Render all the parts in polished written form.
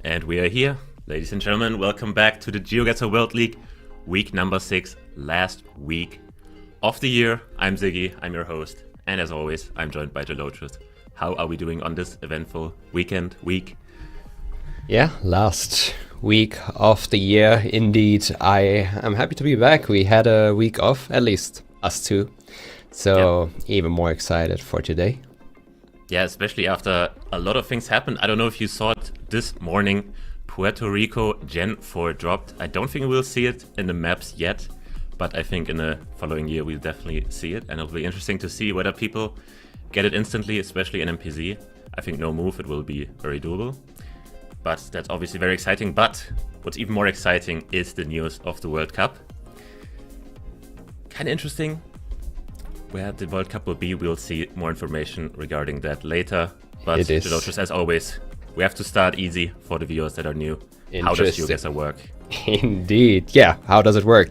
And we are here. Ladies and gentlemen, welcome back to the GeoGuessr World League, week number 6, last week of the year. I'm Ziggy, I'm your host, and as always, I'm joined by GeoGuessr. How are we doing on this eventful week? Yeah, last week of the year, indeed. I am happy to be back. We had a week off, at least us two, so even more excited for today. Yeah, especially after a lot of things happened. I don't know if you saw it this morning. Puerto Rico Gen 4 dropped. I don't think we'll see it in the maps yet, but I think in the following year we'll definitely see it, and it'll be interesting to see whether people get it instantly, especially in MPZ. I think no move, it will be very doable. But that's obviously very exciting. But what's even more exciting is the news of the World Cup. Kind of interesting where the World Cup will be. We'll see more information regarding that later. But just as always, we have to start easy for the viewers that are new. How does GeoGuessr work? Indeed, yeah, how does it work?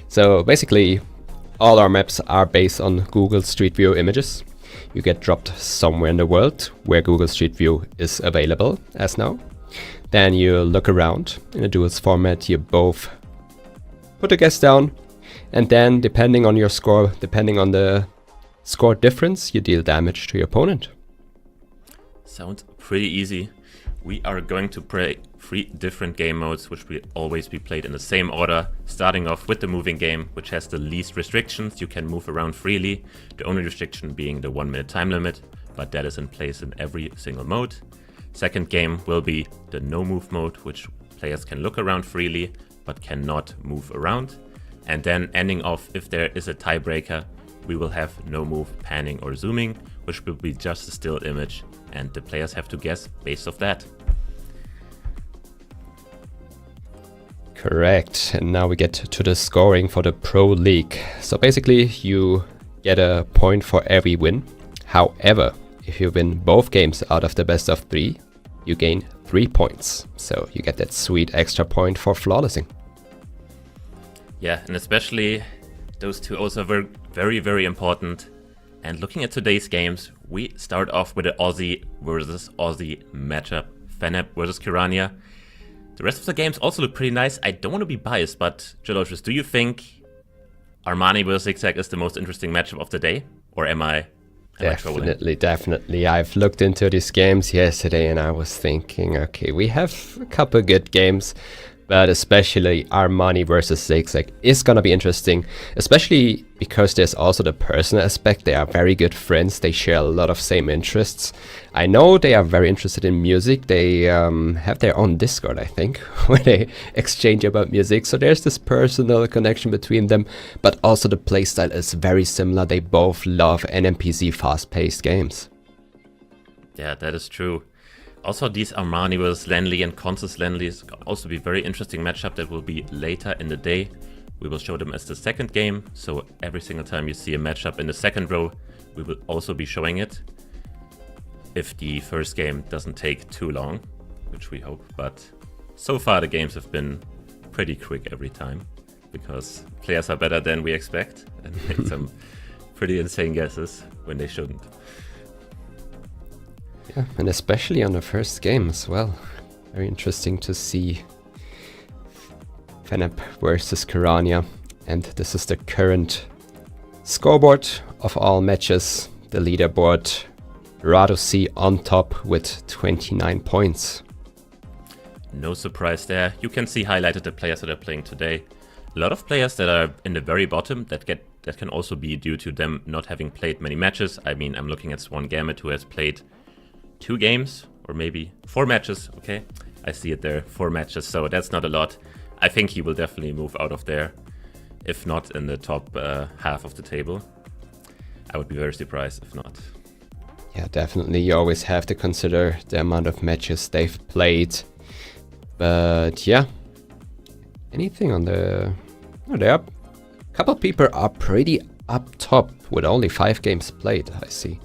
So basically, all our maps are based on Google Street View images. You get dropped somewhere in the world where Google Street View is available as now. Then you look around in a duels format, you both put a guess down, and then depending on your score, depending on the score difference, you deal damage to your opponent. Sounds pretty easy. We are going to play 3 different game modes, which will always be played in the same order, starting off with the moving game, which has the least restrictions. You can move around freely, the only restriction being the 1-minute time limit, but that is in place in every single mode. Second game will be the no move mode, which players can look around freely but cannot move around. And then ending off, if there is a tiebreaker, we will have no move, panning or zooming, which will be just a still image, and the players have to guess based off that. Correct. And now we get to the scoring for the Pro League. So basically you get a point for every win. However, if you win both games out of the best of 3, you gain 3 points. So you get that sweet extra point for flawlessing. Yeah, and especially those two also were very, very important. And looking at today's games, we start off with an Aussie versus Aussie matchup. Fenup versus Kirania. The rest of the games also look pretty nice. I don't want to be biased, but Geologist, do you think Armani versus Zigzag is the most interesting matchup of the day? Or am I Definitely. I've looked into these games yesterday and I was thinking, okay, we have a couple good games, but especially Armani versus Zigzag is gonna be interesting, especially because there's also the personal aspect. They are very good friends. They share a lot of same interests. I know they are very interested in music. They have their own Discord, I think, where they exchange about music. So there's this personal connection between them, but also the playstyle is very similar. They both love NMPZ fast-paced games. Yeah, that is true. Also, these Armani versus Lenley and Consus Lenley is also be very interesting matchup that will be later in the day. We will show them as the second game, so every single time you see a matchup in the second row, we will also be showing it. If the first game doesn't take too long, which we hope, but so far the games have been pretty quick every time, because players are better than we expect and make some pretty insane guesses when they shouldn't. Yeah, and especially on the first game as well. Very interesting to see Fenup versus Kirania. And this is the current scoreboard of all matches. The leaderboard, Radosi on top with 29 points. No surprise there. You can see highlighted the players that are playing today. A lot of players that are in the very bottom that can also be due to them not having played many matches. I mean, I'm looking at Swan Gamut, who has played 2 games or maybe 4 matches. Okay, I see it there, 4 matches, so that's not a lot. I think he will definitely move out of there, if not in the top half of the table. I would be very surprised if not. Yeah, definitely. You always have to consider the amount of matches they've played. But yeah, anything on the... Oh, there are a couple people are pretty up top with only 5 games played, I see.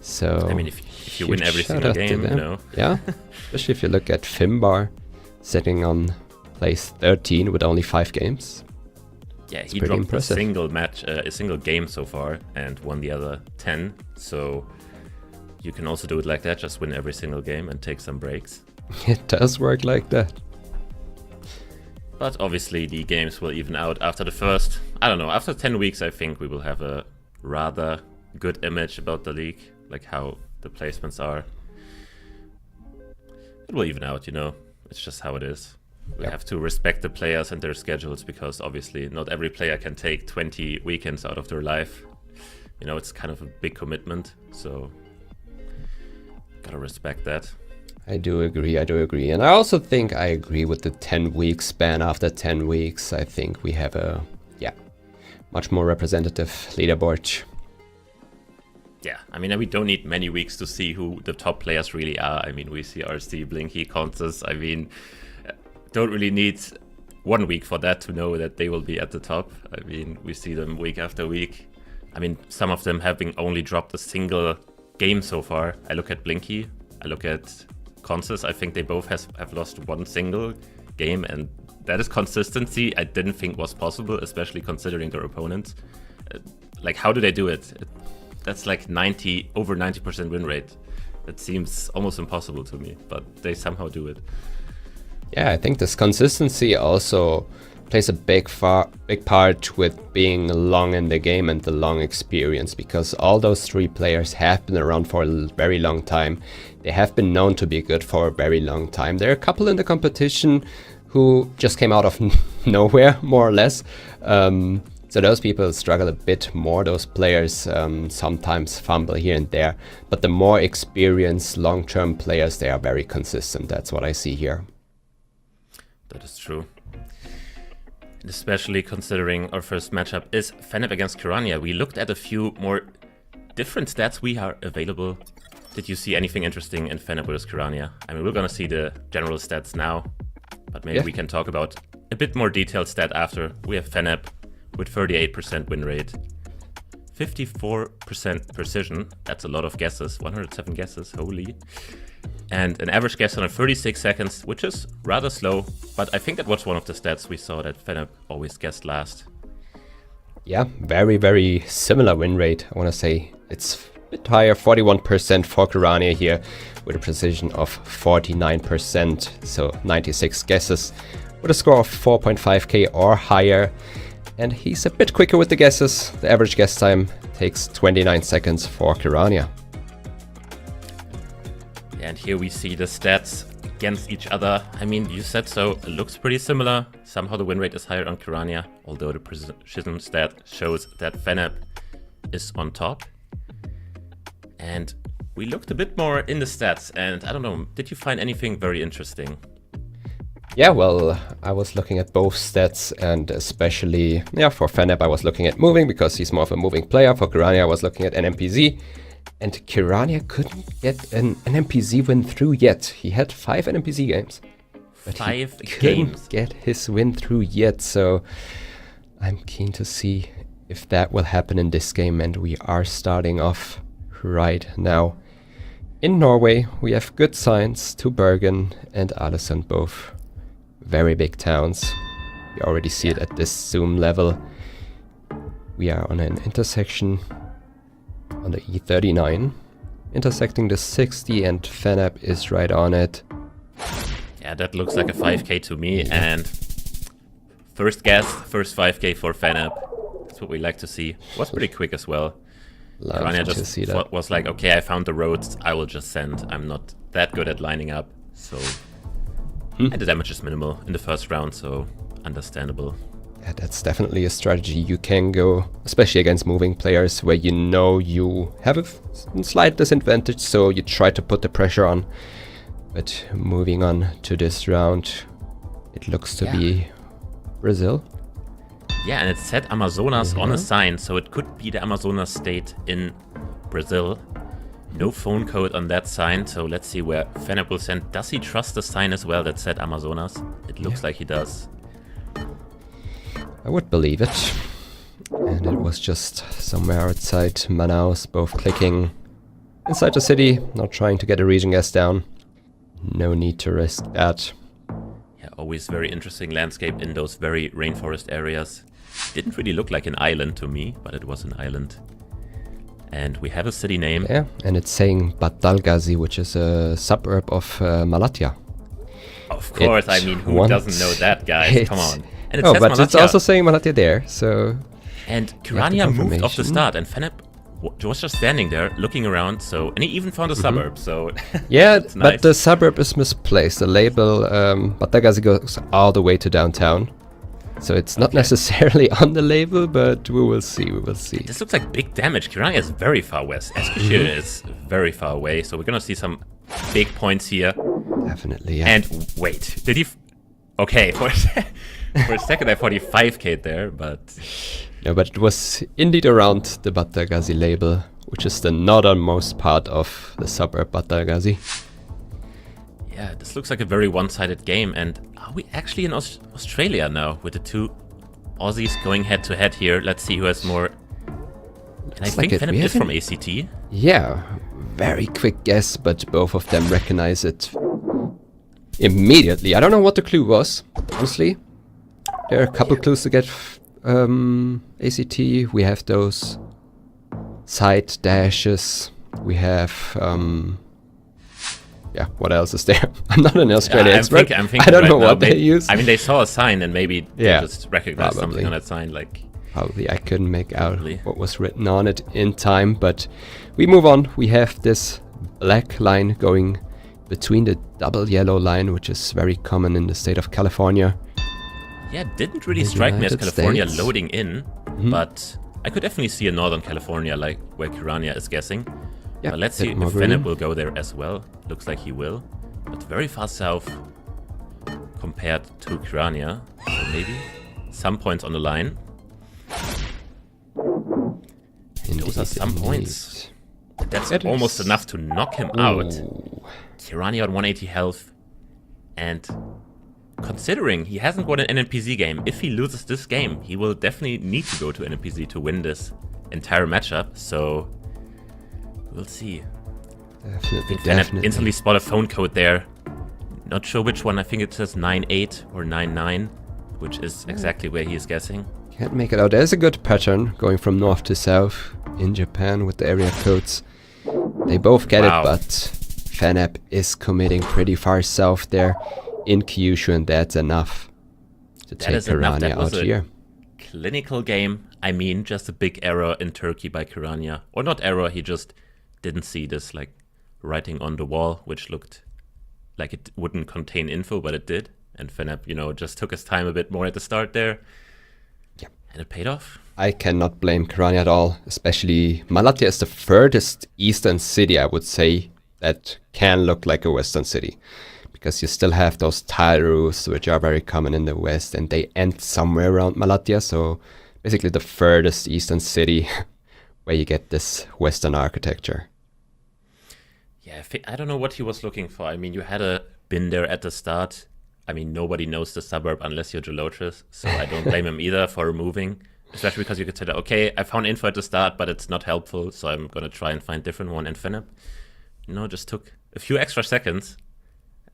So I mean, if you win every single game, you know. Yeah, especially if you look at Finbar sitting on place 13 with only 5 games. Yeah, he dropped a single game so far and won the other 10. So you can also do it like that, just win every single game and take some breaks. It does work like that. But obviously the games will even out after the first, I don't know, after 10 weeks I think we will have a rather good image about the league, like how the placements are. It will even out, you know, it's just how it is. We have to respect the players and their schedules because obviously not every player can take 20 weekends out of their life. You know, it's kind of a big commitment, so gotta respect that. I do agree, and I also think I agree with the 10-week span. After 10 weeks, I think we have a, much more representative leaderboard. Yeah, I mean, we don't need many weeks to see who the top players really are. I mean, we see RC, Blinky, Consus. I mean, don't really need 1 week for that to know that they will be at the top. I mean, we see them week after week. I mean, some of them having only dropped a single game so far. I look at Blinky, I look at Consus. I think they both have lost one single game, and that is consistency I didn't think was possible, especially considering their opponents. Like, how do they do it? That's like over 90% win rate. That seems almost impossible to me, but they somehow do it. Yeah, I think this consistency also plays a big part with being long in the game and the long experience, because all those 3 players have been around for a very long time. They have been known to be good for a very long time. There are a couple in the competition who just came out of nowhere, more or less. So those people struggle a bit more. Those players sometimes fumble here and there. But the more experienced long-term players, they are very consistent. That's what I see here. That is true. Especially considering our first matchup is Fenup against Kirania. We looked at a few more different stats we are available. Did you see anything interesting in Fenup versus Kirania? I mean, we're gonna see the general stats now, but maybe we can talk about a bit more detailed stat after. We have Fenup with 38% win rate, 54% precision. That's a lot of guesses, 107 guesses, holy. And an average guess on 36 seconds, which is rather slow, but I think that was one of the stats we saw that Fenup always guessed last. Yeah, very, very similar win rate. I want to say it's a bit higher, 41% for Kirania here, with a precision of 49%, so 96 guesses, with a score of 4.5k or higher. And he's a bit quicker with the guesses. The average guess time takes 29 seconds for Kirania. And here we see the stats against each other. I mean, you said so, it looks pretty similar. Somehow the win rate is higher on Kirania, although the precision stat shows that Fenup is on top. And we looked a bit more in the stats, and I don't know, did you find anything very interesting? Yeah, well, I was looking at both stats, and especially, for Fenup I was looking at moving, because he's more of a moving player. For Kirania I was looking at NMPZ. And Kirania couldn't get an NMPZ win through yet. He had 5 NMPZ games. But he couldn't get his win through yet. So I'm keen to see if that will happen in this game. And we are starting off right now. In Norway, we have good signs to Bergen and Alesund, both very big towns. You already see it at this zoom level. We are on an intersection on the E39, intersecting the 60, and Fenup is right on it. Yeah, that looks like a 5k to me, and first guess, first 5k for Fenup. That's what we like to see. Was pretty quick as well. Kirania just was like, okay, I found the roads, I will just send. I'm not that good at lining up, so... And the damage is minimal in the first round, so understandable. Yeah, that's definitely a strategy you can go, especially against moving players, where you know you have a slight disadvantage, so you try to put the pressure on. But moving on to this round, it looks to be Brazil. Yeah, and it said Amazonas on a sign, so it could be the Amazonas state in Brazil. No phone code on that sign, so let's see where Fenup will send. Does he trust the sign as well that said Amazonas? It looks like he does. I would believe it. And it was just somewhere outside Manaus, both clicking inside the city, not trying to get a region guess down. No need to risk that. Yeah, always very interesting landscape in those very rainforest areas. Didn't really look like an island to me, but it was an island. And we have a city name. Yeah, and it's saying Batalgazi, which is a suburb of Malatya. Of course, I mean, who doesn't know that, guys? Come on. And it oh, says but Malatya. it's also saying Malatya there, so... And Kirania moved off the start, and Fenup was just standing there, looking around, so... And he even found a suburb, so... Yeah, nice. but the suburb is misplaced. The label, Batagazi goes all the way to downtown. So it's not necessarily on the label, but we will see, we will see. This looks like big damage. Kirania is very far west. Eskişehir is very far away, so we're gonna see some big points here. Definitely, yeah. And wait, did he... Okay, for a second I thought he 5k'd there, but... No, but it was indeed around the Batagazi label, which is the northernmost part of the suburb Batagazi. Yeah, this looks like a very one-sided game, and are we actually in Australia now with the two Aussies going head-to-head here? Let's see who has more... And I think Fenup is from ACT. Yeah, very quick guess, but both of them recognize it immediately. I don't know what the clue was, honestly. There are a couple clues to get ACT. We have those side dashes. We have... yeah, what else is there? I'm not an Australian expert. I'm thinking I don't right know now what they use. I mean, they saw a sign and maybe they just recognized something on that sign. Like, probably I couldn't make out what was written on it in time, but we move on. We have this black line going between the double yellow line, which is very common in the state of California. Yeah, didn't really strike me as California loading in, but I could definitely see a Northern California, like where Kirania is guessing. Yeah, let's see if Fenup will go there as well. Looks like he will, but very far south compared to Kirania. So maybe some points on the line. And those are some points. That's almost enough to knock him out. Kirania on 180 health, and considering he hasn't won an NPZ game, if he loses this game, he will definitely need to go to NPZ to win this entire matchup. So we'll see. Definitely. Instantly spot a phone code there. Not sure which one. I think it says 98 or 99, which is exactly where he is guessing. Can't make it out. There's a good pattern going from north to south in Japan with the area codes. They both get it, but Fenup is committing pretty far south there in Kyushu, and that's enough to take Kirania out here. Clinical game. I mean, just a big error in Turkey by Kirania. Or not error, he just didn't see this like writing on the wall, which looked like it wouldn't contain info, but it did. And Fenup, you know, just took his time a bit more at the start there. Yep. And it paid off. I cannot blame Kirania at all, especially Malatya is the furthest eastern city, I would say, that can look like a western city. Because you still have those tile roofs, which are very common in the west, and they end somewhere around Malatya, so basically the furthest eastern city where you get this western architecture. Yeah, I don't know what he was looking for. I mean, you had been there at the start. I mean, nobody knows the suburb unless you're Gelotres, so I don't blame him either for removing, especially because you could say, okay, I found info at the start, but it's not helpful, so I'm going to try and find a different one. And Fenup, you know, just took a few extra seconds,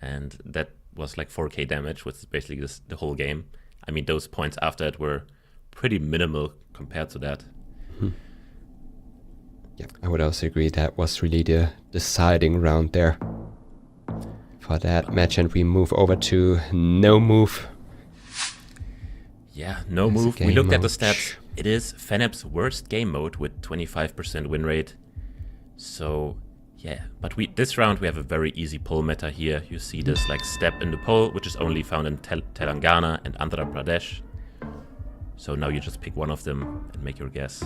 and that was like 4k damage, which is basically the whole game. I mean, those points after it were pretty minimal compared to that. Yeah, I would also agree that was really the deciding round there for that match, and we move over to no move. Yeah, no move. We looked at the stats. It is Fenup's worst game mode with 25% win rate. So yeah, but this round we have a very easy poll meta here. You see this like step in the poll, which is only found in Telangana and Andhra Pradesh. So now you just pick one of them and make your guess.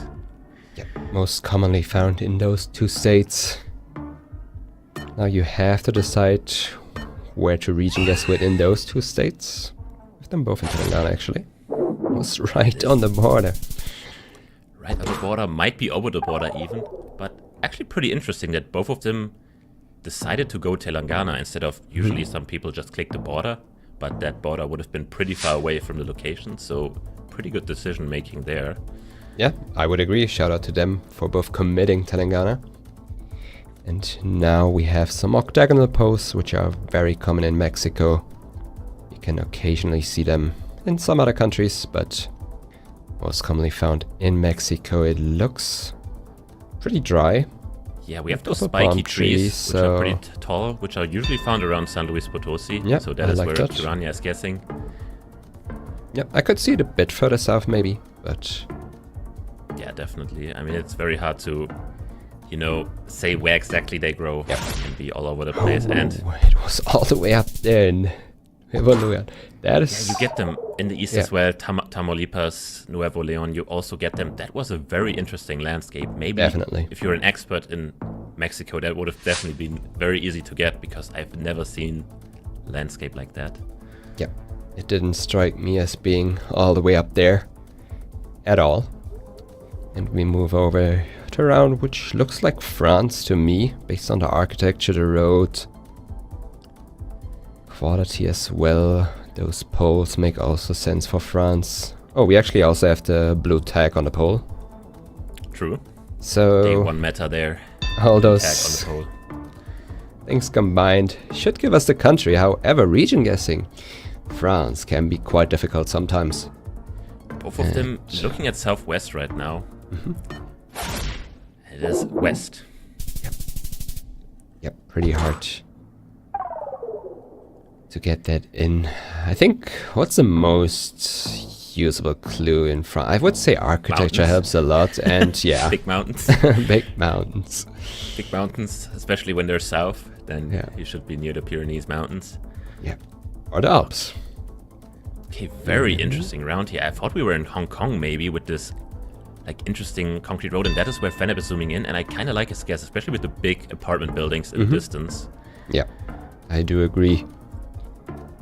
Yep, most commonly found in those two states. Now you have to decide where to region guess within those two states. With them both in Telangana, actually. Was right on the border. Right on the border, might be over the border even, but actually pretty interesting that both of them decided to go Telangana instead of usually some people just click the border, but that border would have been pretty far away from the location, so pretty good decision making there. Yeah, I would agree. Shout out to them for both committing Telangana. And now we have some octagonal posts, which are very common in Mexico. You can occasionally see them in some other countries, but most commonly found in Mexico. It looks pretty dry. Yeah, we have those Couple palm spiky trees, trees, which are pretty so- tall, which are usually found around San Luis Potosi. Yeah, so that I is like where that. Kirania is guessing. Yep, I could see it a bit further south maybe, but Yeah, definitely. I mean, it's very hard to, you know, say where exactly they grow. Yep. It can be all over the place. And it was all the way up there in Evolution. That is... yeah, you get them in the east Yeah. as well. Tamaulipas, Nuevo Leon, you also get them. That was a very interesting landscape. Maybe Definitely. if you're an expert in Mexico, that would have definitely been very easy to get, because I've never seen landscape like that. Yep. It didn't strike me as being all the way up there at all. And we move over to around which looks like France to me, based on the architecture, the road, quality as well. Those poles make also sense for France. Oh, we actually also have the blue tag on the pole. True. Day So one meta there. all Tag on those the pole. things combined should give us the country. However, region guessing France can be quite difficult sometimes. Both of them looking at southwest right now. It is west. Yep, pretty hard to get that in. I think, what's the most usable clue in France? I would say architecture Mountains. helps a lot, and yeah, Big mountains. big mountains. Big mountains, especially when they're south, then Yeah. you should be near the Pyrenees Mountains. Yeah, or the Alps. Okay, very interesting round here. I thought we were in Hong Kong maybe with this like interesting concrete road, and that is where Fenup is zooming in, and I kind of like his guess, especially with the big apartment buildings in the distance. Yeah, I do agree.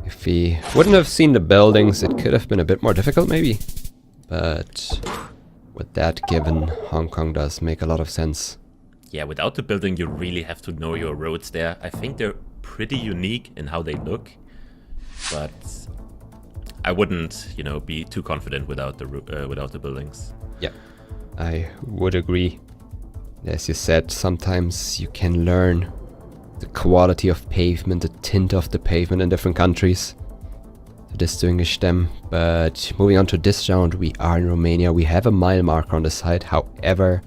If we wouldn't have seen the buildings, it could have been a bit more difficult maybe. But with that given, Hong Kong does make a lot of sense. Yeah, without the building, you really have to know your roads there. I think they're pretty unique in how they look, but I wouldn't, you know, be too confident without the buildings. Yeah, I would agree. As you said, sometimes you can learn the quality of pavement, the tint of the pavement in different countries to distinguish them. But moving on to this round, we are in Romania. We have a mile marker on the side. However,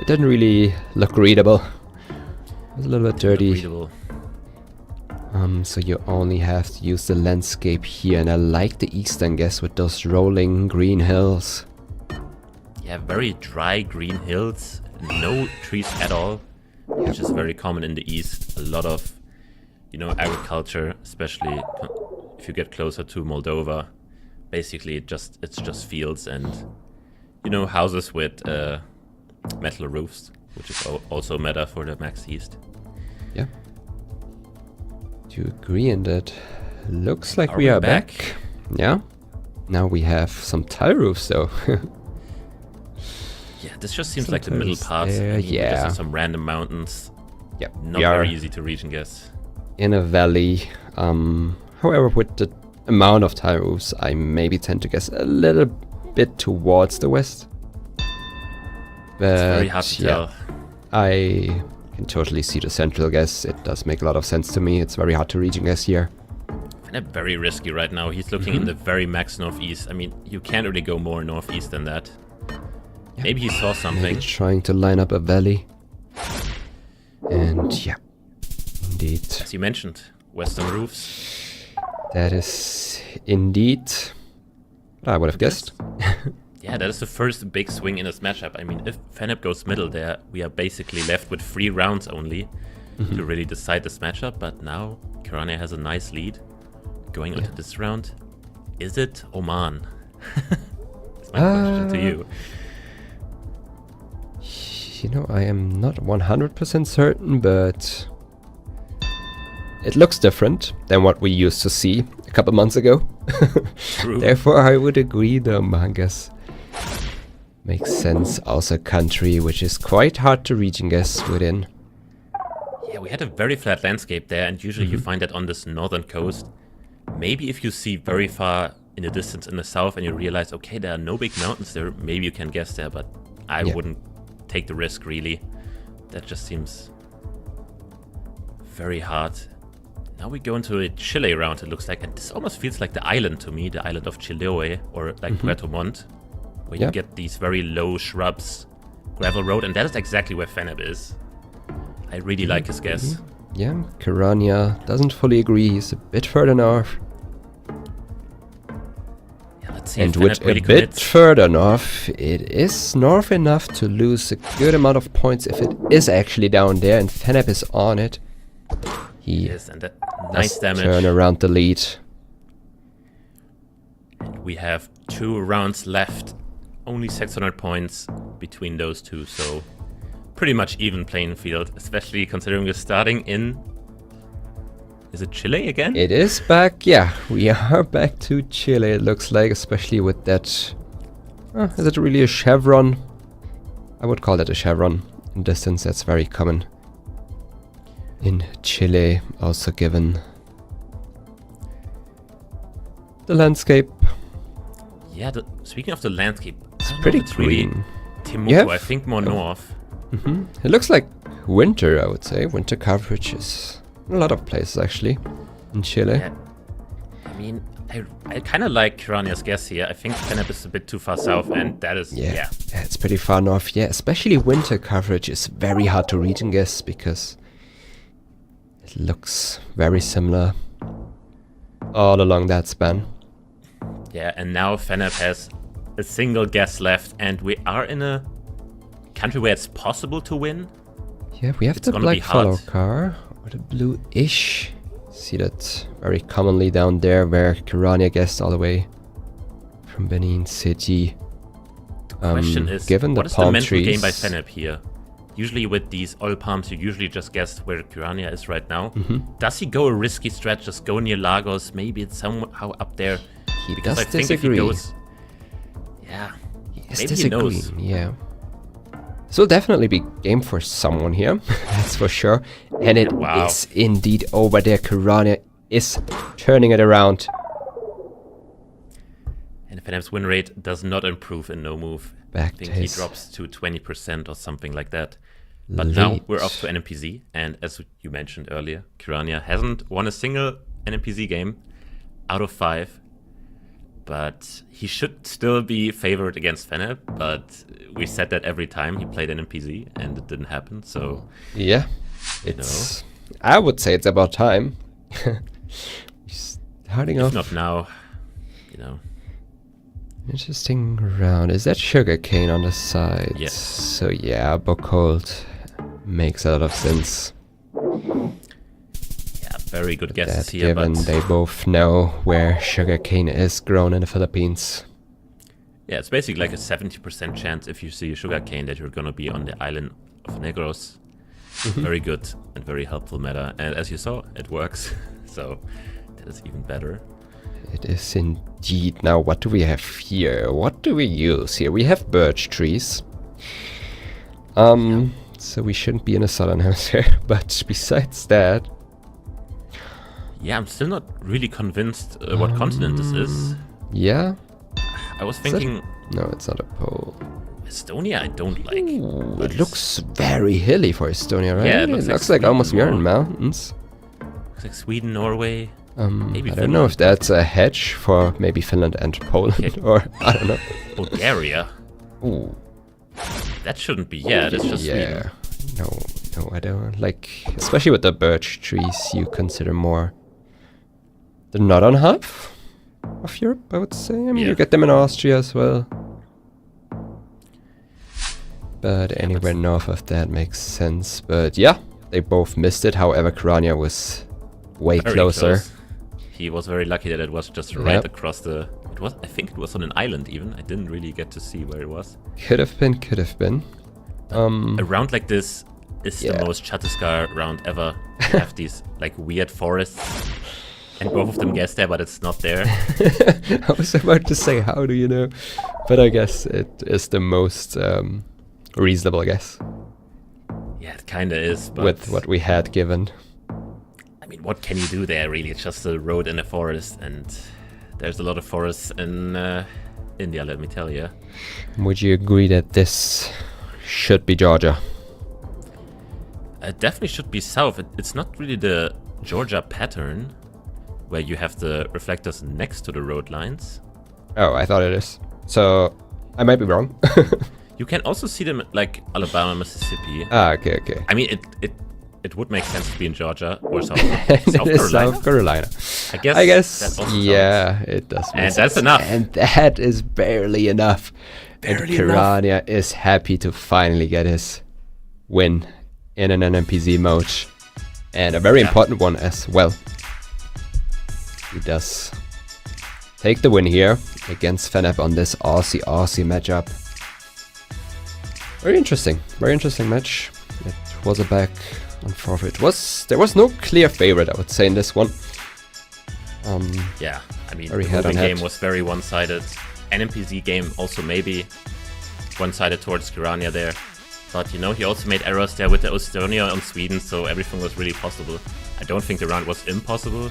it didn't really look readable. It was a little bit dirty. Readable. So you only have to use the landscape here. And I like the eastern guess with those rolling green hills. Yeah, very dry green hills, no trees at all, which is very common in the east. A lot of, you know, agriculture, especially if you get closer to Moldova. Basically, it's just fields and, you know, houses with metal roofs, which is also meta for the Max East. Yeah. Do you agree in that? Looks like Are we we are back? back. Yeah. Now we have some tile roofs though. Yeah, this just seems like the middle part. Sometimes there, I mean, yeah. Just in some random mountains. Yep. Not we are very easy to reach and guess. in a valley. However, with the amount of tile roofs, I maybe tend to guess a little bit towards the west. But It's very hard to tell. I can totally see the central guess. It does make a lot of sense to me. It's very hard to region guess here. And very risky right now. He's looking in the very max northeast. I mean, you can't really go more northeast than that. Yeah. Maybe he saw something. Maybe trying to line up a valley. And yeah, indeed. As you mentioned, western roofs. That is indeed what I would have guessed. Yeah, that is the first big swing in this matchup. I mean, if Fenup goes middle there, we are basically left with 3 rounds only to really decide this matchup. But now Kirania has a nice lead going into this round. Is it Oman? That's my question to you. You know, I am not 100% certain, but it looks different than what we used to see a couple months ago. True. Therefore, I would agree the mangas makes sense. Also, a country which is quite hard to region guess within. Yeah, we had a very flat landscape there, and usually you find that on this northern coast. Maybe if you see very far in the distance in the south and you realize, okay, there are no big mountains there, maybe you can guess there, but I wouldn't take the risk, really. That just seems very hard. Now we go into a Chile round, it looks like, and this almost feels like the island to me, the island of Chiloé, or like Puerto Montt, where you get these very low shrubs, gravel road, and that is exactly where Fenup is. I really like his guess. Yeah, Kirania doesn't fully agree. He's a bit further north. Yeah, let's see And if with Fenup really a bit commits. further north, it is north enough to lose a good amount of points if it is actually down there, and Fenup is on it. He Yes, and that nice damage. turn around the lead. We have 2 rounds left. Only 600 points between those two, so pretty much even playing field, especially considering we're starting in... Is it Chile again? It is back, yeah, we are back to Chile, it looks like, especially with that... is it really a chevron? I would call it a chevron. In distance, that's very common in Chile, also given the landscape. Yeah, speaking of the landscape, It's pretty really green. Temuco, Yeah. I think more north. It looks like winter, I would say. Winter coverage is in a lot of places, actually, in Chile. Yeah. I mean, I kind of like Kirania's guess here. I think Fenup is a bit too far south, and that is, Yeah, it's pretty far north. Yeah, especially winter coverage is very hard to read and guess because it looks very similar all along that span. Yeah, and now Fenup has a single guess left, and we are in a country where it's possible to win. Yeah, we have It's the gonna be black follow hard. car, or the blue-ish. See that very commonly down there where Kirania guessed all the way from Benin City. Question is, given the what is the palm mental game by trees- Fenup here? Usually with these oil palms, you usually just guess where Kirania is right now. Mm-hmm. Does he go a risky stretch, just go near Lagos? Maybe it's somehow up there. He Because does I think disagree. if he goes... Yeah, He's maybe he knows. disagreeing, yeah. This will definitely be game for someone here, that's for sure. And it is Wow. indeed over there. Kirania is turning it around. And Fenup's win rate does not improve in no move. Back I think to he his drops to 20% or something like that. But now lead. we're off to NMPZ, and as you mentioned earlier, Kirania hasn't won a single NMPZ game out of 5. But he should still be favored against Fenup, but we said that every time he played NMPZ, and it didn't happen, so... Yeah, it's... I would say it's about time. Starting If off... not now, you know... Interesting round. Is that sugarcane on the side? Yes. So yeah, Bocold makes a lot of sense. Yeah, very good guesses That here, given but... they both know where sugarcane is grown in the Philippines. Yeah, it's basically like a 70% chance if you see a sugarcane that you're gonna be on the island of Negros. Very good and very helpful meta. And as you saw, it works. So that is even better. It is indeed. Now, what do we have here? What do we use here? We have birch trees. So we shouldn't be in a southern hemisphere. But besides that... Yeah, I'm still not really convinced what continent this is. Yeah? I was Is that- thinking No, it's not a pole. Estonia I don't like. Ooh, but it looks very hilly for Estonia, right? Yeah, it it looks, looks like like almost Sweden Murin or- Mountains. looks like Sweden, Norway. Maybe I don't know if that's a hedge for maybe Finland and Poland, Okay. or I don't know. Bulgaria. Ooh, That shouldn't be. Yeah, that's just yeah. Sweden. No, I don't like, especially with the birch trees. You consider more the northern half of Europe, I would say. I mean, Yeah. you get them in Austria as well. But anywhere but- north of that makes sense. But yeah, they both missed it. However, Kirania was way Very closer. close. He was very lucky that it was just right Yep. across the... It was. I think it was on an island even. I didn't really get to see where it was. Could have been, could have been. A round like this is Yeah. the most Chhattisgarh round ever. You have these like weird forests, and both of them guessed there, but it's not there. I was about to say, how do you know? But I guess it is the most reasonable guess Yeah, it kind of is. But with what we had given. I mean, what can you do there? Really, it's just a road in a forest, and there's a lot of forests in India. Let me tell you. Would you agree that this should be Georgia? It definitely should be south. It's not really the Georgia pattern, where you have the reflectors next to the road lines. Oh, I thought it is. So I might be wrong. You can also see them like Alabama, Mississippi. Okay. I mean, it it would make sense to be in Georgia or South Carolina. South Carolina. I guess that also yeah, it does. And that's enough. And that is barely enough. Barely and Kirania is happy to finally get his win in an NMPZ mode. And a very important one as well. He does take the win here against Fenup on this Aussie matchup. Very interesting match. It was a back and forth. There was no clear favorite, I would say, in this one. Yeah, I mean, very the moving game was very one-sided. NMPZ game also maybe one-sided towards Kirania there. But, you know, he also made errors there with the Estonia on Sweden, so everything was really possible. I don't think the round was impossible.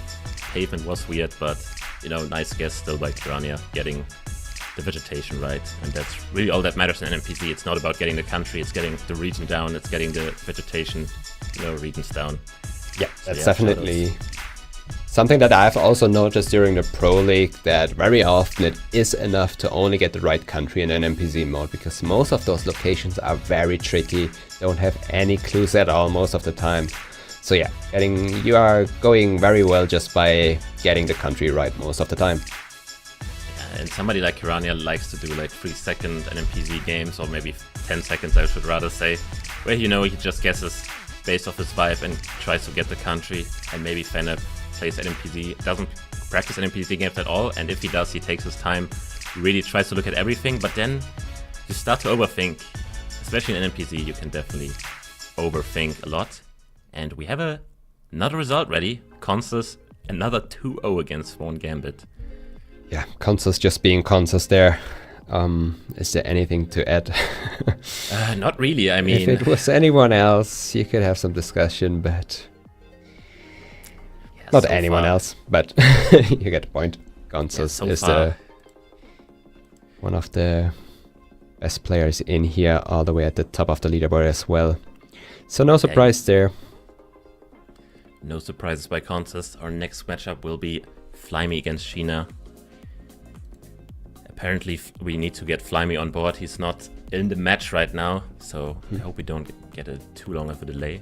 Pavement was weird, but, you know, nice guess still by Kirania getting the vegetation right. And that's really all that matters in NMPZ. It's not about getting the country, it's getting the region down, it's getting the vegetation, you know, regions down. Yeah, that's definitely something that I've also noticed during the Pro League, that very often it is enough to only get the right country in an NPC mode, because most of those locations are very tricky, don't have any clues at all most of the time. So yeah, you are going very well just by getting the country right most of the time. And somebody like Kirania likes to do like 3-second NMPZ games, or maybe 10 seconds I should rather say, where, you know, he just guesses based off his vibe and tries to get the country, and maybe Fenup plays NMPZ, doesn't practice NMPZ games at all, and if he does, he takes his time, really tries to look at everything, but then you start to overthink. Especially in NMPZ, you can definitely overthink a lot. And we have another result ready. Consus, another 2-0 against Swan Gambit. Yeah, Consus just being Consus there. Is there anything to add? Not really, I mean... If it was anyone else, you could have some discussion, but... Not so anyone else, but you get the point. Consus is one of the best players in here, all the way at the top of the leaderboard as well. So no surprise there. No surprises by Consus. Our next matchup will be Flyme against Sheena. Apparently we need to get Flyme on board. He's not in the match right now, so I hope we don't get too long of a delay.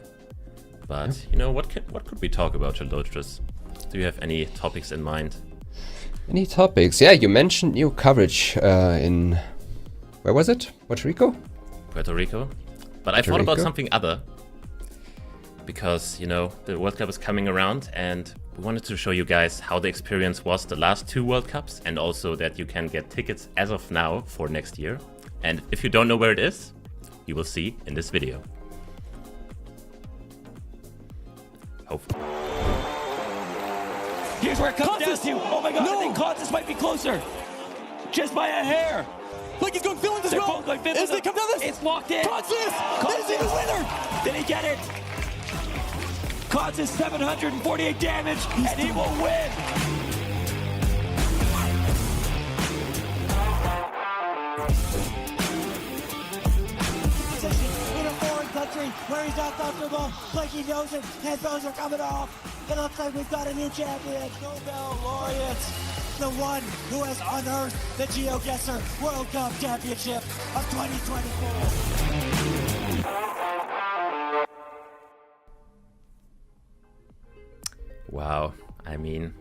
But, you know, what could we talk about, Chalotrus? Do you have any topics in mind? Any topics? Yeah, you mentioned new coverage in... Where was it? Puerto Rico? Puerto Rico. But I thought about something other. Because, you know, the World Cup is coming around, and we wanted to show you guys how the experience was the last 2 World Cups, and also that you can get tickets as of now for next year. And if you don't know where it is, you will see in this video. Hopefully. Here's where it comes down Consus! to. Oh my god, No! I think Consus might be closer. Just by a hair. Like he's going Finland as They're well. both going Finland. Is it come down this? It's locked in. Consus! Is he the winner? Did he get it? Consus 748 damage, and he will win. In a foreign country where he's not comfortable, like he knows it, headphones are coming off. It looks like we've got a new champion, Nobel laureate, the one who has unearthed the GeoGuessr World Cup Championship of 2024. Wow, I mean,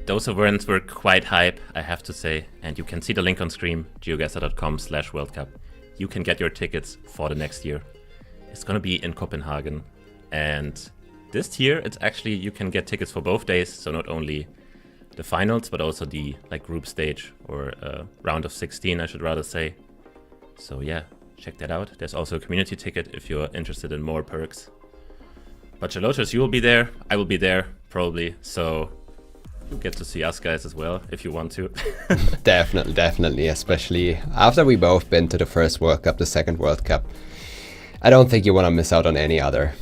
those events were quite hype, I have to say, and you can see the link on screen, geoguessr.com/worldcup. You can get your tickets for the next year. It's gonna be in Copenhagen, and this year it's actually, you can get tickets for both days, so not only the finals, but also the group stage, or round of 16, I should rather say. So yeah, check that out. There's also a community ticket if you're interested in more perks. But Chalotrus, you will be there, I will be there, probably, so you'll get to see us guys as well, if you want to. Definitely, especially after we both been to the first World Cup, the second World Cup. I don't think you want to miss out on any other.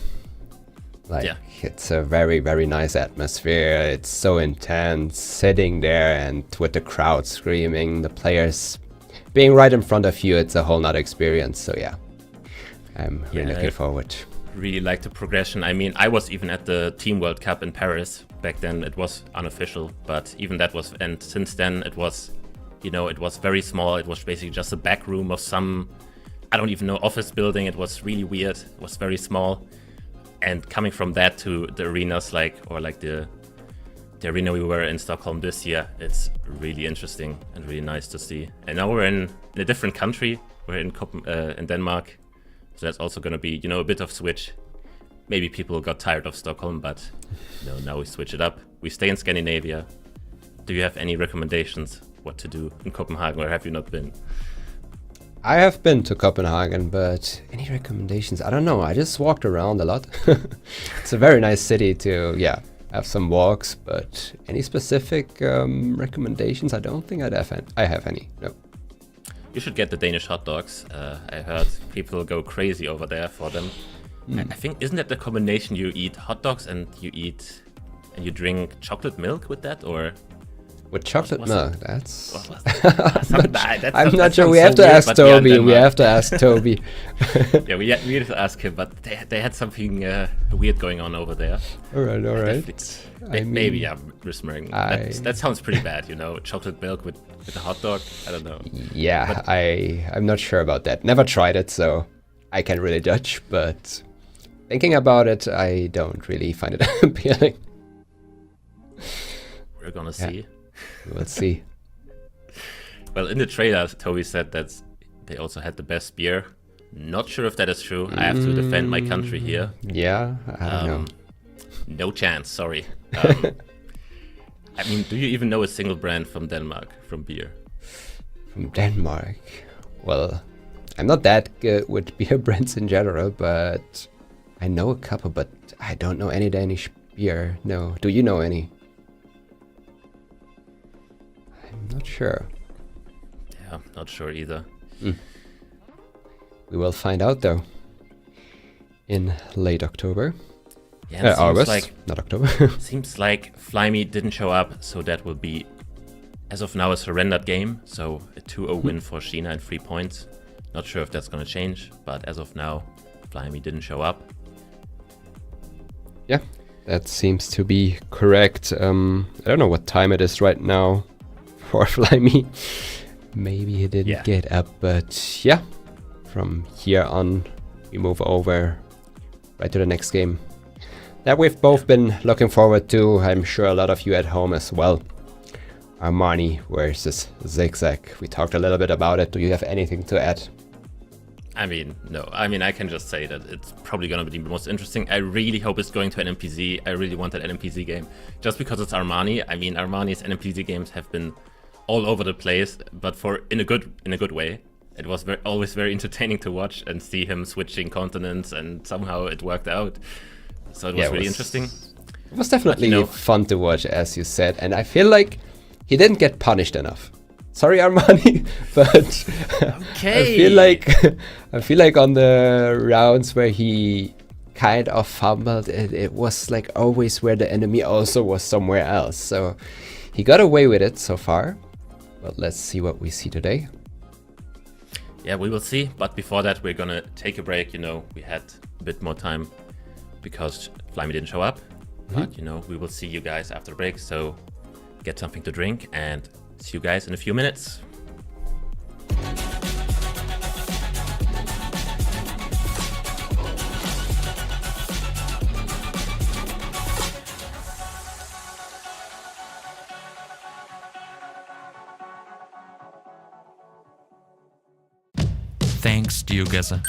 It's a very, very nice atmosphere. It's so intense, sitting there and with the crowd screaming, the players being right in front of you, it's a whole nother experience. So yeah, I'm really looking forward. Really like the progression. I mean, I was even at the Team World Cup in Paris. Back then it was unofficial, but even that was, and since then it was, you know, it was very small. It was basically just a back room of some, I don't even know, office building. It was really weird. It was very small. And coming from that to the arenas like the arena we were in Stockholm this year, it's really interesting and really nice to see. And now we're in a different country. We're in Denmark, so that's also going to be, a bit of switch. Maybe people got tired of Stockholm, but now we switch it up. We stay in Scandinavia. Do you have any recommendations what to do in Copenhagen, or have you not been? I have been to Copenhagen, but any recommendations? I don't know. I just walked around a lot. It's a very nice city to, have some walks, but any specific recommendations? I don't think I have any. No. You should get the Danish hot dogs. I heard people go crazy over there for them. I think, isn't that the combination? You eat hot dogs and you drink chocolate milk with that, or? With chocolate milk, that's... I'm not sure. We have to ask Toby. We have to ask Toby. Yeah, we have to ask him, but they had something weird going on over there. All right. Maybe I'm misremembering. That sounds pretty bad, chocolate milk with a hot dog. I don't know. Yeah, but I'm not sure about that. Never tried it, so I can't really judge, but thinking about it, I don't really find it appealing. We're gonna see. Let's see. Well, in the trailer, Toby said that they also had the best beer. Not sure if that is true. I have to defend my country here. Yeah, I don't know. No chance, sorry. Do you even know a single brand from Denmark, from beer? From Denmark? Well, I'm not that good with beer brands in general, but I know a couple, but I don't know any Danish beer. No. Do you know any? I'm not sure. Yeah, not sure either. We will find out though. In late October. Yeah, August, not October. Seems like Flyme didn't show up, so that will be, as of now, a surrendered game. So a 2-0 win for Sheena and 3 points. Not sure if that's going to change, but as of now, Flyme didn't show up. Yeah, that seems to be correct. I don't know what time it is right now for Flyme. Maybe he didn't get up, but yeah. From here on, we move over right to the next game that we've both been looking forward to. I'm sure a lot of you at home as well. Armani versus Zigzag. We talked a little bit about it. Do you have anything to add? No. I can just say that it's probably going to be the most interesting. I really hope it's going to an NPC. I really want that NPC game. Just because it's Armani. Armani's NPC games have been all over the place, but in a good way. It was always very entertaining to watch and see him switching continents, and somehow it worked out. So it was really interesting. It was definitely fun to watch, as you said, and I feel like he didn't get punished enough. Sorry, Armani, but okay. I feel like on the rounds where he kind of fumbled, it was like always where the enemy also was somewhere else. So he got away with it so far, but let's see what we see today. Yeah, we will see. But before that, we're gonna take a break. We had a bit more time because Flyme didn't show up. But we will see you guys after the break. So get something to drink and see you guys in a few minutes. Thanks, GeoGuessr,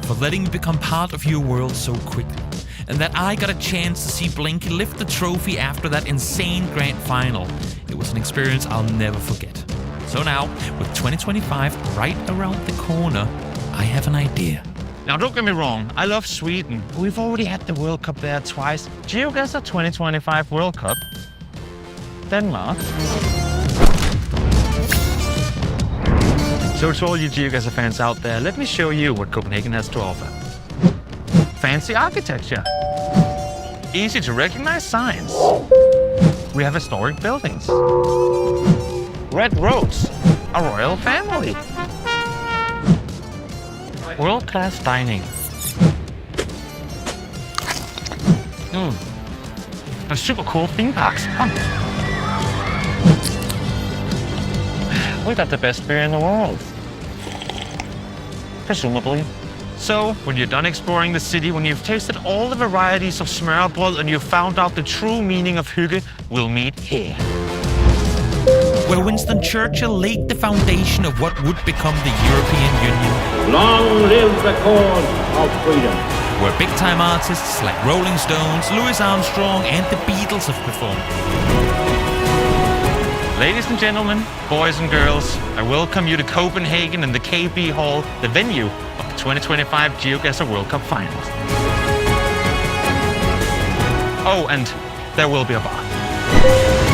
for letting me become part of your world so quickly, and that I got a chance to see Blinky lift the trophy after that insane grand final. It was an experience I'll never forget. So now, with 2025 right around the corner, I have an idea. Now, don't get me wrong, I love Sweden. We've already had the World Cup there twice. GeoGuessr 2025 World Cup. Denmark. So to all you GeoGuessr fans out there, let me show you what Copenhagen has to offer. Fancy architecture. Easy to recognize signs. We have historic buildings. Red roads. A royal family. World-class dining. A super cool theme parks. We got the best beer in the world. Presumably, So, when you're done exploring the city, when you've tasted all the varieties of smørrebrød and you've found out the true meaning of hygge, we'll meet here. Where Winston Churchill laid the foundation of what would become the European Union. Long live the cause of freedom. Where big-time artists like Rolling Stones, Louis Armstrong and the Beatles have performed. Ladies and gentlemen, boys and girls, I welcome you to Copenhagen and the KB Hall, the venue of the 2025 GeoGuessr World Cup Finals. Oh, and there will be a bar.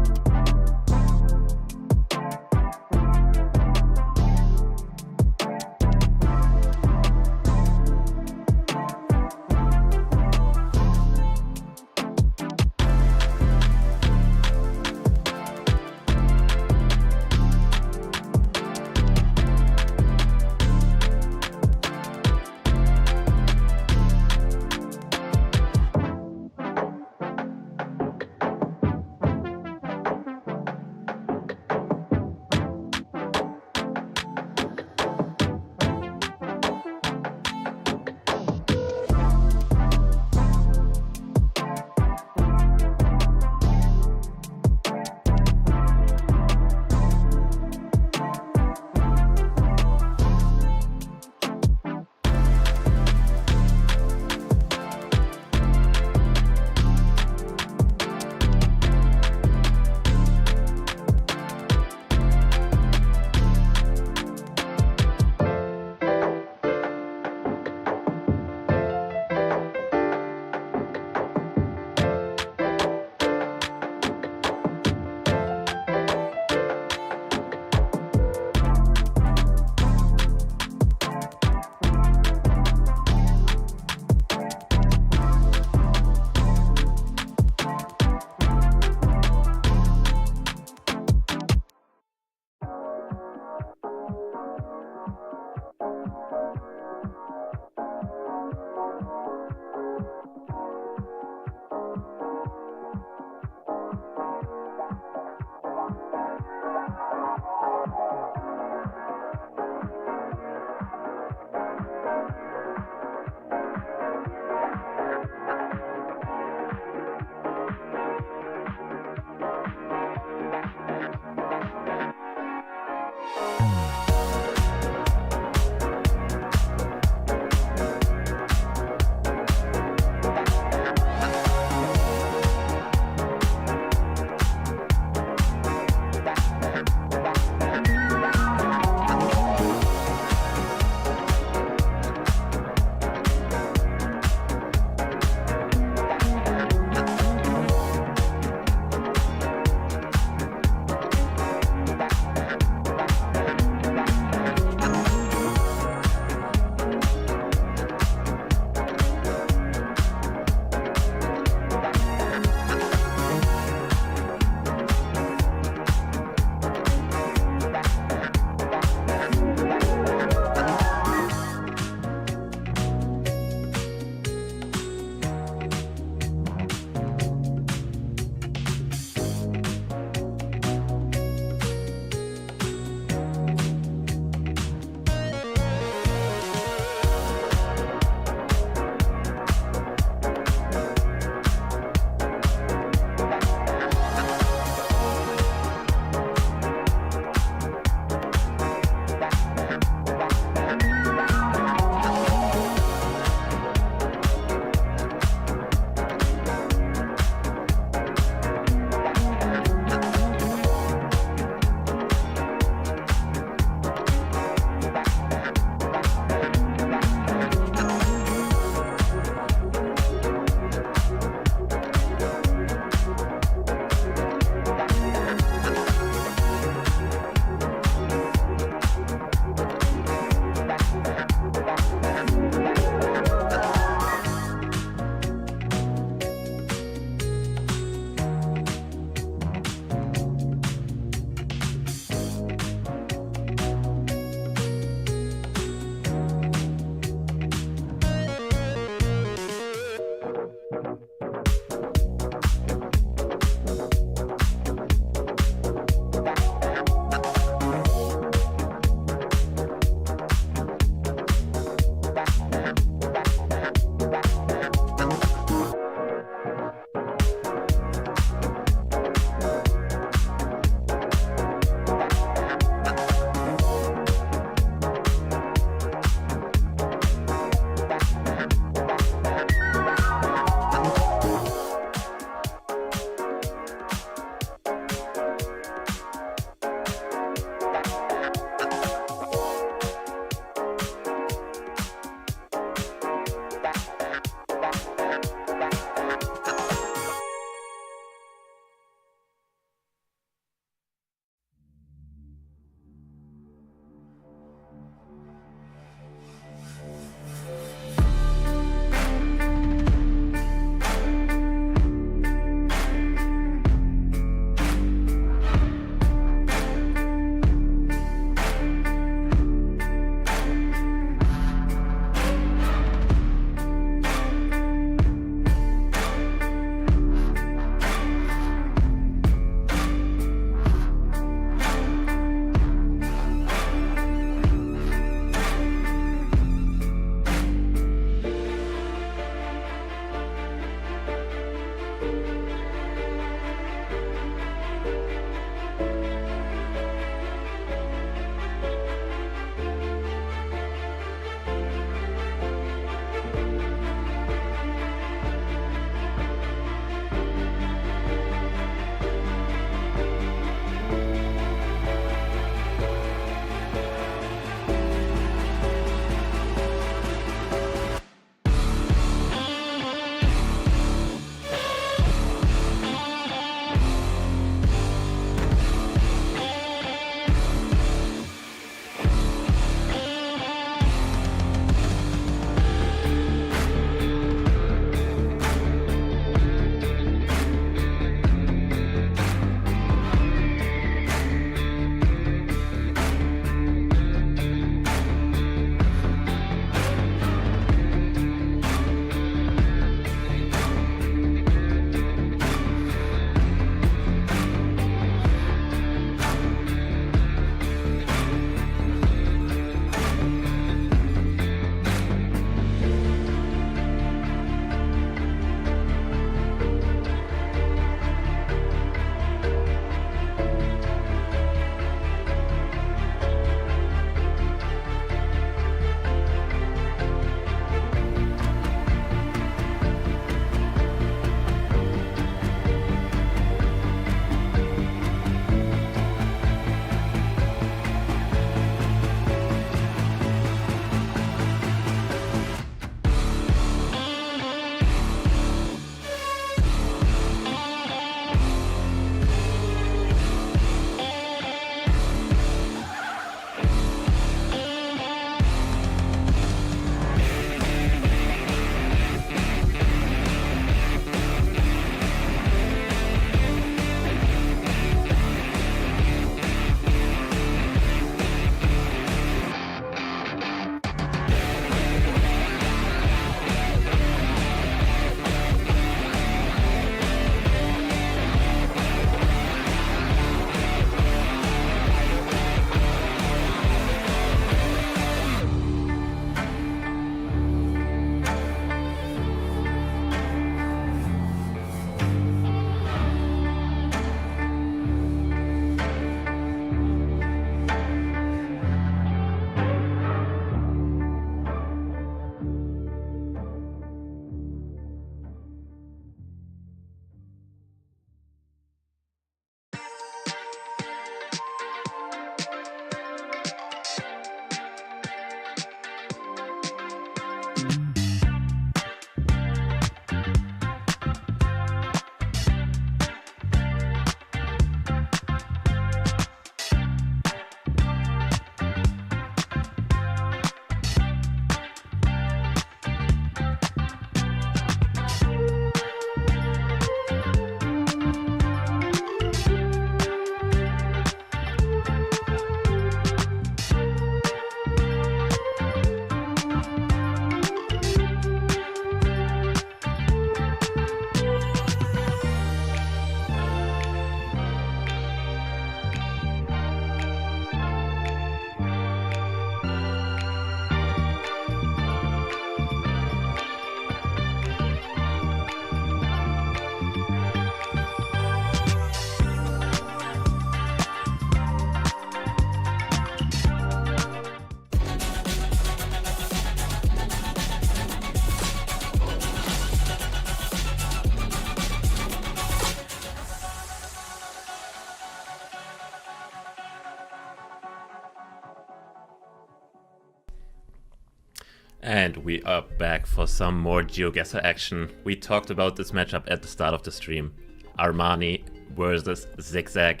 And we are back for some more GeoGuessr action. We talked about this matchup at the start of the stream. Armani versus Zigzag.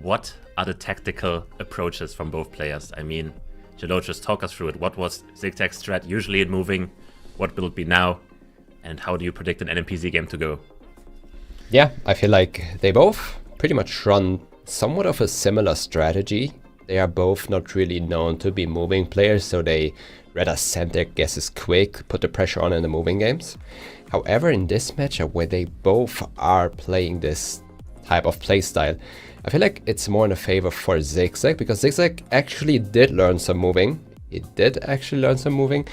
What are the tactical approaches from both players? I mean, Jalo, just talk us through it. What was Zigzag's strat usually in moving? What will it be now? And how do you predict an NMPZ game to go? Yeah, I feel like they both pretty much run somewhat of a similar strategy. They are both not really known to be moving players, so they rather send their guesses quick, put the pressure on in the moving games. However, in this matchup where they both are playing this type of playstyle, I feel like it's more in a favor for Zigzag, because Zigzag actually did learn some moving. He did actually learn some moving,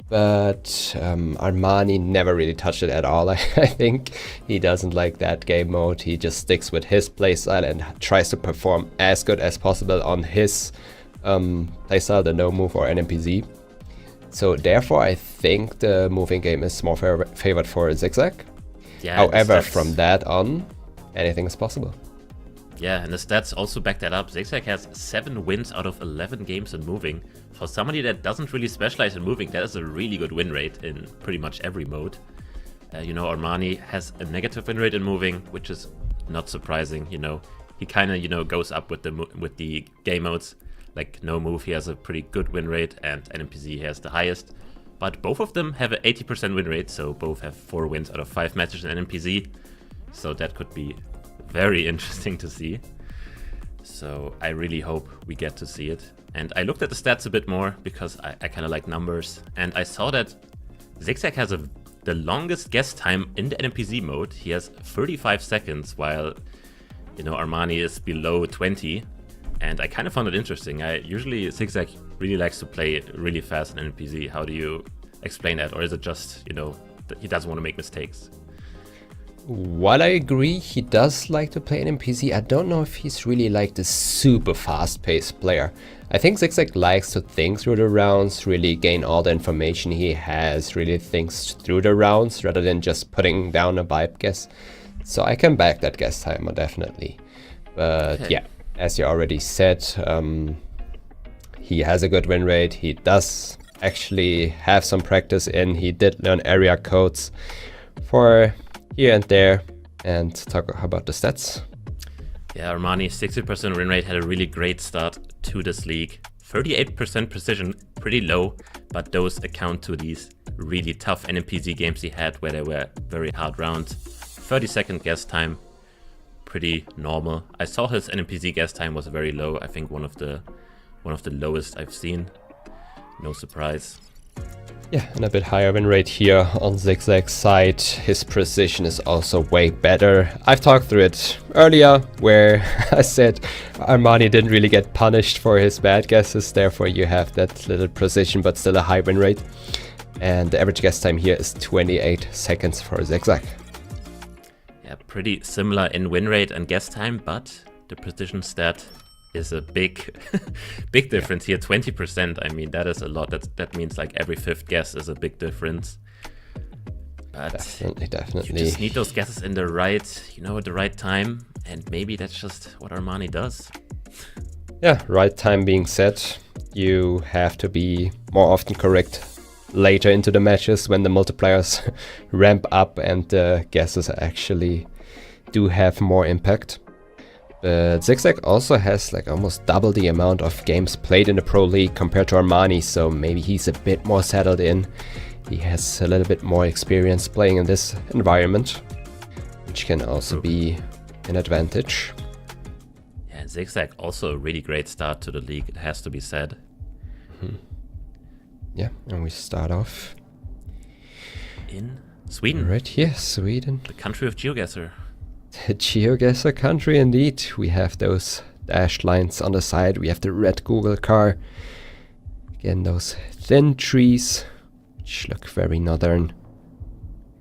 but Armani never really touched it at all. I think he doesn't like that game mode. He just sticks with his playstyle and tries to perform as good as possible on his playstyle, the no move or NMPZ. So therefore, I think the moving game is more favored for Zigzag. Yeah, however, from that on, anything is possible. Yeah, and the stats also back that up. Zigzag has 7 wins out of 11 games in moving. For somebody that doesn't really specialize in moving, that is a really good win rate in pretty much every mode. Armani has a negative win rate in moving, which is not surprising. He kind of goes up with the game modes. Like no move, he has a pretty good win rate, and NMPZ has the highest. But both of them have an 80% win rate, so both have 4 wins out of 5 matches in NMPZ. So that could be very interesting to see. So I really hope we get to see it. And I looked at the stats a bit more because I kind of like numbers. And I saw that Zigzag has the longest guess time in the NMPZ mode. He has 35 seconds, while Armani is below 20. And I kind of found it interesting. Usually Zigzag really likes to play really fast in NMPZ. How do you explain that? Or is it just, that he doesn't want to make mistakes? While I agree, he does like to play in NMPZ, I don't know if he's really like the super fast-paced player. I think Zigzag likes to think through the rounds, really gain all the information he has, really thinks through the rounds rather than just putting down a vibe guess. So I can back that guess timer, definitely. But okay. Yeah, as you already said, he has a good win rate. He does actually have some practice in. He did learn area codes for here and there. And talk about the stats. Yeah, Armani, 60% win rate, had a really great start to this league. 38% precision, pretty low, but those account to these really tough NMPZ games he had where they were very hard rounds. 30-second guess time, pretty normal. I saw his NMPZ guess time was very low. I think one of the lowest I've seen. No surprise. Yeah, and a bit higher win rate here on Zigzag's side. His precision is also way better. I've talked through it earlier where I said Armani didn't really get punished for his bad guesses, therefore you have that little precision but still a high win rate. And the average guess time here is 28 seconds for Zigzag. Yeah, pretty similar in win rate and guess time, but the precision stat is a big difference here. 20%. I mean, that is a lot. That means like every 5th guess is a big difference. But definitely. You just need those guesses in the right time, and maybe that's just what Armani does. Yeah, right time being set. You have to be more often correct later into the matches when the multipliers ramp up and the guesses actually do have more impact. But Zigzag also has like almost double the amount of games played in the Pro League compared to Armani, so maybe he's a bit more settled in. He has a little bit more experience playing in this environment, which can also be an advantage. Yeah, Zigzag also a really great start to the league, it has to be said. Mm-hmm. Yeah, and we start off in Sweden. Right here, Sweden. The country of GeoGuessr. The GeoGuessr country indeed. We have those dashed lines on the side. We have the red Google car. Again, those thin trees, which look very northern.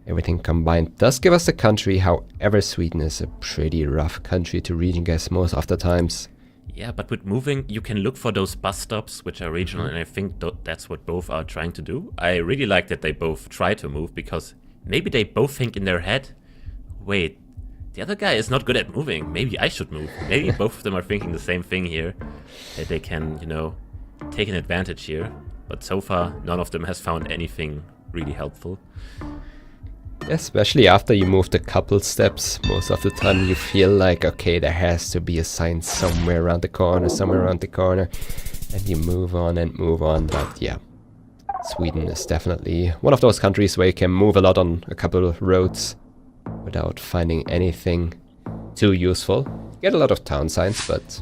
Everything combined does give us the country. However, Sweden is a pretty rough country to region guess most of the times. Yeah, but with moving, you can look for those bus stops, which are regional, and I think that's what both are trying to do. I really like that they both try to move, because maybe they both think in their head, wait, the other guy is not good at moving. Maybe I should move. Maybe both of them are thinking the same thing here. That they can, take an advantage here. But so far, none of them has found anything really helpful. Especially after you moved a couple steps, most of the time you feel like, okay, there has to be a sign somewhere around the corner, and you move on, but yeah. Sweden is definitely one of those countries where you can move a lot on a couple of roads without finding anything too useful. You get a lot of town signs, but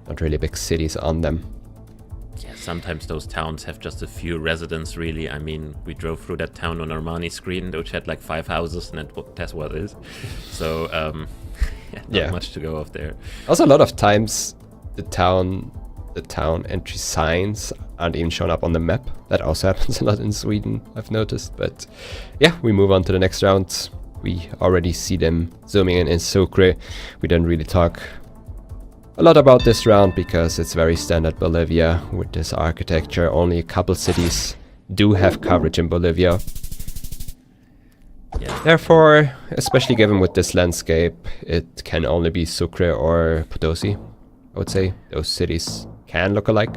not really big cities on them. Yeah, sometimes those towns have just a few residents, really. I mean, we drove through that town on Armani screen, which had like 5 houses, and that's what it is. So, not much to go off there. Also, a lot of times the town entry signs aren't even shown up on the map. That also happens a lot in Sweden, I've noticed. But yeah, we move on to the next round. We already see them zooming in Sucre. We don't really talk a lot about this round because it's very standard Bolivia with this architecture. Only a couple cities do have coverage in Bolivia. Yeah. Therefore, especially given with this landscape, it can only be Sucre or Potosi, I would say. Those cities can look alike.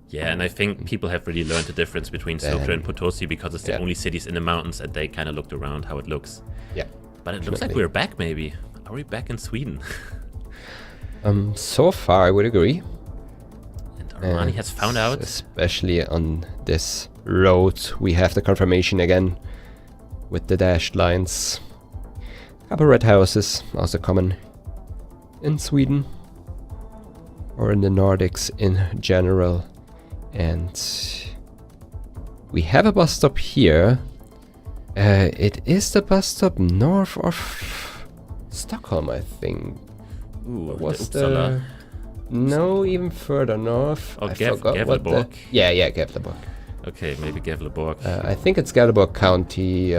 Yeah, and I think people have really learned the difference between Sucre and Potosi because it's the only cities in the mountains, and they kind of looked around how it looks. Yeah. But it looks like we're back, maybe. Are we back in Sweden? So far, I would agree. And Armani has found out. Especially on this road, we have the confirmation again with the dashed lines. Couple red houses, also common in Sweden or in the Nordics in general. And we have a bus stop here. It is the bus stop north of Stockholm, I think. Ooh, Was Uppsala. No, even further north. Oh, I forgot what the... Gävleborg. Yeah, Gävleborg. Okay, maybe Gävleborg. I think it's Gävleborg County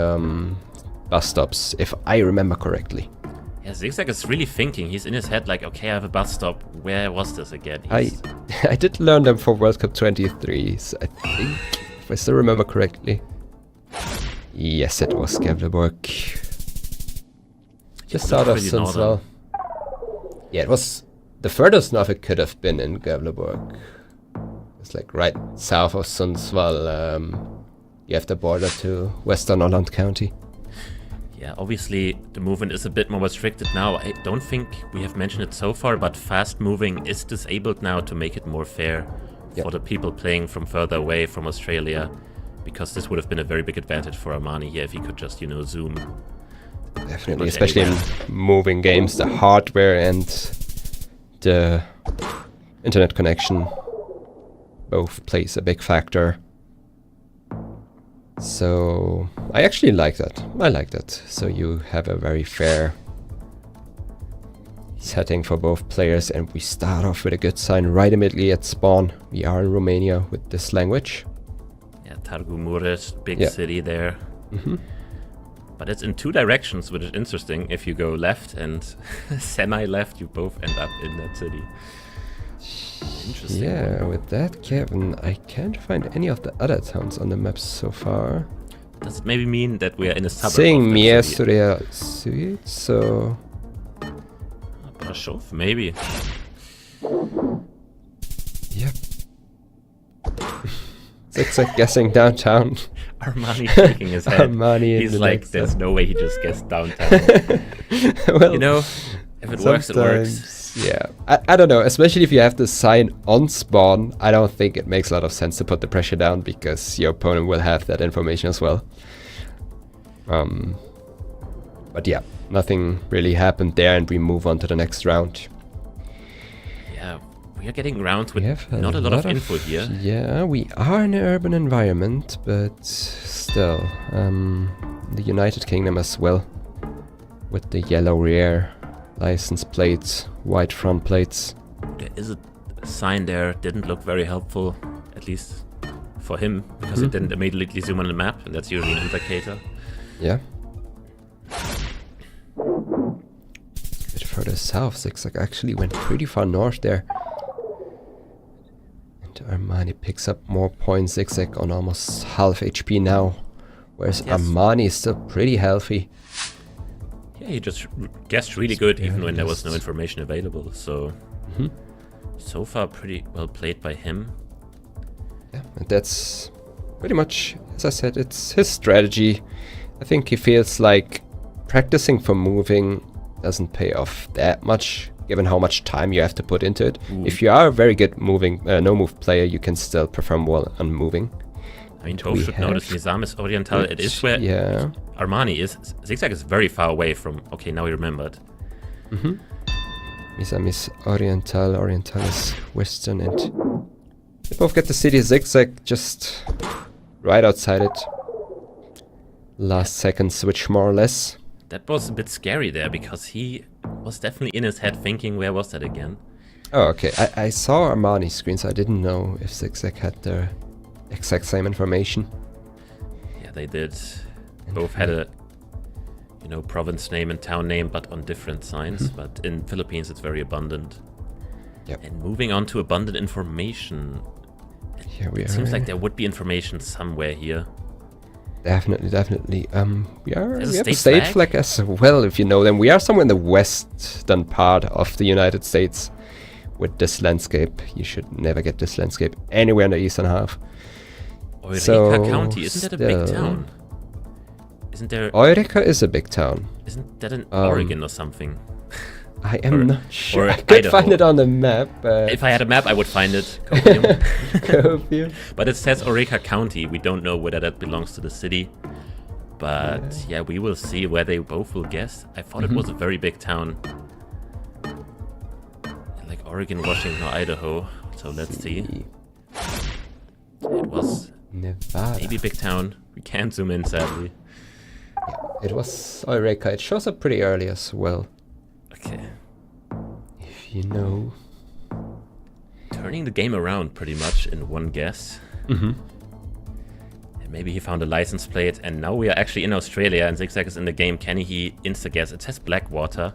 bus stops, if I remember correctly. Yeah, Zigzag is really thinking. He's in his head like, okay, I have a bus stop. Where was this again? I did learn them for World Cup 23, so I think, if I still remember correctly. Yes, it was Gävleborg. Just out of Sundsvall. Yeah, it was the furthest north it could have been in Gävleborg. It's like right south of Sundsvall. You have the border to Western Åland County. Yeah, obviously the movement is a bit more restricted now. I don't think we have mentioned it so far, but fast moving is disabled now to make it more fair for the people playing from further away from Australia, because this would have been a very big advantage for Armani here if he could just, zoom. Definitely, especially in moving games, the hardware and the internet connection both plays a big factor. So I actually like that. I like that. So you have a very fair setting for both players, and we start off with a good sign right immediately at spawn. We are in Romania with this language. Yeah, Târgu Mureș, big city there. But it's in 2 directions, which is interesting. If you go left and semi-left, you both end up in that city. Interesting. Yeah, with that, Kevin, I can't find any of the other towns on the map so far. Does it maybe mean that we are in a suburb Saying of Miesria Sud, so... Brasov, maybe. Yep. Zigzag guessing downtown. Armani shaking his head. Armani He's like, there's no way he just guessed downtown. Well, if it works, it works. Yeah, I don't know, especially if you have the sign on spawn, I don't think it makes a lot of sense to put the pressure down because your opponent will have that information as well. But yeah, nothing really happened there, and we move on to the next round. Yeah, we are getting rounds with not a lot of info here. Yeah, we are in an urban environment, but still, the United Kingdom as well, with the yellow rear license plates, white front plates. There is a sign there, didn't look very helpful, at least for him, because it didn't immediately zoom on the map, and that's usually an indicator. Yeah. A bit further south, Zigzag actually went pretty far north there. And Armani picks up more points, Zigzag on almost half HP now, whereas Armani is still pretty healthy. Yeah, he just guessed really good, even when there was no information available. So, so far pretty well played by him. Yeah, and that's pretty much, as I said, it's his strategy. I think he feels like practicing for moving doesn't pay off that much, given how much time you have to put into it. If you are a very good moving, no-move player, you can still perform well on moving. I mean, both should notice Nizam is Oriental. It is where Armani is. Zigzag is very far away from... Okay, now we remembered. Nizam is Oriental. Oriental is Western, and they both get the city. Zigzag just right outside it. Last second switch, more or less. That was a bit scary there, because he was definitely in his head thinking, where was that again? Oh, okay. I saw Armani screen, so I didn't know if Zigzag had the exact same information. Yeah, they did. Both had a, you know, province name and town name, but on different signs. But in Philippines, it's very abundant. Yep. And moving on to abundant information. Here we are. It seems like there would be information somewhere here. Definitely. We have a state state flag? flag as well, if you know them. We are somewhere in the western part of the United States with this landscape. You should never get this landscape anywhere in the eastern half. Eureka County, isn't that a big town? Isn't there... Eureka is a big town. Isn't that in Oregon or something? I am not sure. or I could find Idaho. it on the map. If I had a map, I would find it. Copium. Copium. But it says Eureka County. We don't know whether that belongs to the city. But yeah, we will see where they both will guess. I thought it was a very big town. Like Oregon, Washington, or Idaho. So let's see. It was Nevada. maybe big town. We can't zoom in, sadly. It was Eureka. It shows up pretty early as well. Okay. If you know. Turning the game around pretty much in one guess. And maybe he found a license plate, and now we are actually in Australia, and Zigzag is in the game. Can he insta-guess? It says Blackwater.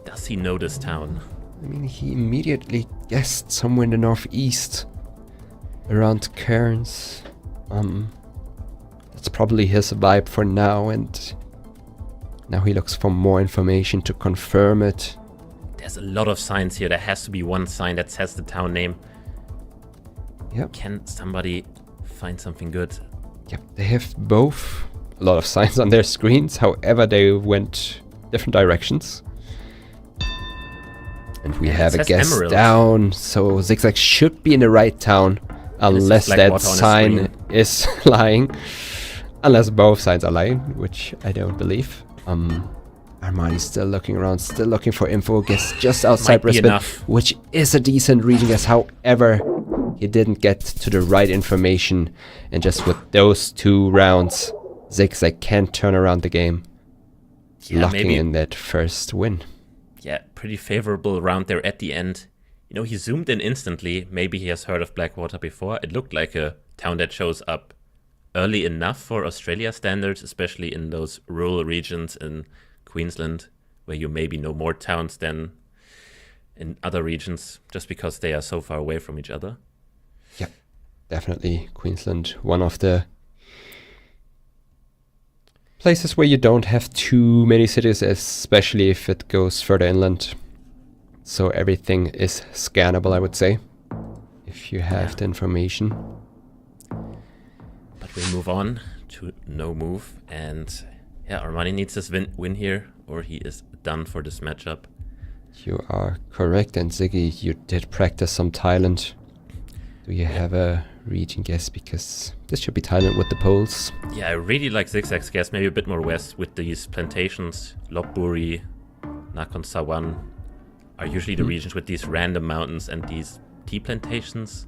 Does he know this town? I mean, he immediately guessed somewhere in the northeast. Around Cairns. That's probably his vibe for now, and now he looks for more information to confirm it. There's a lot of signs here. There has to be one sign that says the town name. Yep. Can somebody find something good? Yep, they have both a lot of signs on their screens, however they went different directions. And we have a says guess Emerald. down, so Zigzag should be in the right town, unless that Blackwater on his sign screen. is lying. Unless both signs are lying, which I don't believe. Armani's still looking around, still looking for info. Guess just outside Might be Brisbane, enough. which is a decent region guess. However, he didn't get to the right information, and just with those 2 rounds, Zigzag can't turn around the game, Yeah, locking maybe. in that first win. Yeah, pretty favorable round there at the end. You know, he zoomed in instantly. Maybe he has heard of Blackwater before. It looked like a town that shows up early enough for Australia standards, especially in those rural regions in Queensland, where you maybe know more towns than in other regions, just because they are so far away from each other. Yep, definitely Queensland, one of the places where you don't have too many cities, especially if it goes further inland. So everything is scannable, I would say, if you have the information. But we move on to no move, and yeah, Armani needs this win here, or he is done for this matchup. You are correct, and Ziggy, you did practice some Thailand. Do you have a region guess? Because this should be Thailand with the poles. Yeah, I really like Zigzag's guess, maybe a bit more west with these plantations. Lopburi, Nakhon Sawan are usually the regions with these random mountains and these tea plantations.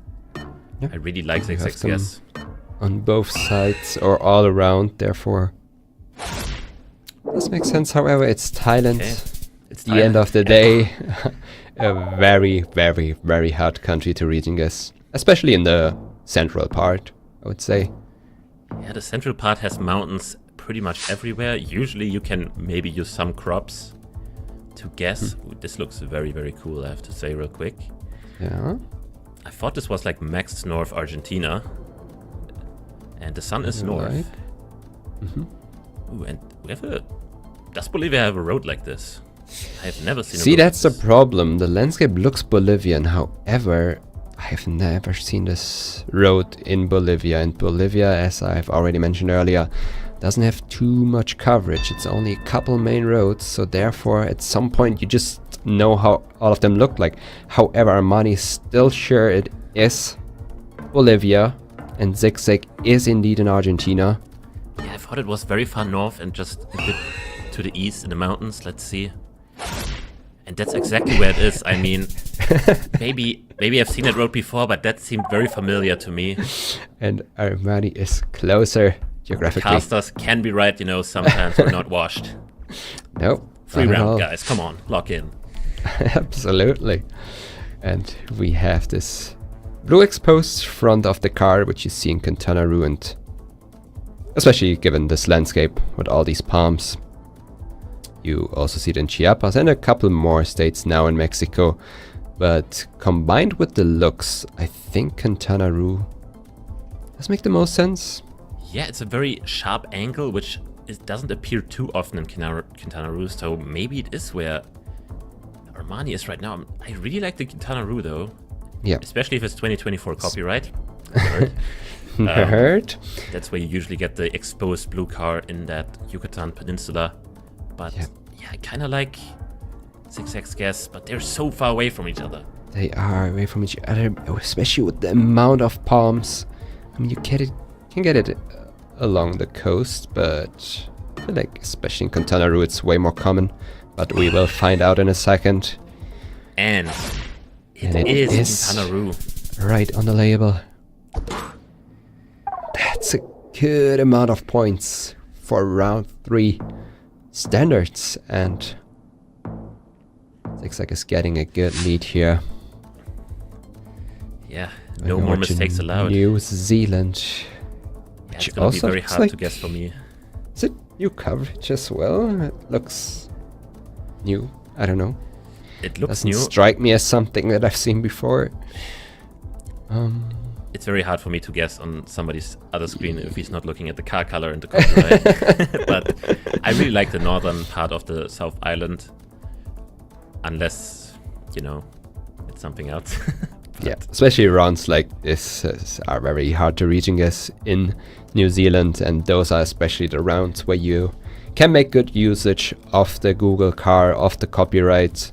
Yep. I really like You have Zigzag's them guess. on both sides or all around, therefore does make sense. However, it's Thailand. Okay. It's The end of the day, a very, very, very hard country to region guess, especially in the central part, I would say. Yeah, the central part has mountains pretty much everywhere. Usually you can maybe use some crops to guess. Ooh, this looks very, very cool, I have to say real quick. Yeah. I thought this was like max north Argentina. And the sun is north. Right. Ooh, and we have a... Does Bolivia have a road like this? I have never seen a See, road that's the like this. problem. The landscape looks Bolivian, however, I have never seen this road in Bolivia, and Bolivia, as I've already mentioned earlier, doesn't have too much coverage. It's only a couple main roads, so therefore at some point you just know how all of them look like. However, Armani is still sure it is Bolivia, and Zigzag is indeed in Argentina. Yeah, I thought it was very far north and just a bit to the east in the mountains. Let's see. And that's exactly where it is. I mean, maybe I've seen that road before, but that seemed very familiar to me. And Armani is closer geographically. Casters can be right, you know, sometimes we're not washed. No. Free not at round, all. guys. Come on, lock in. Absolutely. And we have this blue exposed front of the car, which you see in Quintana Roo, and especially given this landscape with all these palms. You also see it in Chiapas and a couple more states now in Mexico. But combined with the looks, I think Quintana Roo does make the most sense. Yeah, it's a very sharp angle, which doesn't appear too often in Quintana Roo, so maybe it is where Armani is right now. I really like the Quintana Roo, though. Yeah. Especially if it's 2024 copyright. Heard. That's where you usually get the exposed blue car in that Yucatan Peninsula. But yeah, I kind of like Zigzag's guess, but they're so far away from each other. They are away from each other, especially with the amount of palms. I mean, you can get it along the coast, but I feel like especially in Quintana Roo it's way more common. But we will find out in a second. And it is Quintana Roo. Right on the label. That's a good amount of points for round 3 standards, and Zigzag is getting a good lead here. Yeah, no more mistakes allowed. New Zealand. Yeah, it's gonna be very hard to guess for me. Is it new coverage as well? It looks new. I don't know. It looks Doesn't new. strike me as something that I've seen before. It's very hard for me to guess on somebody's other screen if he's not looking at the car color and the copyright. But I really like the northern part of the South Island. Unless, you know, it's something else. Yeah, especially rounds like this are very hard to reach and guess in New Zealand, and those are especially the rounds where you can make good usage of the Google car, of the copyright,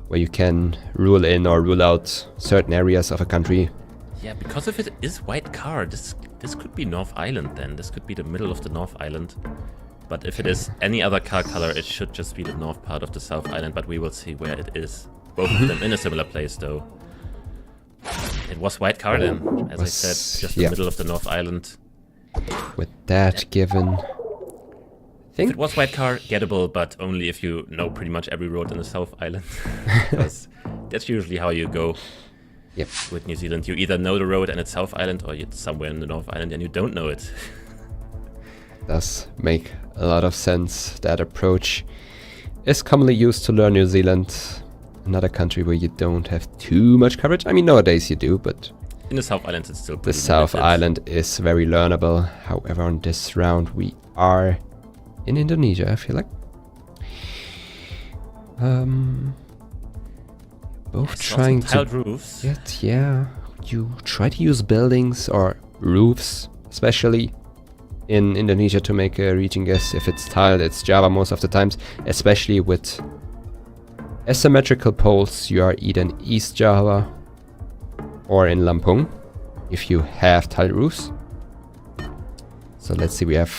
where you can rule in or rule out certain areas of a country. Yeah, because if it is white car, this could be North Island then. This could be the middle of the North Island. But if it is any other car color, it should just be the north part of the South Island, but we will see where it is. Both of them in a similar place, though. It was white car then, as I said, just the middle of the North Island. With that given... If it was white car, gettable, but only if you know pretty much every road in the South Island. Because that's usually how you go with New Zealand. You either know the road and it's South Island, or you're somewhere in the North Island and you don't know it. Does make a lot of sense. That approach is commonly used to learn New Zealand, another country where you don't have too much coverage. I mean, nowadays you do, but in the South Island it's still pretty the South limited. Island is very learnable. However, on this round we are in Indonesia, I feel like. Both trying to tiled roofs. You try to use buildings or roofs, especially in Indonesia, to make a region guess. If it's tiled, it's Java most of the times, especially with asymmetrical poles. You are either in East Java or in Lampung if you have tiled roofs. So let's see, we have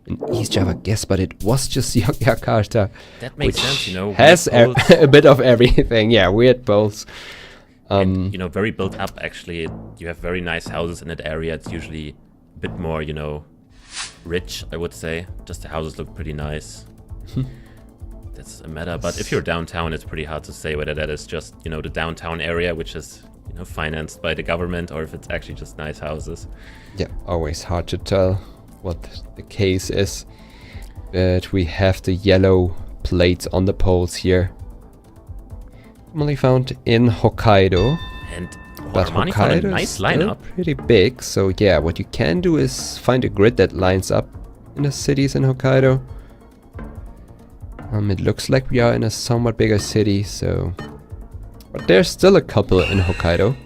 an East Java guess, but it was just Yogyakarta. That makes sense, you know. Has a bit of everything. Yeah, weird poles. And, you know, very built up, actually. You have very nice houses in that area. It's usually a bit more, you know, rich, I would say. Just the houses look pretty nice. That's a matter. But if you're downtown, it's pretty hard to say whether that is just, you know, the downtown area, which is, you know, financed by the government, or if it's actually just nice houses. Yeah, always hard to tell what the case is. But we have the yellow plates on the poles here. Commonly found in Hokkaido. And But Armani found a Hokkaido nice is still lineup. pretty big, so yeah, what you can do is find a grid that lines up in the cities in Hokkaido. It looks like we are in a somewhat bigger city, so But there's still a couple in Hokkaido.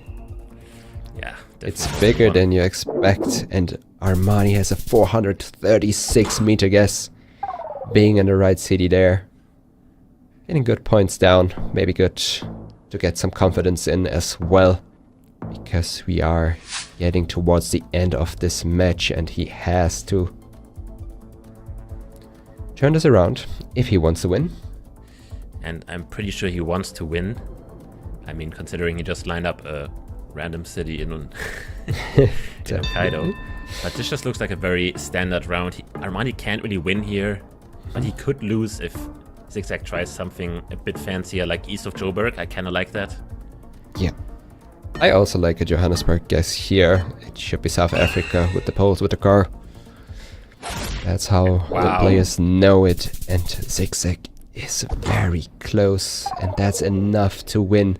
Yeah, It's definitely bigger one. than you expect, and Armani has a 436 meter guess. Being in the right city there. Getting good points down. Maybe good to get some confidence in as well. Because we are getting towards the end of this match and he has to turn this around if he wants to win. And I'm pretty sure he wants to win. I mean, considering he just lined up a random city in Hokkaido. But this just looks like a very standard round. Armani can't really win here, but he could lose if Zigzag tries something a bit fancier like East of Joburg. I kind of like that. Yeah. I also like a Johannesburg guess here. It should be South Africa with the poles with the car. That's how the players know it. And Zigzag is very close. And that's enough to win.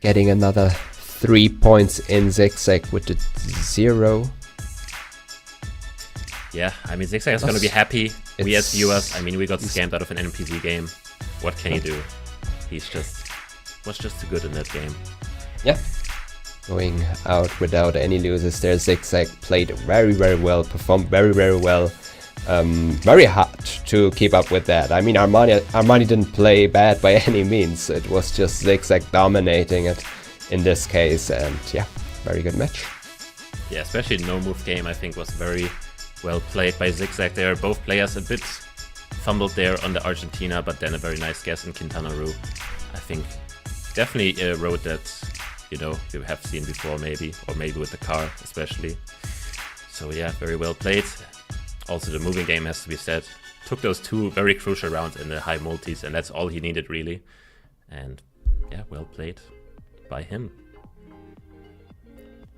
Getting another 3 points in Zigzag with the 0. Yeah, I mean, Zigzag is going to be happy. We as viewers, I mean, we got scammed out of an NPC game. What can he do? Was just too good in that game. Yeah. Going out without any losers there. Zigzag played very, very well, performed very, very well. Very hard to keep up with that. I mean, Armani didn't play bad by any means. It was just Zigzag dominating it in this case. And yeah, very good match. Yeah, especially the no-move game, I think, was very well played by Zigzag there. Both players a bit fumbled there on the Argentina, but then a very nice guess in Quintana Roo. I think definitely a road that, you know, you have seen before maybe, or maybe with the car especially. So yeah, very well played. Also the moving game has to be said. Took those 2 very crucial rounds in the high multis, and that's all he needed really. And yeah, well played by him.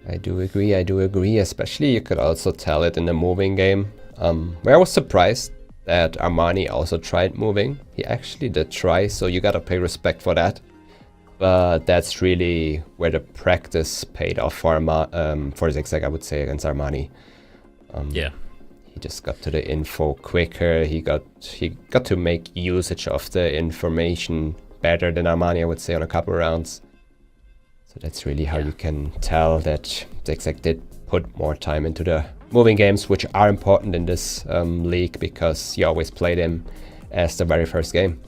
I do agree, especially you could also tell it in the moving game. Where I was surprised that Armani also tried moving. He actually did try, so you gotta pay respect for that. But that's really where the practice paid off for Zigzag, I would say, against Armani. Yeah. He just got to the info quicker. He got to make usage of the information better than Armani, I would say, on a couple rounds. So that's really how you can tell that Zigzag did put more time into the moving games, which are important in this league because you always play them as the very first game.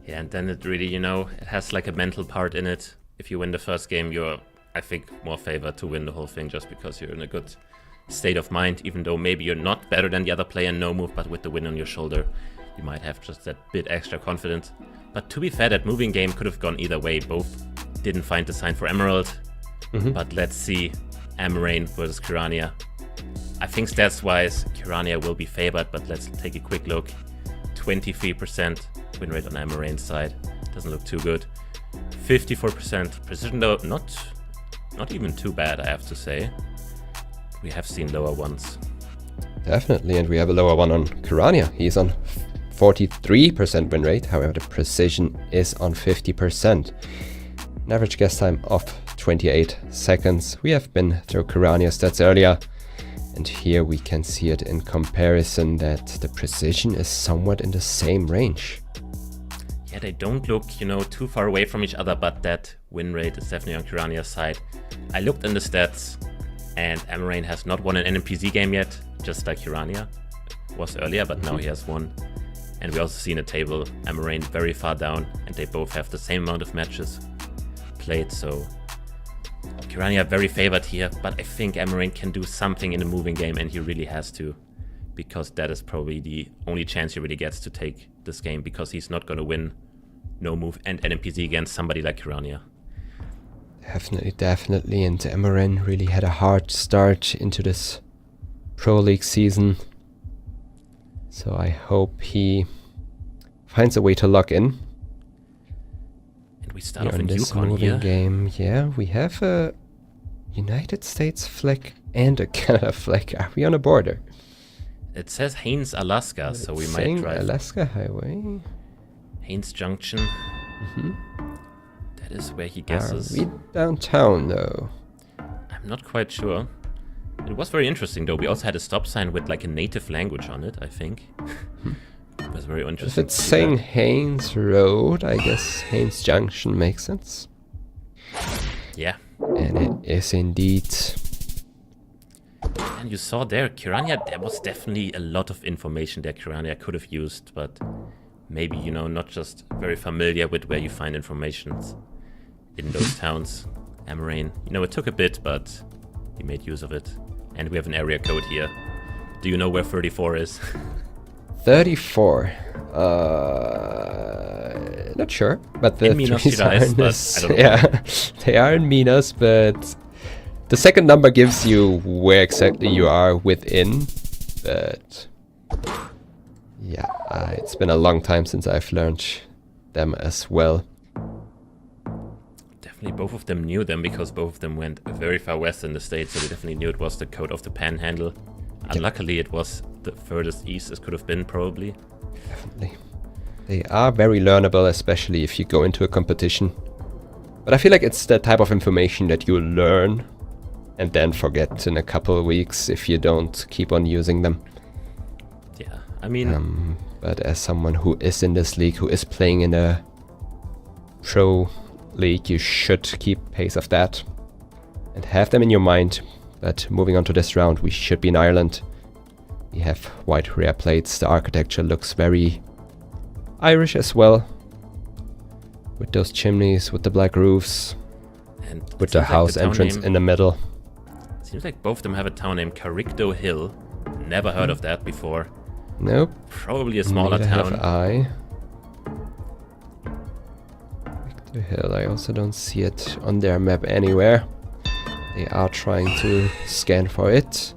Yeah, and then it really, you know, it has like a mental part in it. If you win the first game, you're, I think, more favored to win the whole thing just because you're in a good state of mind, even though maybe you're not better than the other player in no move, but with the win on your shoulder, you might have just that bit extra confidence. But to be fair, that moving game could have gone either way. Both didn't find the sign for Emerald, but let's see Amaran versus Kirania. I think stats-wise, Kirania will be favored, but let's take a quick look. 23% win rate on Amaran's side. Doesn't look too good. 54% precision though, not even too bad, I have to say. We have seen lower ones. Definitely, and we have a lower one on Kirania. He's on 43% win rate, however the precision is on 50%. An average guess time of 28 seconds. We have been through Kirania stats earlier, and here we can see it in comparison that the precision is somewhat in the same range. Yeah, they don't look, you know, too far away from each other, but that win rate is definitely on Kirania's side. I looked in the stats, and Amaran has not won an NPC game yet, just like Kirania was earlier, but now he has won. And we also see in the table Amaran very far down, and they both have the same amount of matches played, so Kirania very favored here, but I think Amaran can do something in the moving game, and he really has to, because that is probably the only chance he really gets to take this game, because he's not going to win no move and NPC against somebody like Kirania. Definitely, and Amaran really had a hard start into this Pro League season. So I hope he finds a way to lock in. And we start off in this Yukon moving here. game. Yeah, we have a United States flag and a Canada flag. Are we on a border? It says Haines, Alaska, so we It's might saying drive Alaska Highway. Haines Junction. That is where he guesses. Are we downtown though? I'm not quite sure. It was very interesting though. We also had a stop sign with like a native language on it, I think. It was very If interesting. it's to see saying that. Haynes Road, I guess Haynes Junction makes sense. Yeah. And it is indeed. And you saw there, Kirania, there was definitely a lot of information there Kirania could have used, but maybe, you know, not just very familiar with where you find information in those towns. Amaran, you know, it took a bit, but he made use of it. And we have an area code here. Do you know where 34 is? 34. Not sure, but the In Minas trees are Gerais, in but this. I don't know. Yeah, they are in Minas, but the second number gives you where exactly you are within. But yeah, it's been a long time since I've learned them as well. Definitely both of them knew them because both of them went very far west in the state, so they definitely knew it was the code of the Panhandle. And luckily it was the furthest east it could have been, probably. Definitely. They are very learnable, especially if you go into a competition. But I feel like it's the type of information that you learn and then forget in a couple of weeks if you don't keep on using them. Yeah, I mean... But as someone who is in this league, who is playing in a pro league, you should keep pace of that and have them in your mind. But moving on to this round, we should be in Ireland. We have white rear plates. The architecture looks very Irish as well, with those chimneys, with the black roofs, and with the house entrance in the middle. Seems like both of them have a town named Carrickdo Hill. Never heard of that before. Nope. Probably a smaller Neither have town. I. The hill, I also don't see it on their map anywhere. They are trying to scan for it.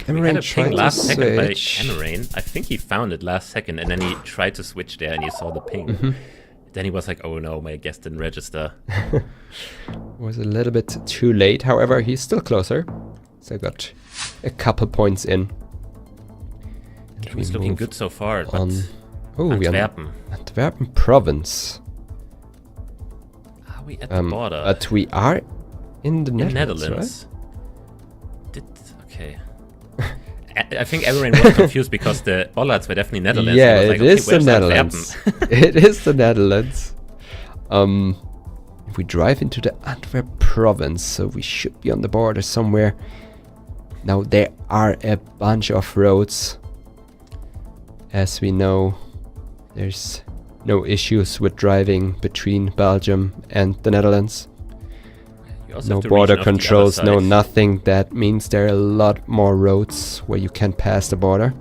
We had a tried ping to last second by switch. Amaran. I think he found it last second, and then he tried to switch there, and you saw the ping. Mm-hmm. Then he was like, "Oh no, my guest didn't register." Was a little bit too late, however, he's still closer. So got a couple points in. Game is looking good so far, but on Antwerpen. Antwerpen province. Are we at the border? But we are in the in Netherlands, Okay. I think everyone was confused because the bollards were definitely Netherlands. Yeah, He was it like, is the "Where's Netherlands. Antwerpen?" It is the Netherlands. If we drive into the Antwerp province, so we should be on the border somewhere. Now there are a bunch of roads. As we know, there's no issues with driving between Belgium and the Netherlands. You also No have the border region of the other controls, no side. nothing. That means there are a lot more roads where you can pass the border.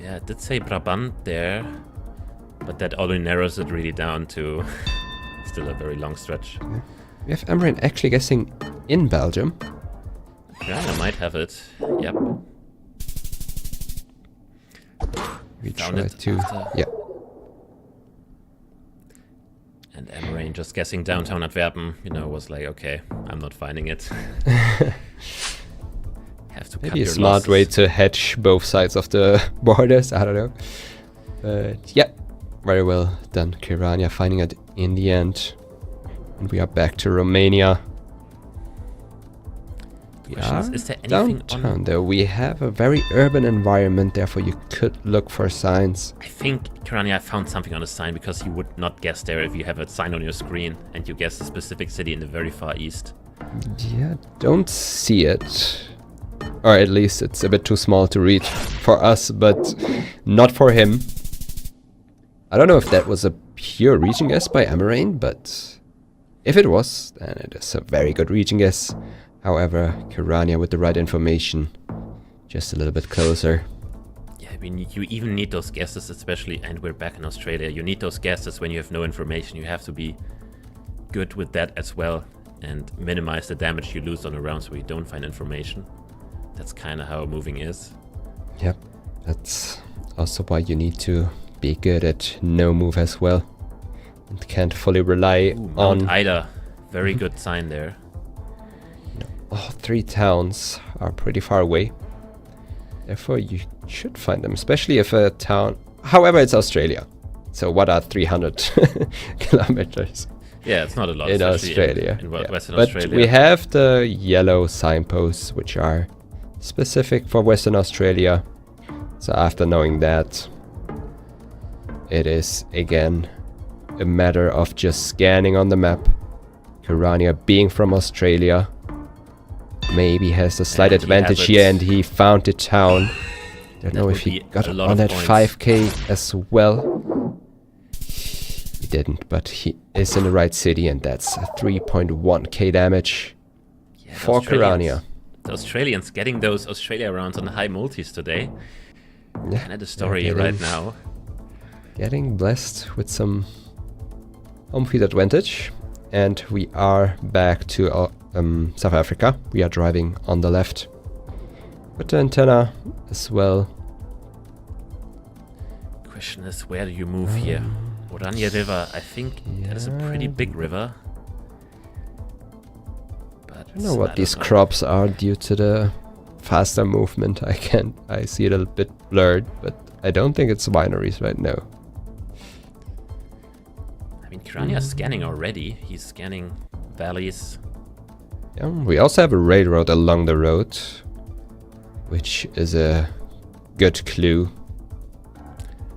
Yeah, it did say Brabant there, but that only narrows it really down to still a very long stretch. We have Amaran actually guessing in Belgium. Yeah, I might have it. Yep. We Found try it to... after. Yeah. And Amaran just guessing downtown Antwerpen, you know, was like, okay, I'm not finding it. Have to cut Maybe a your smart losses. way to hedge both sides of the borders, I don't know. But yeah, very well done, Kirania, finding it in the end. And we are back to Romania. We Question are is there anything downtown on... though. We have a very urban environment, therefore you could look for signs. I think, Kirania, I found something on a sign because you would not guess there if you have a sign on your screen and you guess a specific city in the very far east. Yeah, don't see it. Or at least it's a bit too small to read for us, but not for him. I don't know if that was a pure region guess by Amaran, but if it was, then it is a very good region guess. However, Kirania with the right information, just a little bit closer. Yeah, I mean, you even need those guesses, especially, and we're back in Australia. You need those guesses when you have no information. You have to be good with that as well and minimize the damage you lose on a round so you don't find information. That's kind of how moving is. Yep, that's also why you need to be good at no move as well. And can't fully rely Ooh, on... Mount Ida. Very good sign there. All three towns are pretty far away. Therefore, you should find them, especially if a town... However, it's Australia. So what are 300 kilometers Yeah, it's not a lot. in especially Australia? In Yeah. Western But Australia. we have the yellow signposts, which are specific for Western Australia. So after knowing that, it is again a matter of just scanning on the map. Kirania, being from Australia, maybe has a slight And he advantage has here, it. and he found the town. Don't know would if he be got a lot on of that points. 5k as well. He didn't, but he is in the right city, and that's a 3.1k damage Yeah, the for Australians- Kirania. The Australians getting those Australia rounds on high multis today. Yeah, Kind of the story they're right getting- now. Getting blessed with some home field advantage. And we are back to South Africa. We are driving on the left with the antenna as well. Question is, where do you move here? Oranje River, I think that is a pretty big river. But I don't know what these crops are due to the faster movement. I see it a bit blurred, but I don't think it's wineries right now. I mean, Kirania is scanning already. He's scanning valleys. Yeah, we also have a railroad along the road, which is a good clue.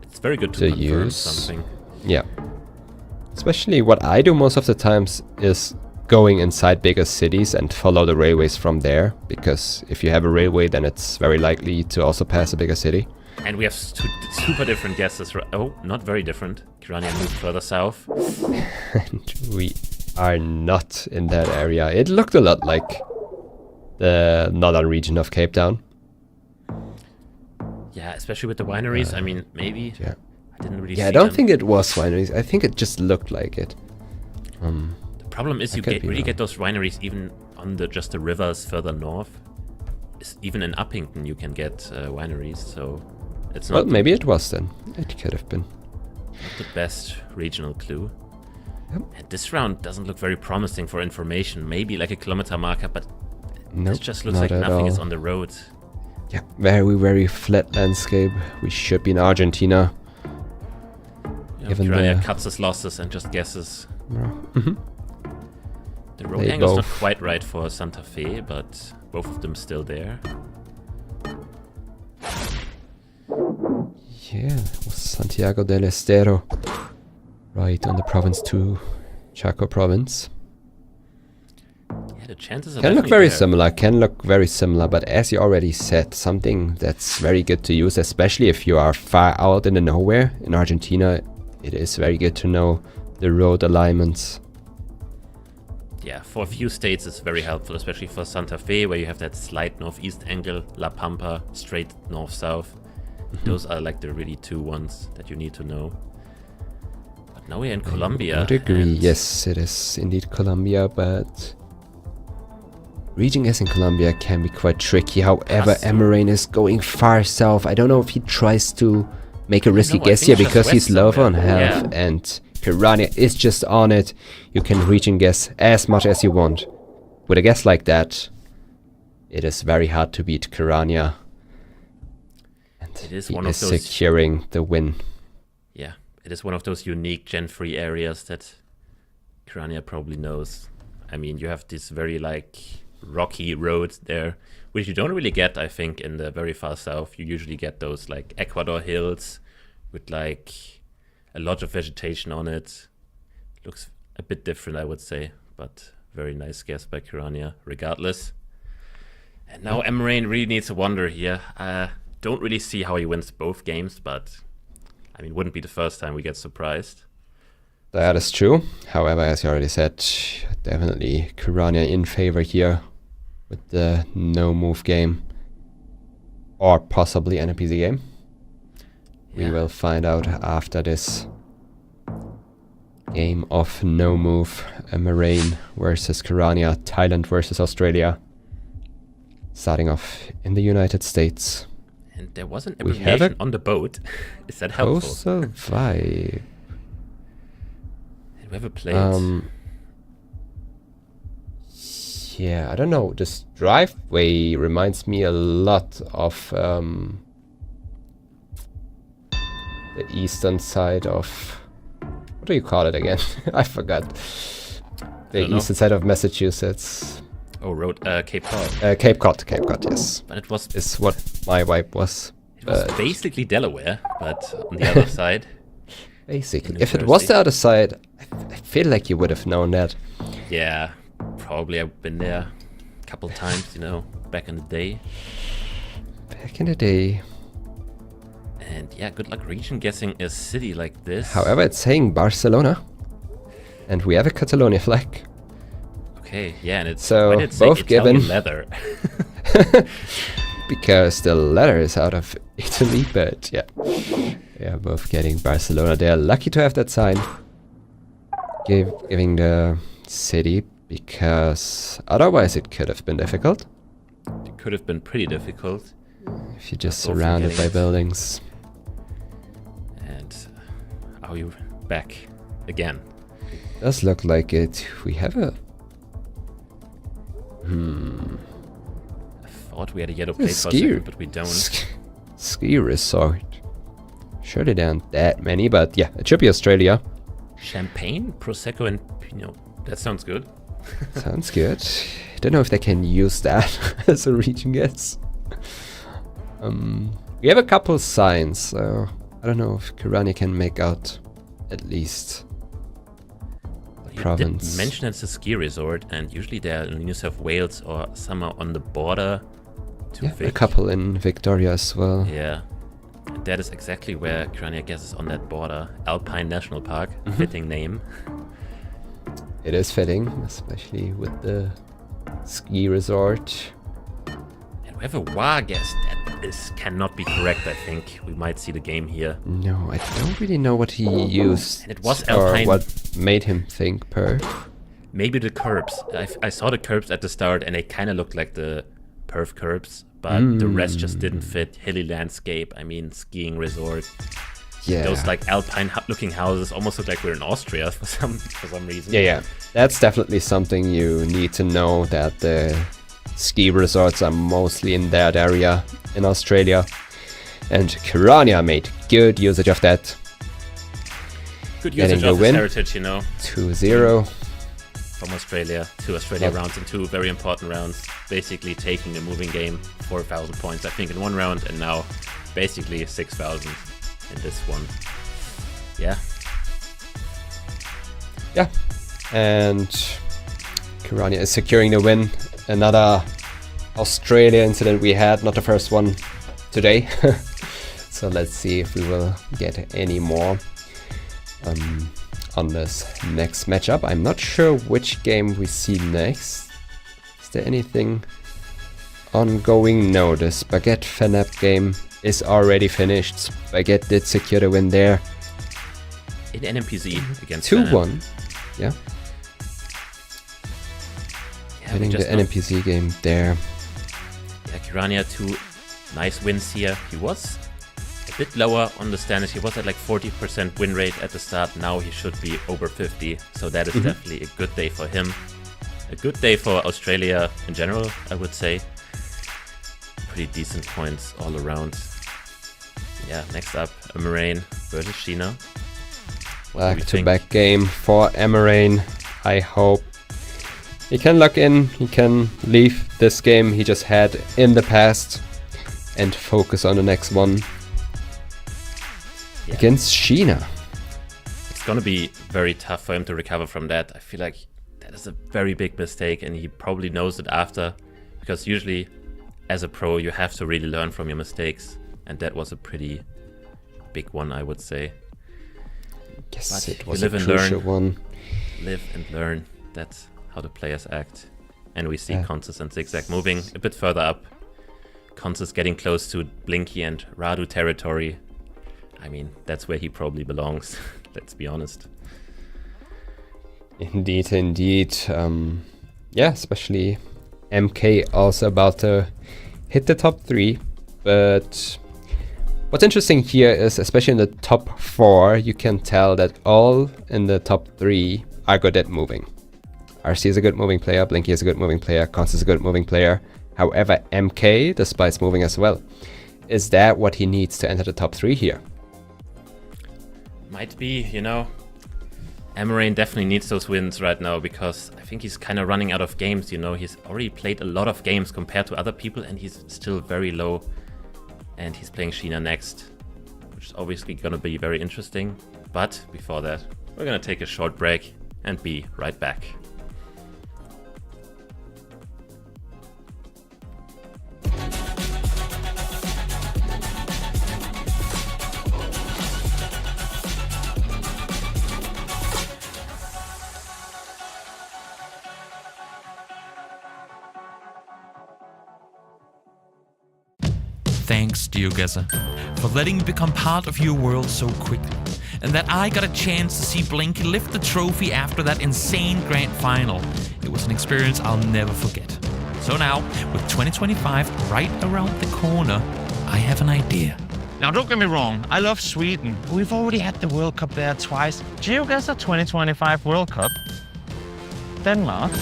It's very good to To confirm use. something. Yeah. Especially what I do most of the times is going inside bigger cities and follow the railways from there, because if you have a railway, then it's very likely to also pass a bigger city. And we have super different guesses. Oh, not very different. Kirania moved further south. And we are not in that area. It looked a lot like the northern region of Cape Town. Yeah, especially with the wineries. I mean, maybe. Yeah. I didn't really Yeah, see I don't them. think it was wineries. I think it just looked like it. The problem is you could be really wrong. get those wineries even on just the rivers further north. Even in Uppington you can get wineries, so it's Well, not maybe it was then. It could have been. the best regional clue. Yep. And this round doesn't look very promising for information. Maybe like a kilometer marker, but Nope, it just looks not like at nothing is all. on the road. Yeah, very, very flat landscape. We should be in Argentina. You know, Given Kirania the- cuts his losses and just guesses. Mhm. The road They angle's not both- quite right for Santa Fe, but both of them still there. Yeah, it was Santiago del Estero. Right on the province to Chaco province. Yeah, the chances are Can look definitely very there. similar, but as you already said, something that's very good to use, especially if you are far out in the nowhere. In Argentina, it is very good to know the road alignments. Yeah, for a few states it's very helpful, especially for Santa Fe, where you have that slight northeast angle, La Pampa, straight north-south. Those are like the really two ones that you need to know. But now we're in Colombia. I would agree. and Yes, it is indeed Colombia, but reaching us in Colombia can be quite tricky. However, Custom. Amaran is going far south. I don't know if he tries to make a risky I guess think here it's just because he's west low on somewhere. health, Yeah. and Kirania is just on it. You can reach and guess as much as you want. With a guess like that, it is very hard to beat Kirania. And It is he one of is those- securing the win. Yeah, it is one of those unique Gen 3 areas that Kirania probably knows. I mean, you have these very like rocky roads there, which you don't really get, I think, in the very far south. You usually get those like Ecuador hills with like a lot of vegetation on it. Looks a bit different, I would say, but very nice guess by Kirania, regardless. And now Amaran really needs a wonder here. Don't really see how he wins both games, but I mean, wouldn't be the first time we get surprised. That is true. However, as you already said, definitely Kirania in favor here with the no move game, or possibly an NPC game. We Yeah. will find out after this game of no move. Amaran versus Kirania, Thailand versus Australia. Starting off in the United States. And there was an We have abbreviation a on the boat. Is that helpful? Also vibe. Did we ever play it? Yeah, I don't know. This driveway reminds me a lot of the eastern side of... What do you call it again? I forgot. The don't know. eastern side of Massachusetts. Oh, road Cape Cod. Cape Cod, yes. But it was Is what my vibe was. It was basically Delaware, but on the other side. Basically, New if it was Jersey. the other side, I feel like you would have known that. Yeah, probably I've been there a couple times, you know, back in the day. Back in the day. And yeah, good luck region guessing a city like this. However, it's saying Barcelona. And we have a Catalonia flag. Okay, yeah, and it's So, why did it say both Italian given. leather. Because the letter is out of Italy, but yeah. They are both getting Barcelona. They are lucky to have that sign. Giving the city, because otherwise it could have been difficult. It could have been pretty difficult. If you're just Both surrounded getting by it. buildings. And are you back again? Does look like it. We have a... I thought we had a yellow a plate for a ski, second, but we don't. ski resort. Surely there aren't that many, but yeah, it should be Australia. Champagne, Prosecco, and Pinot. That sounds good. Sounds good. Don't know if they can use that as a region guess. We have a couple signs, so I don't know if Kirania can make out at least the You province. did mention it's a ski resort, and usually they're in New South Wales or somewhere on the border to Yeah, a Vic. couple in Victoria as well. Yeah. And that is exactly where Kirania guesses, on that border. Alpine National Park, fitting name. It is fitting, especially with the ski resort. And we have a Wa guess. That cannot be correct, I think. We might see the game here. No, I don't really know what he used. And it was or Alpine. what made him think Perth. Maybe the curbs. I saw the curbs at the start, and they kind of looked like the Perth curbs, but the rest just didn't fit. Hilly landscape, I mean, skiing resort. Yeah. Those like alpine-looking houses almost look like we're in Austria for some reason. Yeah. That's definitely something you need to know, that the ski resorts are mostly in that area in Australia. And Kirania made good usage of that. Good Getting usage the of his win. heritage, you know, 2-0. from Australia. 2 Australia Yep. rounds and 2 very important rounds. Basically taking the moving game, 4,000 points, I think, in one round, and now basically 6,000 in this one. Yeah. Yeah. And Kirania is securing the win. Another Australia incident we had, not the first one today. So let's see if we will get any more on this next matchup. I'm not sure which game we see next. Is there anything ongoing? No, the Spaghet Fenup game is already finished. Spaghet did secure the win there. In NMPZ against 2-1. Yeah. Yeah, we Winning the just know- NMPZ game there. Yeah, Kirania, 2 nice wins here. He was a bit lower on the standings. He was at like 40% win rate at the start. Now he should be over 50. So that is definitely a good day for him. A good day for Australia in general, I would say. Pretty decent points all around. Yeah, next up, Amaran versus Sheena. What do we think? Back-to-back game for Amaran. I hope he can lock in, he can leave this game he just had in the past and focus on the next one Yeah. against Sheena. It's gonna be very tough for him to recover from that. I feel like that is a very big mistake, and he probably knows it after, because usually as a pro you have to really learn from your mistakes, and that was a pretty big one, I would say. Yes, But it you was a live and crucial learn. one. Live and learn. That's how the players act. And we see Yeah. Consus and Zigzag moving a bit further up. Consus getting close to Blinky and Radu territory. I mean, that's where he probably belongs. Let's be honest. Indeed, indeed. Yeah, especially MK also about to hit the top 3. But what's interesting here is, especially in the top 4, you can tell that all in the top 3 are good at moving. RC is a good moving player, Blinky is a good moving player, Consus is a good moving player. However, MK despises moving as well. Is that what he needs to enter the top 3 here? Might be, you know. Amaran definitely needs those wins right now, because I think he's kind of running out of games, you know. He's already played a lot of games compared to other people, and he's still very low And he's playing Sheena next, which is obviously gonna be very interesting. But before that, we're gonna take a short break and be right back. Thanks, GeoGuessr, for letting me become part of your world so quickly, and that I got a chance to see Blinky lift the trophy after that insane grand final. It was an experience I'll never forget. So now, with 2025 right around the corner, I have an idea. Now, don't get me wrong, I love Sweden. We've already had the World Cup there twice. GeoGuessr 2025 World Cup. Denmark.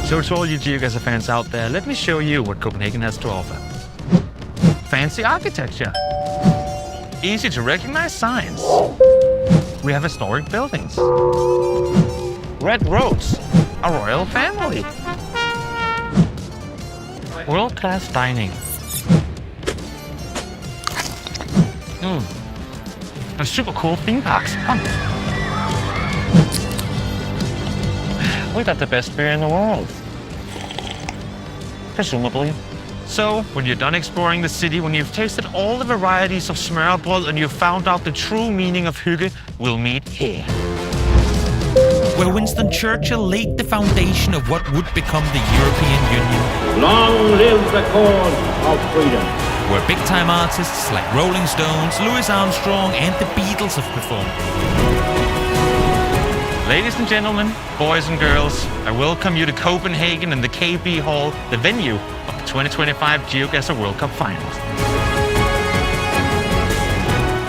So to all you GeoGuessr fans out there, let me show you what Copenhagen has to offer. Fancy architecture. Easy to recognize signs. We have historic buildings. Red roads. A royal family. World-class dining. And super cool theme parks. We got the best beer in the world. Presumably. So, when you're done exploring the city, when you've tasted all the varieties of smørrebrød and you've found out the true meaning of hygge, we'll meet here. Where Winston Churchill laid the foundation of what would become the European Union. Long live the cause of freedom. Where big-time artists like Rolling Stones, Louis Armstrong and the Beatles have performed. Ladies and gentlemen, boys and girls, I welcome you to Copenhagen and the KB Hall, the venue of the 2025 GeoGuessr World Cup Finals.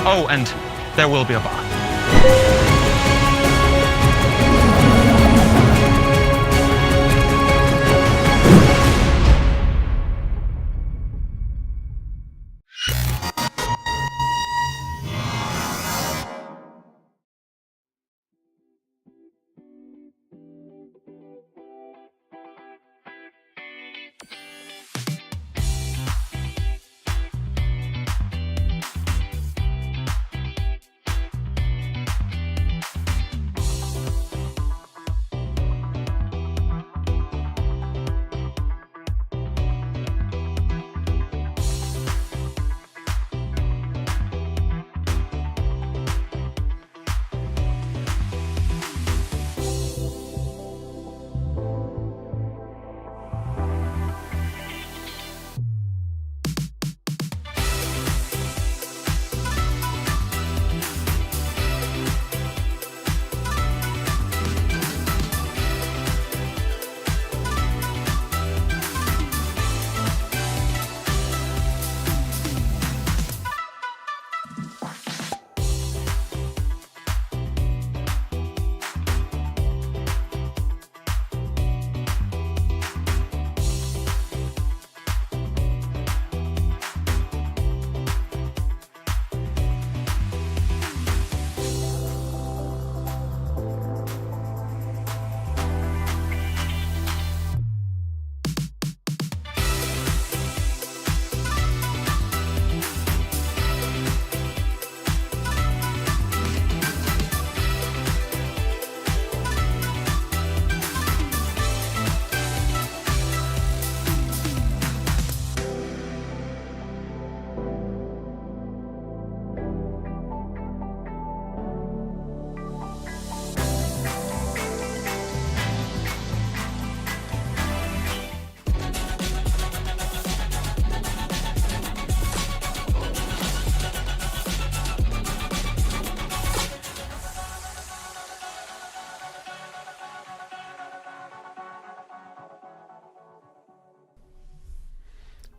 Oh, and there will be a bar.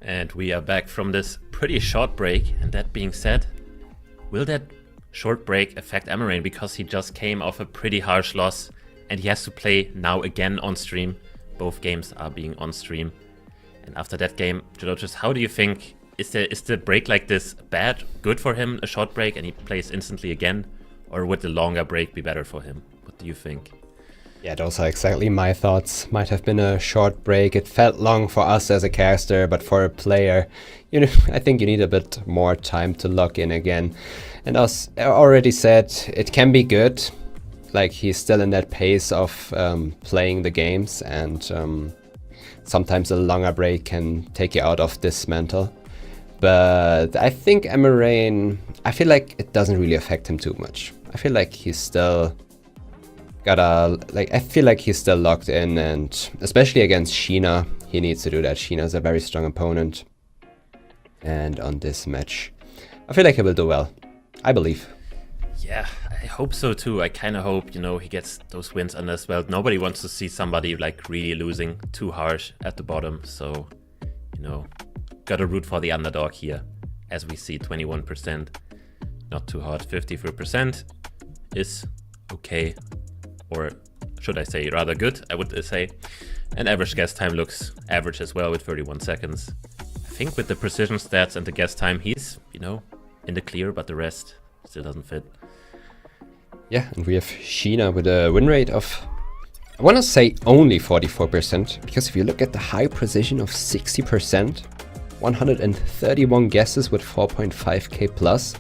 And we are back from this pretty short break. And that being said, will that short break affect Amaran? Because he just came off a pretty harsh loss and he has to play now again on stream. Both games are being on stream. And after that game, Geologists, how do you think, is the break like this bad, good for him, a short break, and he plays instantly again? Or would the longer break be better for him? What do you think? Yeah, those are exactly my thoughts. Might have been a short break. It felt long for us as a caster, but for a player, you know, I think you need a bit more time to lock in again. And as I already said, it can be good. Like, he's still in that pace of playing the games, and sometimes a longer break can take you out of this mental. But I think Amaran, I feel like it doesn't really affect him too much. I feel like he's still I feel like he's still locked in, and especially against Sheena, he needs to do that. Sheena's a very strong opponent. And on this match, I feel like he will do well. I believe. Yeah, I hope so too. I kind of hope, you know, he gets those wins under his belt. Nobody wants to see somebody like really losing too harsh at the bottom. So, you know, gotta root for the underdog here. As we see, 21%, not too hard. 53% is okay, or should I say rather good, I would say. And average guess time looks average as well with 31 seconds. I think with the precision stats and the guess time, he's, you know, in the clear, but the rest still doesn't fit. Yeah, and we have Sheena with a win rate of, I want to say only 44%, because if you look at the high precision of 60%, 131 guesses with 4.5k plus,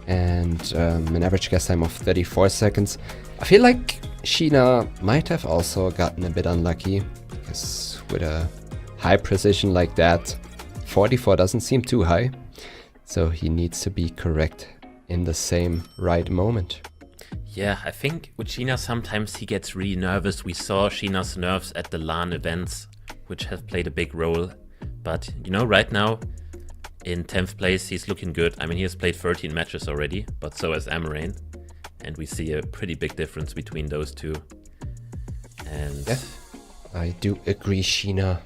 and an average guess time of 34 seconds. I feel like Sheena might have also gotten a bit unlucky, because with a high precision like that, 44 doesn't seem too high, so he needs to be correct in the same right moment. Yeah, I think with Sheena sometimes he gets really nervous. We saw Sheena's nerves at the LAN events, which have played a big role. But, you know, right now, in 10th place, he's looking good. I mean, he has played 13 matches already, but so has Amaran. And we see a pretty big difference between those two. And yeah, I do agree, Sheena.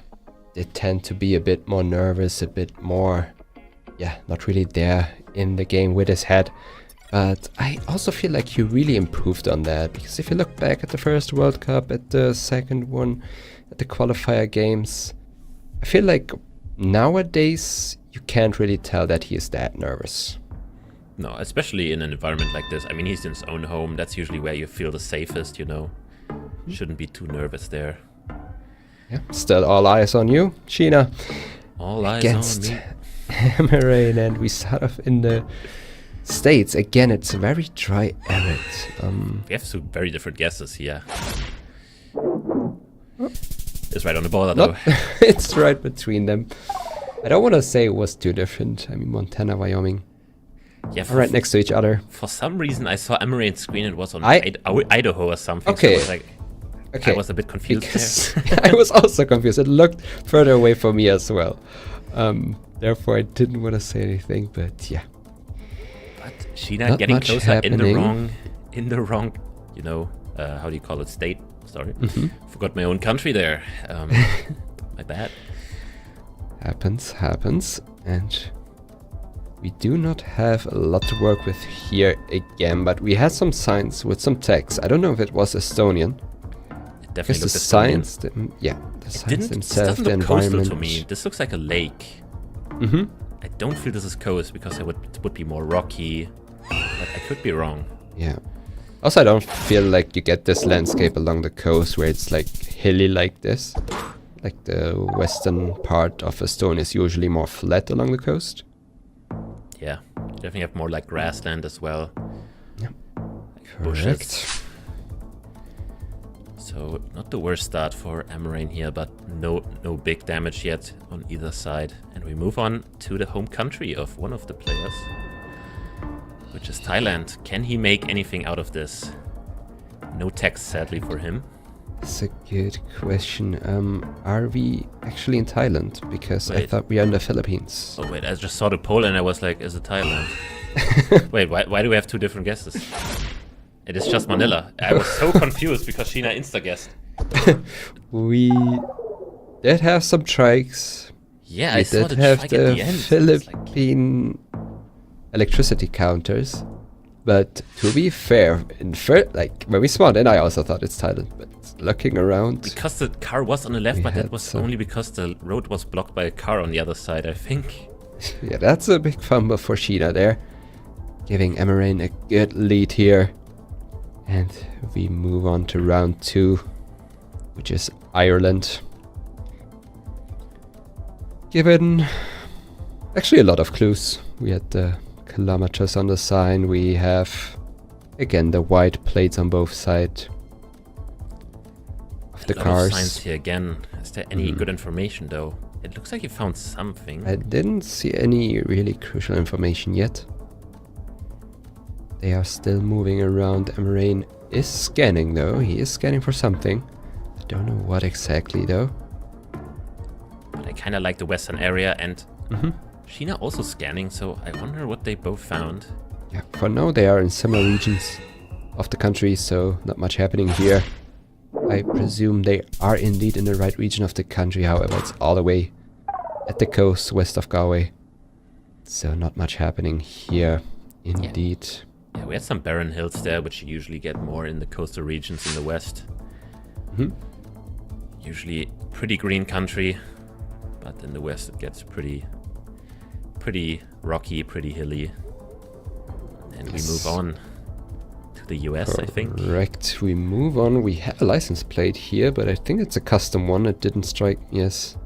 They tend to be a bit more nervous, a bit more, yeah, not really there in the game with his head. But I also feel like he really improved on that, because if you look back at the first World Cup, at the second one, at the qualifier games, I feel like nowadays you can't really tell that he is that nervous. no, especially in an environment like this. I mean, he's in his own home. That's usually where you feel the safest, you know. Shouldn't be too nervous there. Yeah, still all eyes on you, Sheena. All eyes Against on me. Amaran, and we start off in the States. Again, it's very dry arid. We have two very different guesses here. It's right on the border, though. It's right between them. I don't want to say it was too different. I mean, Montana, Wyoming, Yeah, right next to each other. For some reason, I saw Amaran's screen. It was on I- Idaho or something. Okay. So I was a bit confused there. I was also confused. It looked further away from me as well. Therefore, I didn't want to say anything. But yeah, But Sheena Not getting much closer happening. in the wrong, you know, how do you call it? State. Sorry, Mm-hmm. forgot my own country there. My bad. happens, and we do not have a lot to work with here again. But we had some signs with some text. I don't know if it was Estonian. It Because definitely the looked Estonian. signs, the signs This themselves, doesn't the look coastal environment. to me. This looks like a lake. Mm-hmm. I don't feel this is coast because it would be more rocky. But I could be wrong. Yeah. Also, I don't feel like you get this landscape along the coast where it's like hilly like this. Like the western part of Estonia is usually more flat along the coast. Yeah, definitely have more like grassland as well. Yeah. Like bushes. Correct. So not the worst start for Amaran here, but no big damage yet on either side. And we move on to the home country of one of the players, which is Thailand. Can he make anything out of this? No text, sadly, for him. That's a good question. Are we actually in Thailand? Because I Wait. thought we are in the Philippines. Oh wait, I just saw the poll and I was like, is it Thailand? Wait, why do we have two different guesses? It is just Manila. I was so confused because Sheena insta-guessed. We did have some trikes. Yeah, We I saw did the have trike at the the end. It's like- Philippine electricity counters. But to be fair, like when we spawned in, I also thought it's Thailand. But looking around, Because the car was on the left, We but that had was some- only because the road was blocked by a car on the other side, I think. yeah, that's a big fumble for Sheena there, giving Amaran a good lead here. And we move on to round 2, which is Ireland. Given actually a lot of clues. We had the kilometers on the sign. We have again the white plates on both sides of the A lot of cars. signs here again. Is there any good information though? It looks like you found something. I didn't see any really crucial information yet. They are still moving around. Amaran is scanning though. He is scanning for something. I don't know what exactly though. But I kind of like the western area, and Sheena also scanning, so I wonder what they both found. Yeah, for now they are in similar regions of the country, so not much happening here. I presume they are indeed in the right region of the country, however it's all the way at the coast west of Galway. So not much happening here, indeed. Yeah, we had some barren hills there, which you usually get more in the coastal regions in the west. Usually pretty green country, but in the west it gets pretty rocky, pretty hilly. And we move on to the US, I think. Correct, we move on. We have a license plate here, but I think it's a custom one. It didn't strike, yes.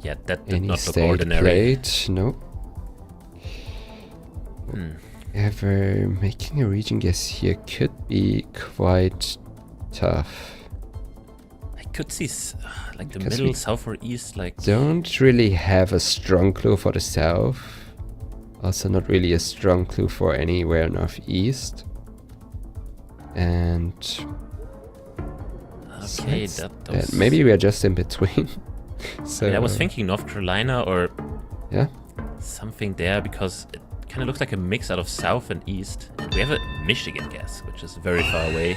Yeah, that did Any not look state ordinary. plate, no. Ever making a region guess here could be quite tough. I could see like the Because middle, we south or east, like... Don't really have a strong clue for the south. Also not really a strong clue for anywhere northeast. And Okay, since that then- was... maybe we are just in between. So I was thinking North Carolina or yeah. something there, because it kind of looks like a mix out of south and east. And we have a Michigan guess, which is very far away.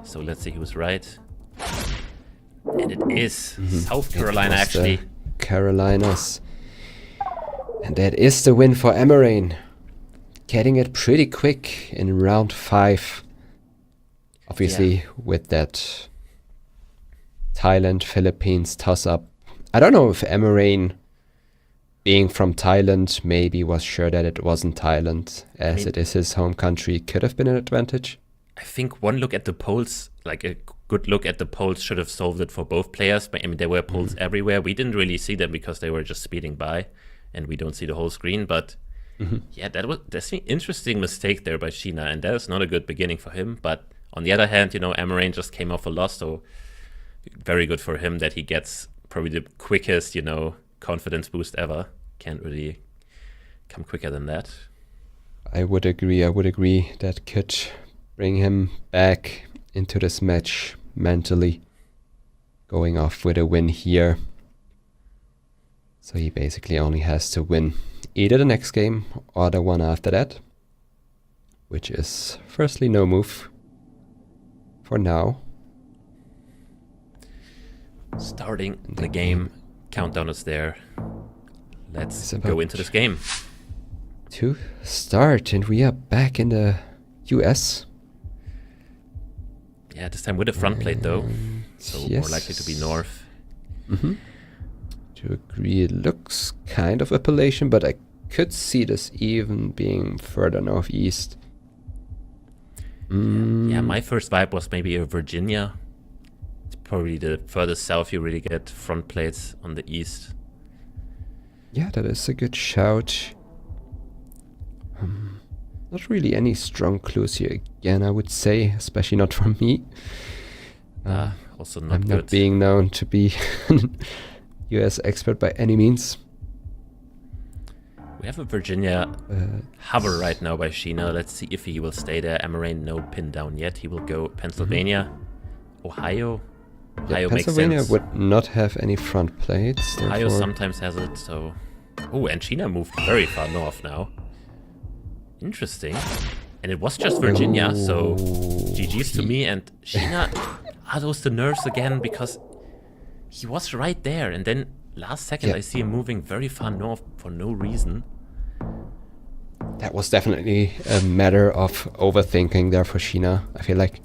So let's see who's right. And it is South Carolina, It was actually. the Carolinas. And that is the win for Amaran. Getting it pretty quick in round 5. Obviously with that Thailand, Philippines toss-up. I don't know if Amaran, being from Thailand, maybe was sure that it wasn't Thailand, as it is his home country, could have been an advantage. I think one look at the polls, like a good look at the polls, should have solved it for both players. But I mean, there were polls everywhere. We didn't really see them because they were just speeding by, and we don't see the whole screen. But yeah, that's an interesting mistake there by Sheena, and that is not a good beginning for him. But on the other hand, you know, Amaran just came off a loss, so very good for him that he gets probably the quickest, you know, confidence boost ever. Can't really come quicker than that. I would agree. That could bring him back into this match mentally, going off with a win here. So he basically only has to win either the next game or the one after that, which is firstly no move for now. Starting the game, countdown is there. Let's go into this game. To start, and we are back in the US. Yeah, this time with a front plate though, so yes. more likely to be north. To agree, it looks kind of Appalachian, but I could see this even being further northeast. Yeah, my first vibe was maybe a Virginia. It's probably the furthest south you really get front plates on the east. Yeah, that is a good shout. Not really any strong clues here again, I would say, especially not from me. Also not I'm good. not being known to be an US expert by any means. We have a Virginia hover right now by Sheena. Let's see if he will stay there. Amaran, no pin down yet. He will go Pennsylvania, Ohio. Ohio makes Pennsylvania sense. would not have any front plates. Ohio therefore- sometimes has it, so... Oh, and Sheena moved very far north now. Interesting. And it was just Virginia, so GG's to me. And Sheena, are those the nerves again? Because he was right there, and then last second I see him moving very far north for no reason. That was definitely a matter of overthinking there for Sheena. I feel like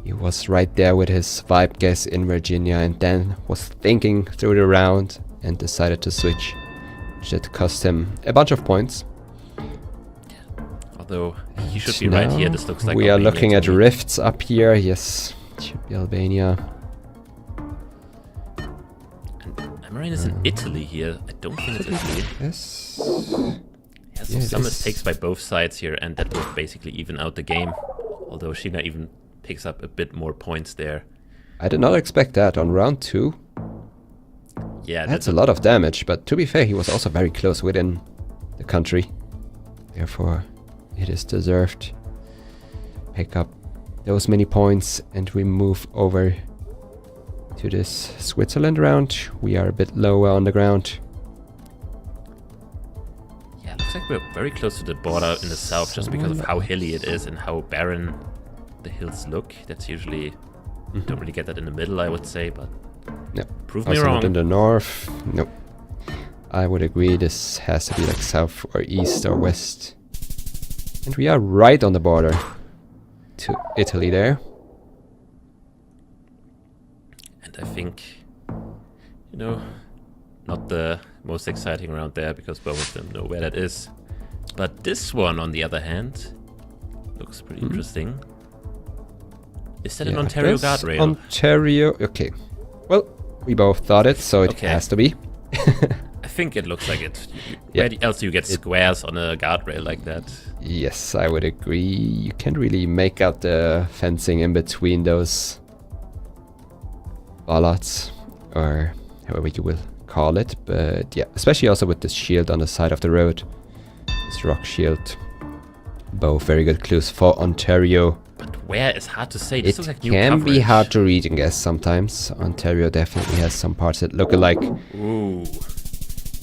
he was right there with his vibe guess in Virginia and then was thinking through the round and decided to switch, which did cost him a bunch of points. Although he should be right here. This looks like we are Albania looking to at me. rifts up here. Yes, it should be Albania. Amaran is in Italy here. I don't think it's Italy. Yes. Yeah, so Yeah, it some is. mistakes by both sides here, and that will basically even out the game. Although Sheena even picks up a bit more points there. I did not expect that on round 2. Yeah, That's a lot of damage, but to be fair, he was also very close within the country. Therefore, it is deserved. Pick up those many points, and we move over to this Switzerland round. We are a bit lower on the ground. Yeah, looks like we're very close to the border in the south just because of how hilly it is and how barren the hills look. That's usually... Don't really get that in the middle, I would say, but... No. Prove me Also not wrong. in the north. Nope. I would agree this has to be like south or east or west. And we are right on the border to Italy there. And I think, you know, not the most exciting round there because both of them know where that is. But this one, on the other hand, looks pretty interesting. Is that an Yeah, Ontario this guardrail? Ontario. Okay. Well, we both thought it, so it Okay. has to be. I think it looks like it. Yeah. Where else do you get squares on a guardrail like that? Yes, I would agree. You can't really make out the fencing in between those bollards, or however you will call it. But yeah, especially also with this shield on the side of the road. This rock shield. Both very good clues for Ontario. But where is hard to say. This It looks like new can be coverage. hard to read and guess sometimes. Ontario definitely has some parts that look alike. Ooh.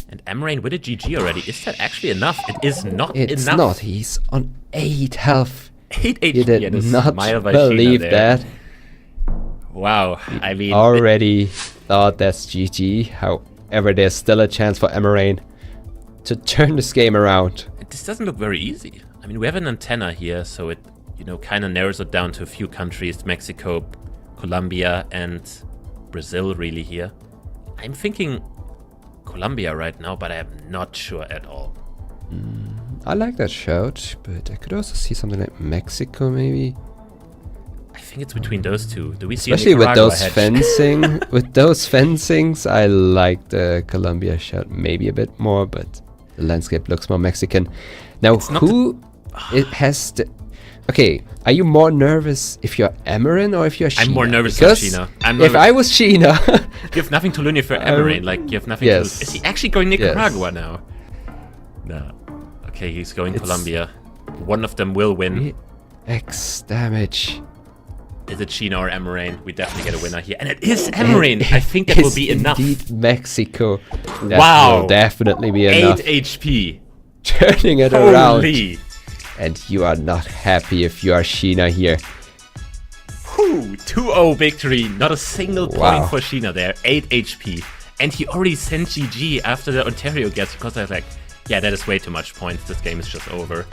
And Amaran with a GG already. Is that actually enough? It is not It's enough. not. He's on 8 health. 8 HP You did and a not smile by believe Sheena there. that. Wow. I mean, Already thought that's GG. However, there's still a chance for Amaran to turn this game around. this doesn't look very easy. I mean, we have an antenna here, so it, you know, kind of narrows it down to a few countries, Mexico, Colombia, and Brazil really here. I'm thinking Colombia right now, but I'm not sure at all. I like that shout, but I could also see something like Mexico maybe. I think it's between those two. Do we see Especially with Nicaragua those hedge? fencing, with those fencings, I like the Colombia shout maybe a bit more, but the landscape looks more Mexican. Now, who it has the... Okay, are you more nervous if you're Amaran or if you're Sheena? I'm more nervous Because than Sheena. I'm if nervous. I was Sheena... You have nothing to learn if you're Amaran. Like, you have nothing to lose. yes. Is he actually going Nicaragua Yes. now? No. Okay, he's going It's- Colombia. One of them will win. X damage. Is it Sheena or Amaran? We definitely get a winner here. And it is Amaran! I think that will It's be enough. Indeed Mexico. That Wow. will definitely be 8 enough. HP. Turning it around. Holy. And you are not happy if you are Sheena here. Whew, 2-0 victory. Not a single Wow. point for Sheena there. 8 HP. And he already sent GG after the Ontario guess because I was like, yeah, that is way too much points. This game is just over.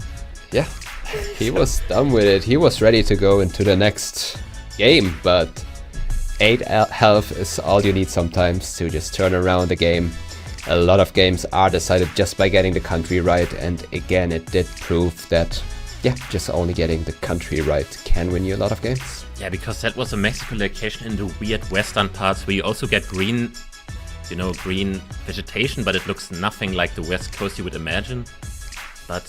Yeah, he was done with it. He was ready to go into the next game, but 8 health is all you need sometimes to just turn around the game. A lot of games are decided just by getting the country right, and again, it did prove that, yeah, just only getting the country right can win you a lot of games. Yeah, because that was a Mexico location in the weird western parts where you also get green, you know, green vegetation, but it looks nothing like the west coast you would imagine. But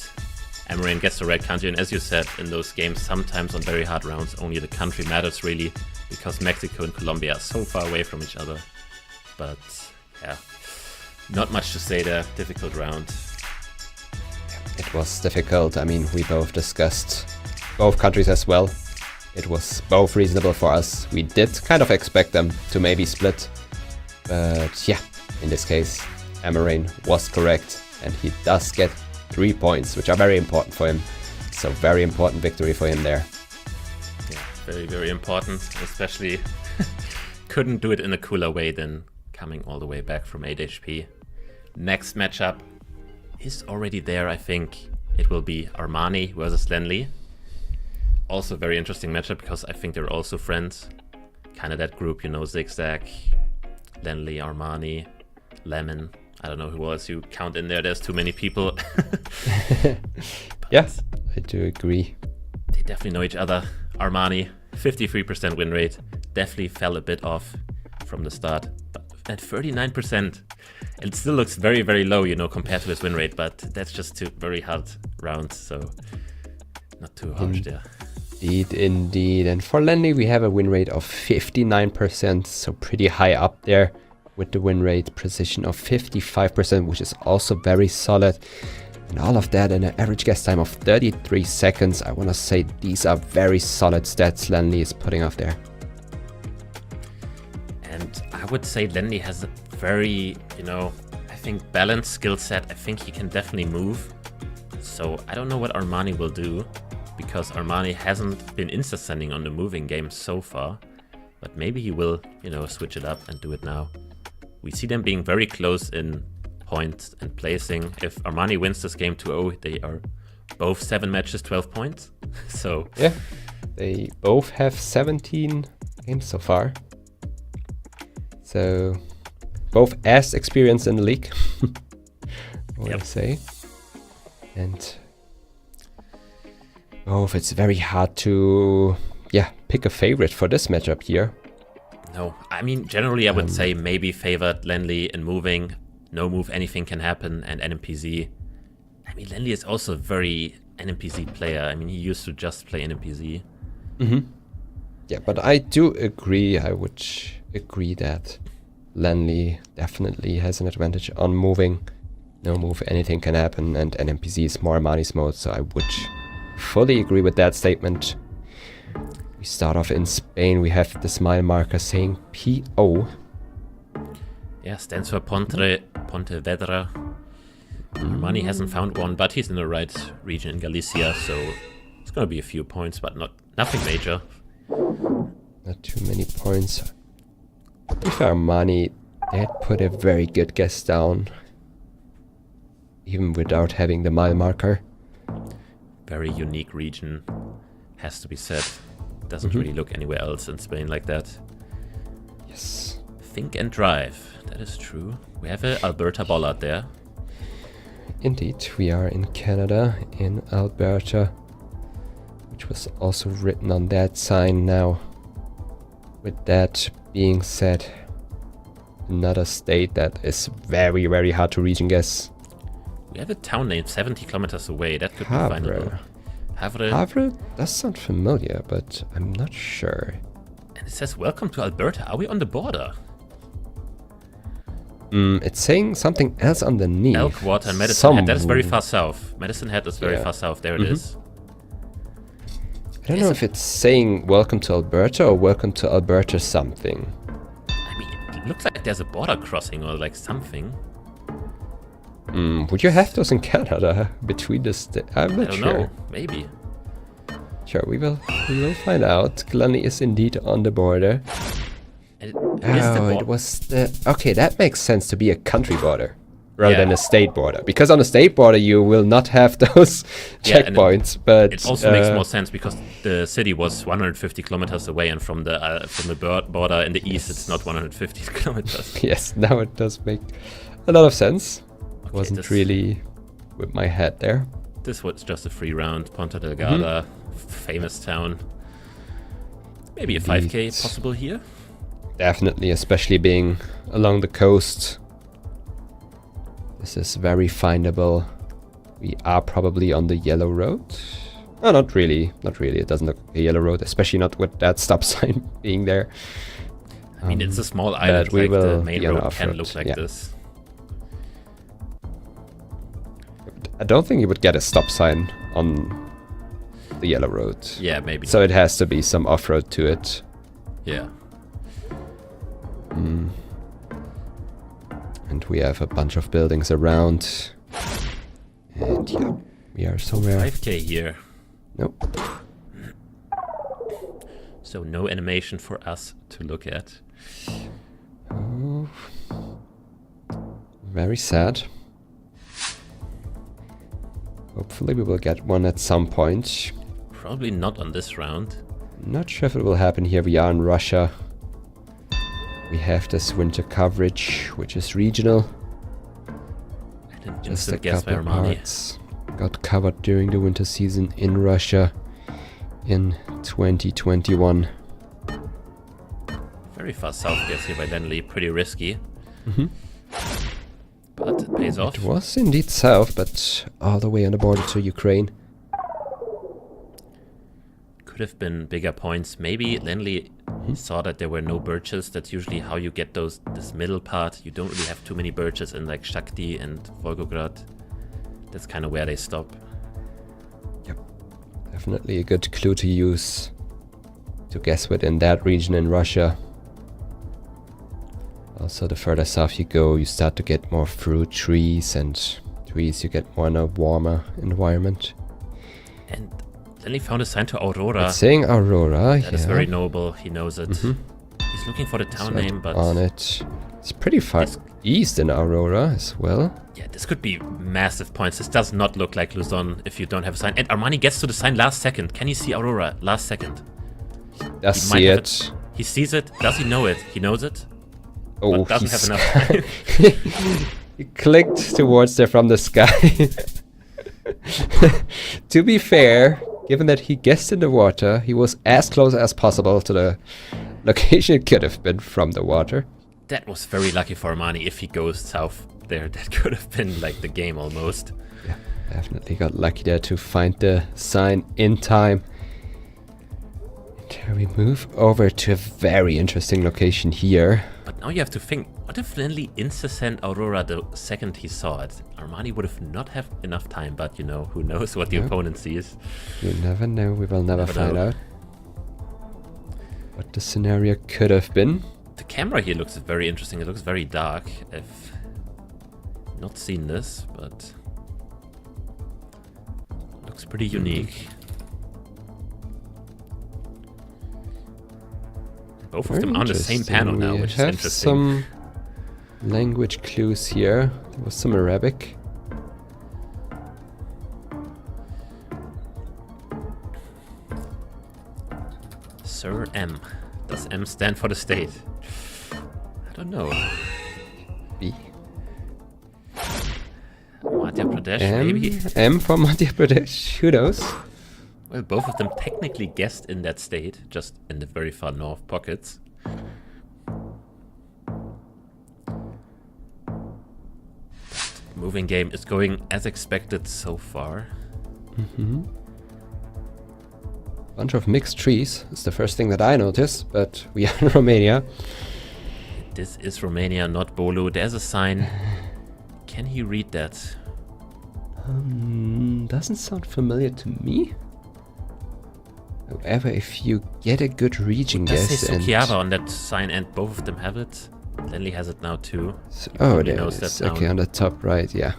Amaran gets the right country, and as you said, in those games, sometimes on very hard rounds, only the country matters really, because Mexico and Colombia are so far away from each other. But, yeah, not much to say there. Difficult round. It was difficult. I mean, we both discussed both countries as well. It was both reasonable for us. We did kind of expect them to maybe split. But yeah, in this case, Amaran was correct. And he does get 3 points, which are very important for him. So very important victory for him there. Yeah, very, very important. Especially couldn't do it in a cooler way than coming all the way back from 8 HP. Next matchup is already there, I think. It will be Armani versus Lenley. Also very interesting matchup because I think they're also friends. Kind of that group, you know, Zigzag, Lenley, Armani, Lemon. I don't know who else you count in there. There's too many people. But Yes, I do agree. They definitely know each other. Armani, 53% win rate. Definitely fell a bit off from the start. But at 39%, it still looks very, very low, you know, compared to his win rate. But that's just two very hard rounds, so not too harsh there. Indeed. And for Lenley, we have a win rate of 59%, so pretty high up there with the win rate precision of 55%, which is also very solid. And all of that in an average guess time of 33 seconds. I want to say these are very solid stats Lenley is putting off there. And I would say Lenley has a very, you know, I think balanced skill set. I think he can definitely move. So I don't know what Armani will do, because Armani hasn't been insta-sending on the moving game so far. But maybe he will, you know, switch it up and do it now. We see them being very close in points and placing. If Armani wins this game 2-0, they are both 7 matches, 12 points. So yeah, they both have 17 games so far. So both as experienced in the league, I want to say. And both, it's very hard to pick a favorite for this matchup here. No, I mean, generally I would say maybe favored Lenley in moving. No move, anything can happen, and NMPZ. I mean, Lenley is also a very NMPZ player. I mean, he used to just play NMPZ. Yeah, but I do agree. I would agree that Lenley definitely has an advantage on moving. No move, anything can happen, and NMPZ is more Armani's mode, so I would fully agree with that statement. We start off in Spain. We have the smile marker saying PO. Yeah, stands for Pontevedra. Armani hasn't found one, but he's in the right region in Galicia, so it's gonna be a few points, but nothing major. Not too many points. If Armani, they had put a very good guess down, even without having the mile marker. Very unique region, has to be said. Doesn't really look anywhere else in Spain like that. Yes. Think and drive, that is true. We have a Alberta bollard there. Indeed, we are in Canada, in Alberta, which was also written on that sign now. With that being said, another state that is very, very hard to region guess. We have a town named 70 kilometers away, that could be findable. Havre does sound familiar, but I'm not sure. And it says, welcome to Alberta. Are we on the border? It's saying something else underneath. Elkwater and Medicine Hat. That is very far south. Medicine Hat is very far south. There it is. I don't know if it's saying welcome to Alberta or welcome to Alberta something. I mean, it looks like there's a border crossing or like something. Would you have those in Canada between the states? I'm not sure. I don't know. Maybe. Sure, we will find out. Lenley is indeed on the border. It was the... Okay, that makes sense to be a country border rather than a state border. Because on a state border you will not have those checkpoints, but... It also makes more sense because the city was 150 kilometers away, and from the border in the east it's not 150 kilometers. Yes, now it does make a lot of sense. Okay, Wasn't really with my head there. This was just a free round. Ponta Delgada, famous town. Maybe a 5k possible here. Definitely, especially being along the coast. This is very findable. We are probably on the yellow road. Oh, not really. Not really. It doesn't look like a yellow road, especially not with that stop sign being there. I mean, it's a small island. Like the main road can look like this. I don't think you would get a stop sign on the yellow road. Yeah, maybe. So it has to be some off-road to it. Yeah. And we have a bunch of buildings around. And yeah, we are somewhere. 5k here. Nope. So no animation for us to look at. Oh. Very sad. Hopefully we will get one at some point. Probably not on this round. Not sure if it will happen here. We are in Russia. We have this winter coverage, which is regional. And an instant guess by Armani. got covered during the winter season in Russia in 2021. Very fast south guess here by Lenley. Pretty risky. But it pays off. It was indeed south, but all the way on the border to Ukraine. Could have been bigger points. Maybe Lenley saw that there were no birches. That's usually how you get this middle part. You don't really have too many birches in like Shakti and Volgograd. That's kind of where they stop. Yep. Definitely a good clue to use to guess within that region in Russia. Also, the further south you go, you start to get more fruit trees, and trees you get more in a warmer environment. And Lenley found a sign to Aurora. It's saying Aurora. That is very noble. He knows it. He's looking for the town Right name, but on it. It's pretty far east in Aurora as well. yeah, this could be massive points. This does not look like Luzon if you don't have a sign. And Armani gets to the sign last second. Can you see Aurora last second? Does He see might have it. He sees it. Does he know it? He knows it. Oh, But doesn't he's have enough time. he clicked towards there from the sky. To be fair, given that he guessed in the water, he was as close as possible to the location it could have been from the water. That was very lucky for Armani. If he goes south there, that could have been like the game almost. Yeah, definitely got lucky there to find the sign in time. And we move over to a very interesting location here. But now you have to think, what if Lenley insta-sent Aurora the second he saw it? Armani would have not have enough time, but you know, who knows what the opponent sees. You never know, we will never find know. out what the scenario could have been. The camera here looks very interesting. It looks very dark. I've not seen this, but looks pretty unique. Both of them are on the same panel now, We which is have interesting. some language clues here. There was some Arabic. Sir M. Does M stand for the state? I don't know. B. Madhya Pradesh, M. maybe? M for Madhya Pradesh. Who knows? Well, both of them technically guessed in that state, just in the very far north pockets. Moving game is going as expected so far. Bunch of mixed trees. It's the first thing that I notice, but we are in Romania. This is Romania, not Bolu. There's a sign. Can he read that? Doesn't sound familiar to me. However, if you get a good region Does guess say and... Sukiava on that sign, and both of them have it. Lenley has it now too. Oh, probably there it knows that is. Okay, town. on the top right, yeah.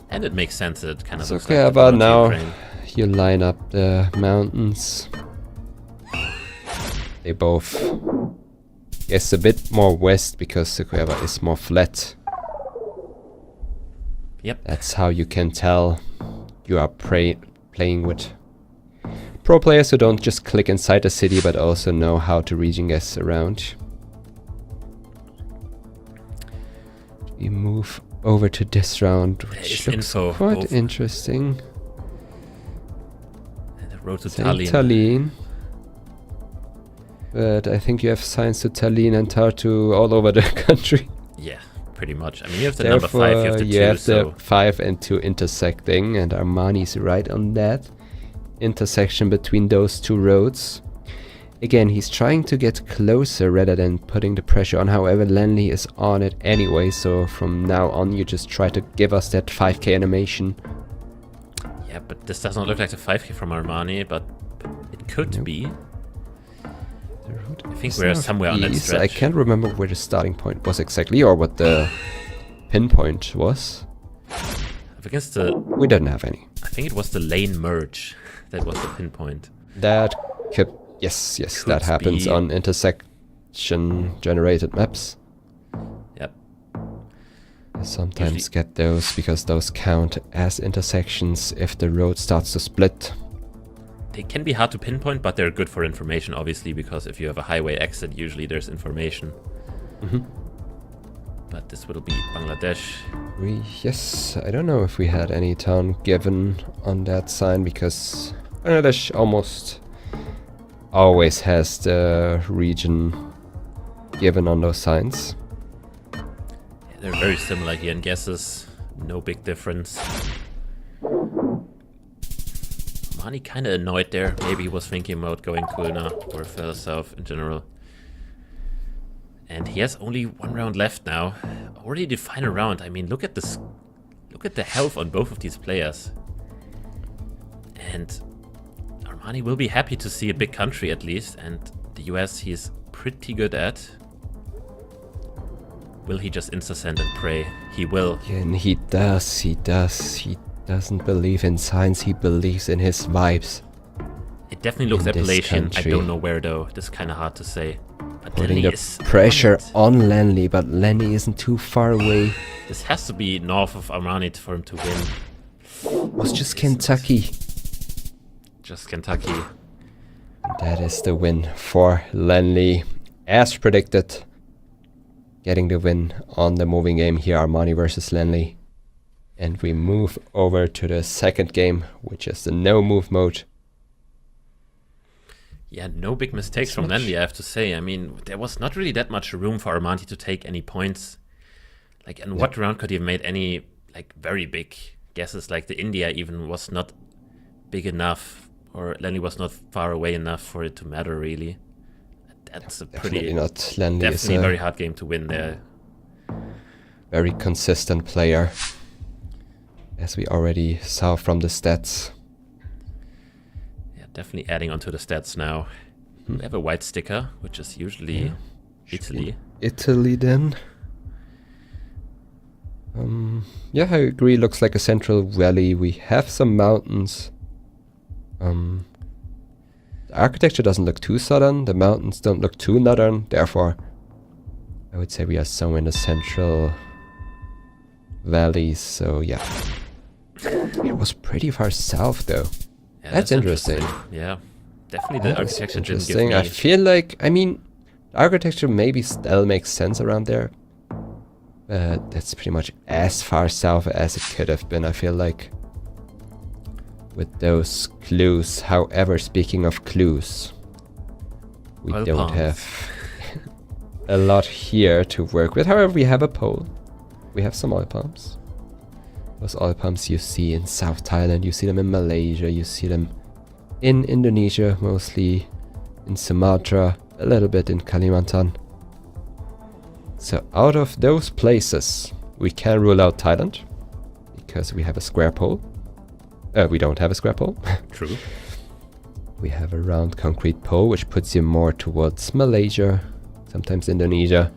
And it makes sense. It kind of looks like the Sukiava, border to now Ukraine. you line up the mountains. They both... Yes, a bit more west because Sukiava is more flat. Yep. That's how you can tell you are playing with pro players who don't just click inside the city but also know how to region guess around. We move over to this round, which is looks info, quite both. interesting. And the road to Saying Tallinn. Tallinn. But I think you have signs to Tallinn and Tartu all over the country. Yeah, pretty much. I mean, you have the number 5, you have the 2, you have so... the 5 and 2 intersecting, and Armani's right on that intersection between those two roads. Again, he's trying to get closer rather than putting the pressure on. However, Lenley is on it anyway, so from now on you just try to give us that 5k animation. Yeah, but this does not look like the 5k from Armani, but it could be. I think we're somewhere on that East. stretch. I can't remember where the starting point was exactly, or what the pinpoint was. I guess the... We didn't have any. I think it was the lane merge that was the pinpoint. That could... Yes, Could that happens be. on intersection generated maps. Yep. I sometimes Usually- get those because those count as intersections if the road starts to split. They can be hard to pinpoint, but they're good for information, obviously, because if you have a highway exit, usually there's information. but this will be Bangladesh. Yes, I don't know if we had any town given on that sign, because Bangladesh almost always has the region given on those signs. Yeah, they're very similar here in guesses. No big difference. Armani kind of annoyed there. Maybe he was thinking about going Kulna or further south in general. And he has only one round left now. Already the final round. I mean, look at this. Look at the health on both of these players. And Armani will be happy to see a big country at least. And the US he's pretty good at. Will he just insta-send and pray? He will. Yeah, and he does. He doesn't believe in science, he believes in his vibes. It definitely looks In this Appalachian. I country. don't know where though. This is kind of hard to say. But Putting Lenley the is pressure on it. on Lenley, but Lenley isn't too far away. This has to be north of Armani for him to win. It was just Kentucky. Just Kentucky. That is the win for Lenley. As predicted, getting the win on the moving game here, Armani versus Lenley. And we move over to the second game, which is the no move mode. Yeah, no big mistakes from Lenley, I have to say. I mean, there was not really that much room for Armani to take any points. Like, in what round could he have made any, like, very big guesses? Like, the India even was not big enough, or Lenley was not far away enough for it to matter, really. That's a Definitely pretty, not. Lenley is definitely a very hard game to win there. very consistent player, as we already saw from the stats. Yeah, definitely adding onto the stats now. We have a white sticker, which is usually Italy. Italy then. Yeah, I agree. Looks like a central valley. We have some mountains. The architecture doesn't look too southern. The mountains don't look too northern. Therefore, I would say we are somewhere in the central valleys. So yeah, it was pretty far south though. Yeah, That's interesting. Yeah, definitely the That is architecture didn't give interesting. me... I feel like, I mean, the architecture maybe still makes sense around there. That's pretty much as far south as it could have been, I feel like. With those clues. However, speaking of clues, we Oil don't palms. have a lot here to work with. However, we have a pole. We have some oil palms. Those oil palms you see in South Thailand, you see them in Malaysia, you see them in Indonesia, mostly in Sumatra, a little bit in Kalimantan. So out of those places, we can rule out Thailand, because we have a square pole. We don't have a square pole. True. We have a round concrete pole, which puts you more towards Malaysia, sometimes Indonesia.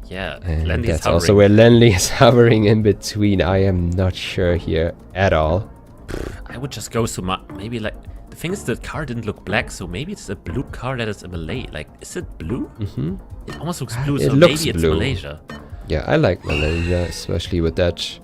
Yeah, And Lenley is that's hovering. also where Lenley is hovering in between. I am not sure here at all. I would just go maybe like... The thing is, the car didn't look black, so maybe it's a blue car that is in Malay. Like, is it blue? Mm-hmm. It almost looks blue, It so looks maybe it's blue. Malaysia. Yeah, I like Malaysia, especially with that.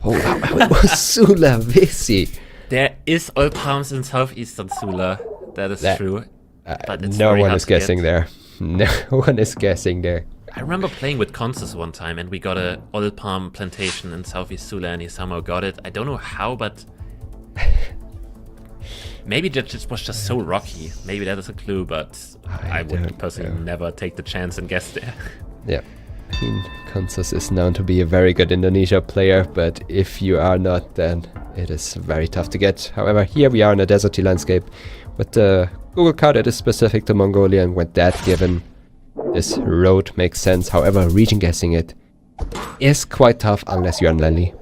Oh, wow, it was Sulawesi. There is oil palms in southeastern Sula. That is true. But it's No very one hard is to get. guessing there. No one is guessing there. I remember playing with Consus one time, and we got a oil palm plantation in southeast Sula, and he somehow got it. I don't know how, but maybe that just was just so rocky. Maybe that is a clue, but I would don't personally know. never take the chance and guess there. Yeah. I mean, Consus is known to be a very good Indonesia player, but if you are not, then it is very tough to get. However, here we are in a deserty landscape with the Google card that is specific to Mongolia, and with that given, this road makes sense. However, region guessing it is quite tough unless you are Lenley.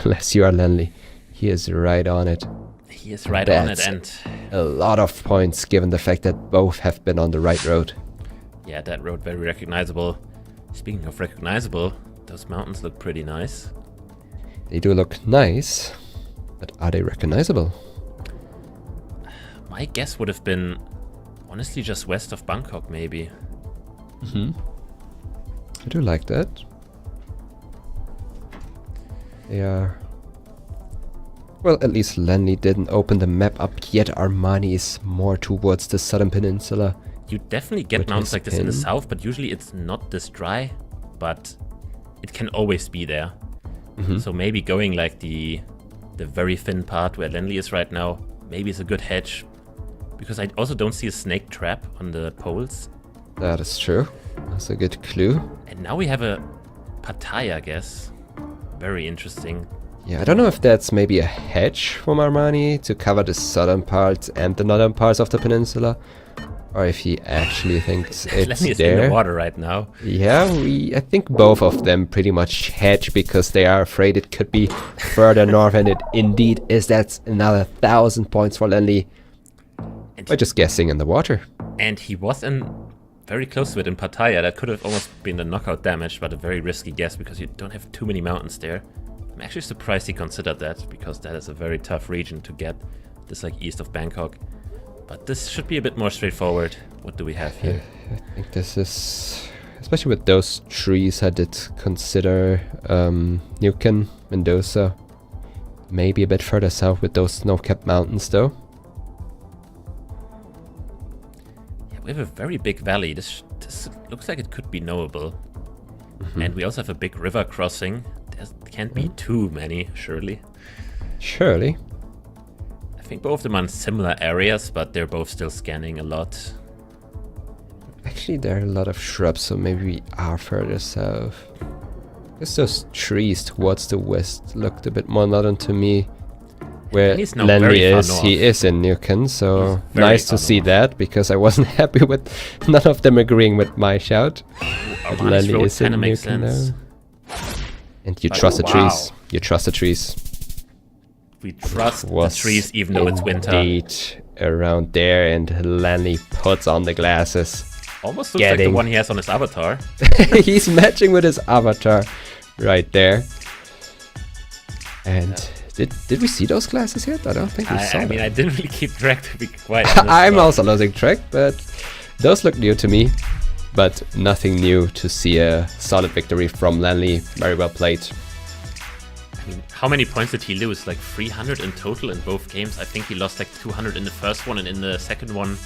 Unless you are Lenley. He is right on it. He is right on it, That's and a lot of points given the fact that both have been on the right road. yeah, that road very recognizable. Speaking of recognizable, those mountains look pretty nice. They do look nice, but are they recognizable? My guess would have been, honestly, just west of Bangkok, maybe. I do like that. They are... Well, at least Lenley didn't open the map up yet. Armani is more towards the southern peninsula, You definitely get With mountains his like this in the pin. south, but usually it's not this dry, but it can always be there. So maybe going like the very thin part where Lenley is right now, maybe it's a good hedge, because I also don't see a snake trap on the poles. That is true. That's a good clue. And now we have a Pattaya, I guess. Very interesting. Yeah, I don't know if that's maybe a hedge from Armani to cover the southern parts and the northern parts of the peninsula, or if he actually thinks it's Lenley is in there. the water right now. Yeah, I think both of them pretty much hedge because they are afraid it could be further north, and it indeed is. That's another 1,000 points for Lenley. And We're just guessing in the water. And he was very close to it in Pattaya. That could have almost been the knockout damage, but a very risky guess because you don't have too many mountains there. I'm actually surprised he considered that, because that is a very tough region to get, this like east of Bangkok. But this should be a bit more straightforward. What do we have here? I think this is, especially with those trees, I did consider Nuken, Mendoza. Maybe a bit further south with those snow-capped mountains though. Yeah, we have a very big valley. This looks like it could be knowable. And we also have a big river crossing. There can't be too many, surely. Surely. I think both of them are in similar areas, but they're both still scanning a lot. Actually, there are a lot of shrubs, so maybe we are further south. Just those trees towards the west looked a bit more northern to me. Where he's now very Lenley far is, north. he is in Nuken, so He's very nice to far see north. that, because I wasn't happy with none of them agreeing with my shout. But Armani's Lenley road is in kinda makes Nuken sense. now. And you Like, trust the wow. trees. You trust the trees. We trust the Was trees even though it's winter. indeed around there, and Lenley puts on the glasses. Almost looks like the Getting- one he has on his avatar. He's matching with his avatar right there. And did we see those glasses yet? I don't think we saw I mean, them. I didn't really keep track, to be quite honest. I'm but also losing track, but those look new to me. But nothing new to see a solid victory from Lenley. Very well played. I mean, how many points did he lose? Like 300 in total in both games? I think he lost like 200 in the first one, and in the second one,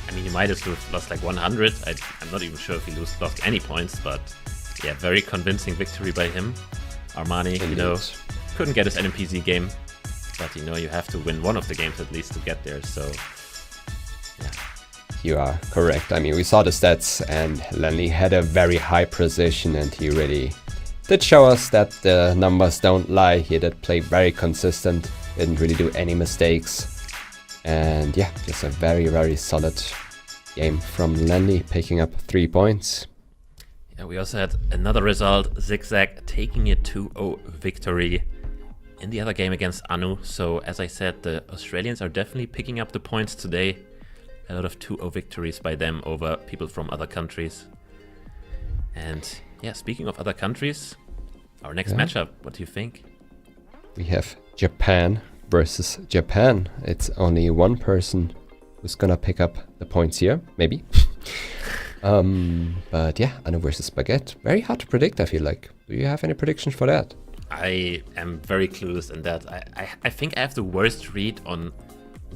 I mean, he might have lost like 100. I'm not even sure if he lost any points, but yeah, very convincing victory by him. Armani, you know, Indeed. couldn't get his NMPZ game, but you know, you have to win one of the games at least to get there, so yeah. You are correct. I mean, we saw the stats, and Lenley had a very high precision, and he really did show us that the numbers don't lie. He did play very consistent, didn't really do any mistakes. And yeah, just a very, very solid game from Lenley, picking up 3 points. Yeah, we also had another result, Zigzag taking a 2-0 victory in the other game against Anu. So as I said, the Australians are definitely picking up the points today. A lot of 2-0 victories by them over people from other countries. And yeah, speaking of other countries, our next matchup, what do you think? We have Japan versus Japan. It's only one person who's gonna pick up the points here, maybe. But yeah, Anu versus Spaghet. Very hard to predict, I feel like. Do you have any predictions for that? I am very clueless in that. I think I have the worst read on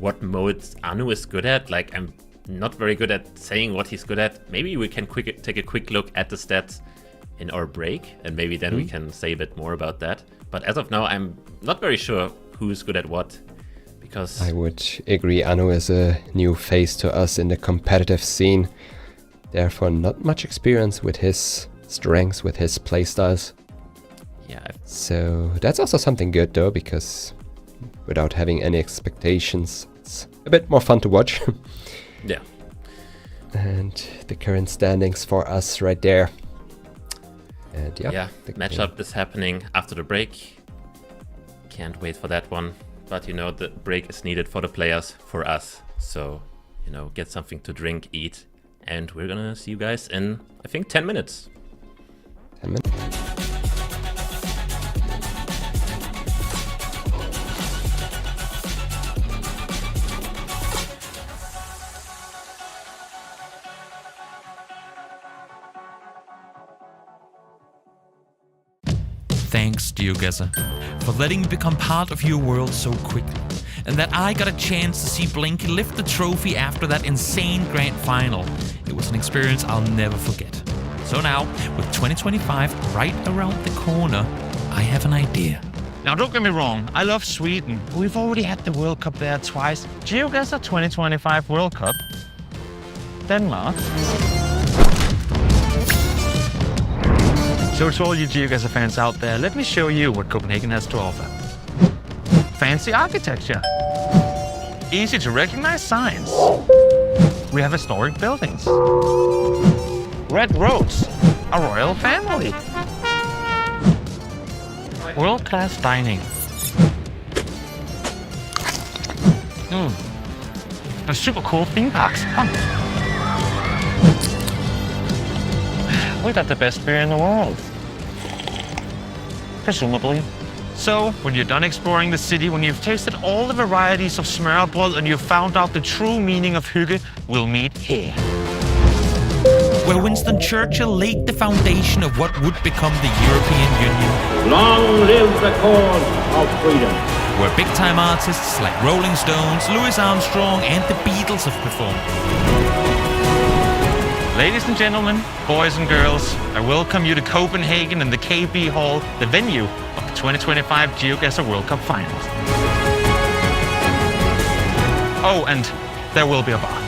what modes Anu is good at. Like, I'm not very good at saying what he's good at. Maybe we can take a quick look at the stats in our break, and maybe then we can say a bit more about that. But as of now, I'm not very sure who's good at what, because I would agree. Anu is a new face to us in the competitive scene. Therefore, not much experience with his strengths, with his playstyles. yeah, So that's also something good though, because without having any expectations, it's a bit more fun to watch. yeah. And the current standings for us right there. And Yeah, the matchup is happening after the break. Can't wait for that one. But you know, the break is needed for the players, for us. So, you know, get something to drink, eat. And we're gonna see you guys in, I think, 10 minutes. 10 minutes. Thanks, GeoGuessr, for letting me become part of your world so quickly, and that I got a chance to see Blinky lift the trophy after that insane grand final. It was an experience I'll never forget. So now, with 2025 right around the corner, I have an idea. Now, don't get me wrong, I love Sweden. We've already had the World Cup there twice. GeoGuessr 2025 World Cup. Denmark. So to all you GeoGuessr fans out there, let me show you what Copenhagen has to offer. Fancy architecture. Easy to recognize signs. We have historic buildings. Red roads. A royal family. World-class dining. A super cool theme parks. We got the best beer in the world. Presumably. So, when you're done exploring the city, when you've tasted all the varieties of smørrebrød and you've found out the true meaning of hygge, we'll meet here. Where Winston Churchill laid the foundation of what would become the European Union. Long live the cause of freedom. Where big-time artists like Rolling Stones, Louis Armstrong and the Beatles have performed. Ladies and gentlemen, boys and girls, I welcome you to Copenhagen and the KB Hall, the venue of the 2025 GeoGuessr World Cup Finals. Oh, and there will be a bar.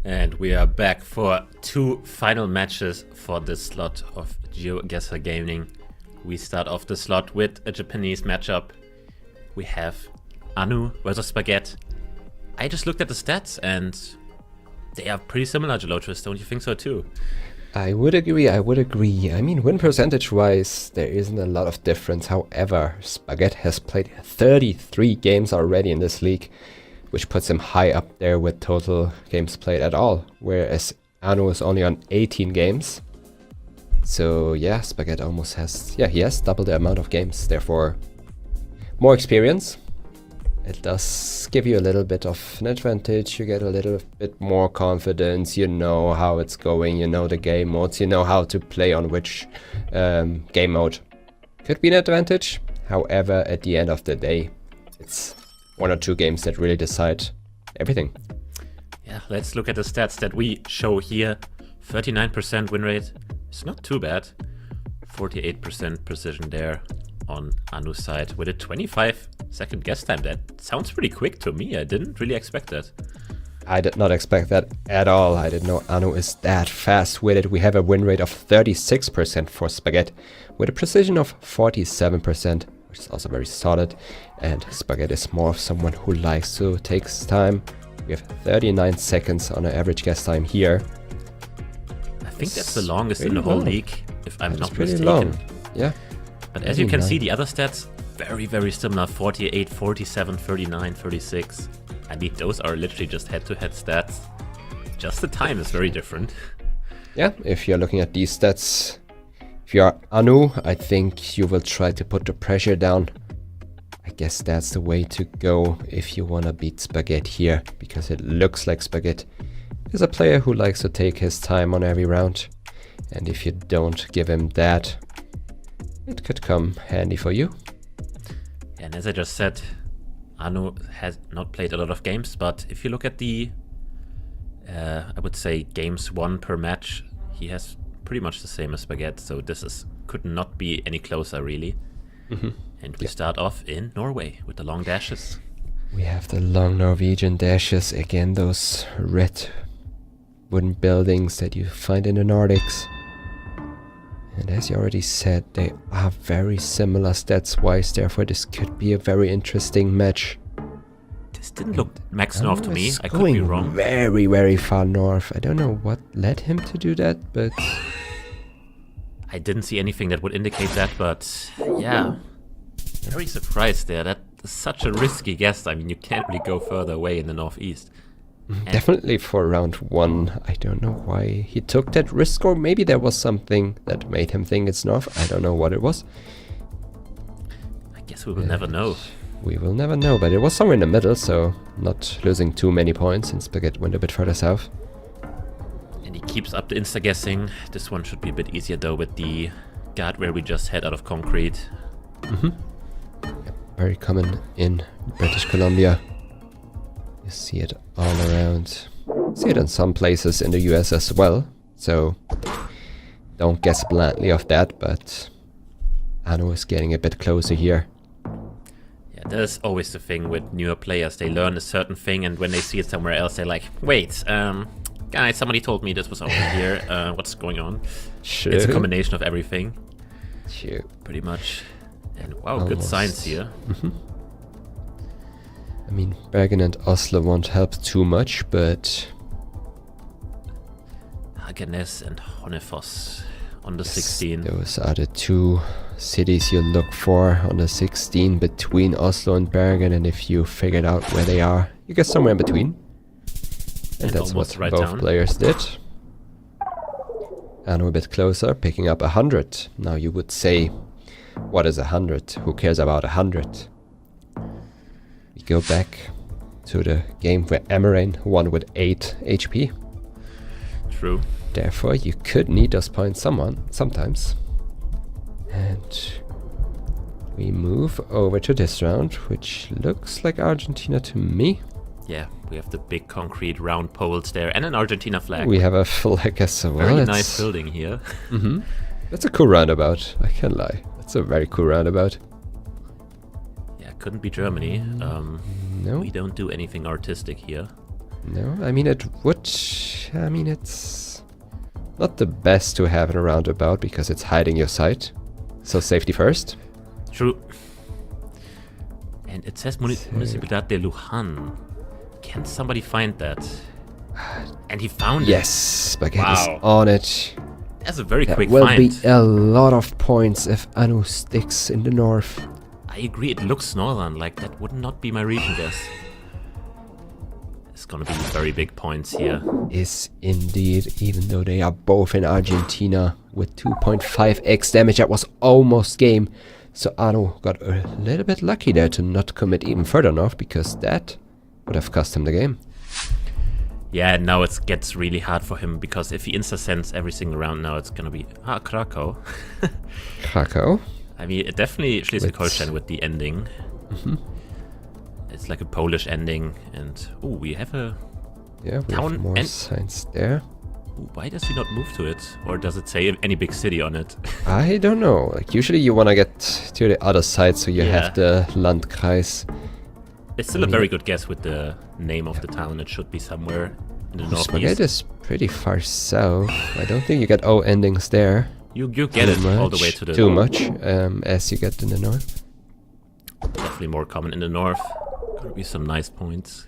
And we are back for 2 final matches for this slot of GeoGuessr Gaming. We start off the slot with a Japanese matchup. We have Anu versus Spaghet. I just looked at the stats and they are pretty similar, Gelotris. Don't you think so too? I would agree. I mean, win percentage-wise, there isn't a lot of difference. However, Spaghet has played 33 games already in this league, which puts him high up there with total games played at all, whereas Anu is only on 18 games. So yeah, Spaghet almost has, he has double the amount of games, therefore more experience. It does give you a little bit of an advantage, you get a little bit more confidence, you know how it's going, you know the game modes, you know how to play on which game mode. Could be an advantage, however at the end of the day, it's 1 or 2 games that really decide everything. Yeah, let's look at the stats that we show here. 39% win rate, it's not too bad. 48% precision there on Anu's side with a 25-second guess time. That sounds pretty quick to me. I didn't really expect that. I did not expect that at all. I didn't know Anu is that fast with it. We have a win rate of 36% for Spaghet with a precision of 47%. Which is also very solid, and Spaghet is more of someone who likes to take his time. We have 39 seconds on an average guess time here. I think that's the longest in the whole league, if I'm not pretty mistaken. long. Yeah. But as you can see, the other stats, very, very similar. 48, 47, 39, 36. I mean, those are literally just head-to-head stats. Just the time is very different. Yeah, if you're looking at these stats, if you're Anu, I think you will try to put the pressure down. I guess that's the way to go if you want to beat Spaghet here, because it looks like Spaghet is a player who likes to take his time on every round. And if you don't give him that, it could come handy for you. And as I just said, Anu has not played a lot of games, but if you look at the, I would say, games won per match, he has pretty much the same as Spaghet, so this could not be any closer, really. And we start off in Norway with the long dashes. We have the long Norwegian dashes, again those red wooden buildings that you find in the Nordics. And as you already said, they are very similar stats-wise, therefore this could be a very interesting match. This didn't look max north to me, I could going be wrong. very, very far north. I don't know what led him to do that, but I didn't see anything that would indicate that, but yeah, very surprised there. That is such a risky guess. I mean, you can't really go further away in the northeast. definitely for round 1. I don't know why he took that risk, or maybe there was something that made him think it's north. I don't know what it was. I guess we will never know. We will never know, but it was somewhere in the middle, so not losing too many points since Spaghet went a bit further south. And he keeps up the insta-guessing. This one should be a bit easier though with the guard where we just had out of concrete. Very common in British Columbia. You see it all around. See it in some places in the US as well, so don't guess blindly of that, but Anu is getting a bit closer here. Yeah, that's always the thing with newer players. They learn a certain thing and when they see it somewhere else, they're like, wait, guys, somebody told me this was over here. What's going on? Sure. It's a combination of everything. Sure. Pretty much. And wow, good science here. I mean, Bergen and Oslo won't help too much, but Hagenes and Honnefoss on the 16. those are the 2 cities you look for on the 16 between Oslo and Bergen, and if you figured out where they are, you get somewhere in between. And that's what right both down. players did. Anu a bit closer, picking up 100. Now you would say, what is 100? Who cares about 100? We go back to the game where Amaran won with 8 HP. True. Therefore, you could need those points sometimes. And we move over to this round, which looks like Argentina to me. Yeah, we have the big concrete round poles there and an Argentina flag. We have a flag as well. Very nice building here. That's a cool roundabout, I can't lie. That's a very cool roundabout. Yeah, couldn't be Germany. No. We don't do anything artistic here. No, I mean it would... I mean it's not the best to have in a roundabout because it's hiding your sight. So safety first. True. And it says Municipalidad de Luján. Can somebody find that? And he found Yes, it. Spaghet is Wow. on it. That's a very That quick will find. be a lot of points if Anu sticks in the north. I agree, it looks northern, like that would not be my region guess. It's gonna be very big points here. Is indeed, even though they are both in Argentina with 2.5x damage. That was almost game. So Anu got a little bit lucky there to not commit even further north, because that would have cost him the game. Yeah, now it gets really hard for him, because if he insta-sends every single round now, it's gonna be... Krakow. Krakow. I mean, it definitely Schleswig-Holstein with the ending. It's like a Polish ending, and... Oh, we have a... Yeah, we Town have more and- signs there. Ooh, why does he not move to it? Or does it say any big city on it? I don't know. Like usually you want to get to the other side, so you Yeah. have the Landkreis. It's still a very good guess with the name of the town. It should be somewhere in the Spaghet northeast. is pretty far south. I don't think you get O endings there. You get it all the way to the... Too much, as you get in the north. Definitely more common in the north. Gonna be some nice points.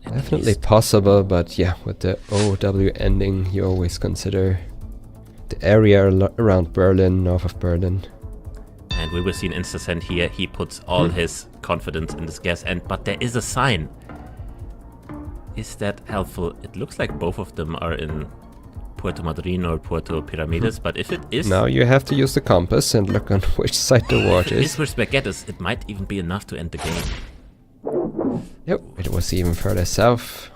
At Definitely least. possible, but yeah, with the OW ending, you always consider the area around Berlin, north of Berlin. And we will see an insta-send here. He puts all his confidence in this guess, but there is a sign. Is that helpful? It looks like both of them are in Puerto Madryn or Puerto Piramides, but if it is... Now you have to use the compass and look on which side the watch if it is. is where Spaghet is, it might even be enough to end the game. Yep, it was even further south.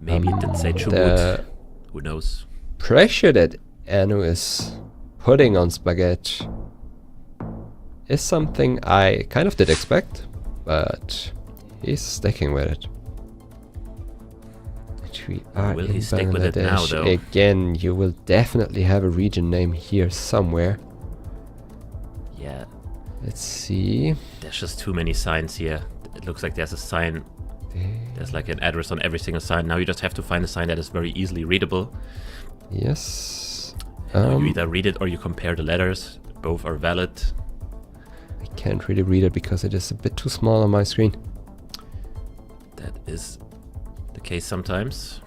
Maybe it did say Chubut. The Who knows? pressure that Anu is putting on Spaghet is something I kind of did expect, but he's sticking with it. Which we are Will in he stick with it now, Bangladesh. though? Again, you will definitely have a region name here somewhere. Yeah, Let's see. there's just too many signs here. It looks like there's a sign. There's like an address on every single sign. Now you just have to find a sign that is very easily readable. Yes. You either read it or you compare the letters. Both are valid. I can't really read it because it is a bit too small on my screen. That is the case sometimes.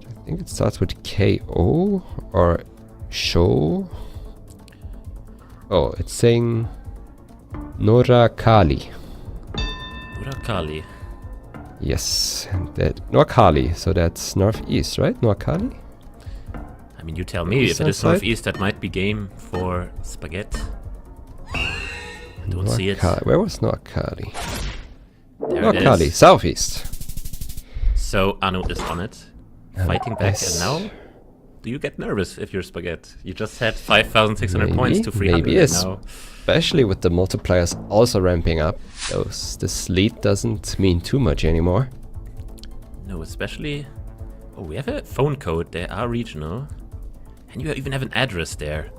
I think it starts with KO or show. Oh, it's saying Norakali. Urakali. Yes, and that Norakali. So that's northeast, right? Norakali? I mean, you tell me. If it is South side? northeast, that might be game for Spaghet. Don't see it. Norakali. Where was Norakali? There it Norakali, is. southeast. So Anu is on it. Fighting back, yes. and now... Do you get nervous if you're Spaghet? You just had 5,600 points to 300 maybe, and now. especially with the multipliers also ramping up. This lead doesn't mean too much anymore. No, especially... Oh, we have a phone code. They are regional. And you even have an address there.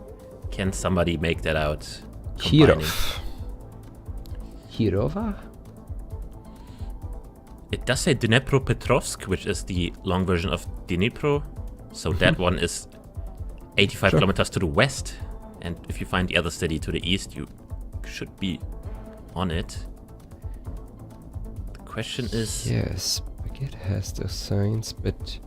Can somebody make that out? Combining. Kirov. Kirova? It does say Dnepropetrovsk, which is the long version of Dnipro. So that one is 85 kilometers to the west. And if you find the other city to the east, you should be on it. The question is... Yes, Spaghet has those signs, but...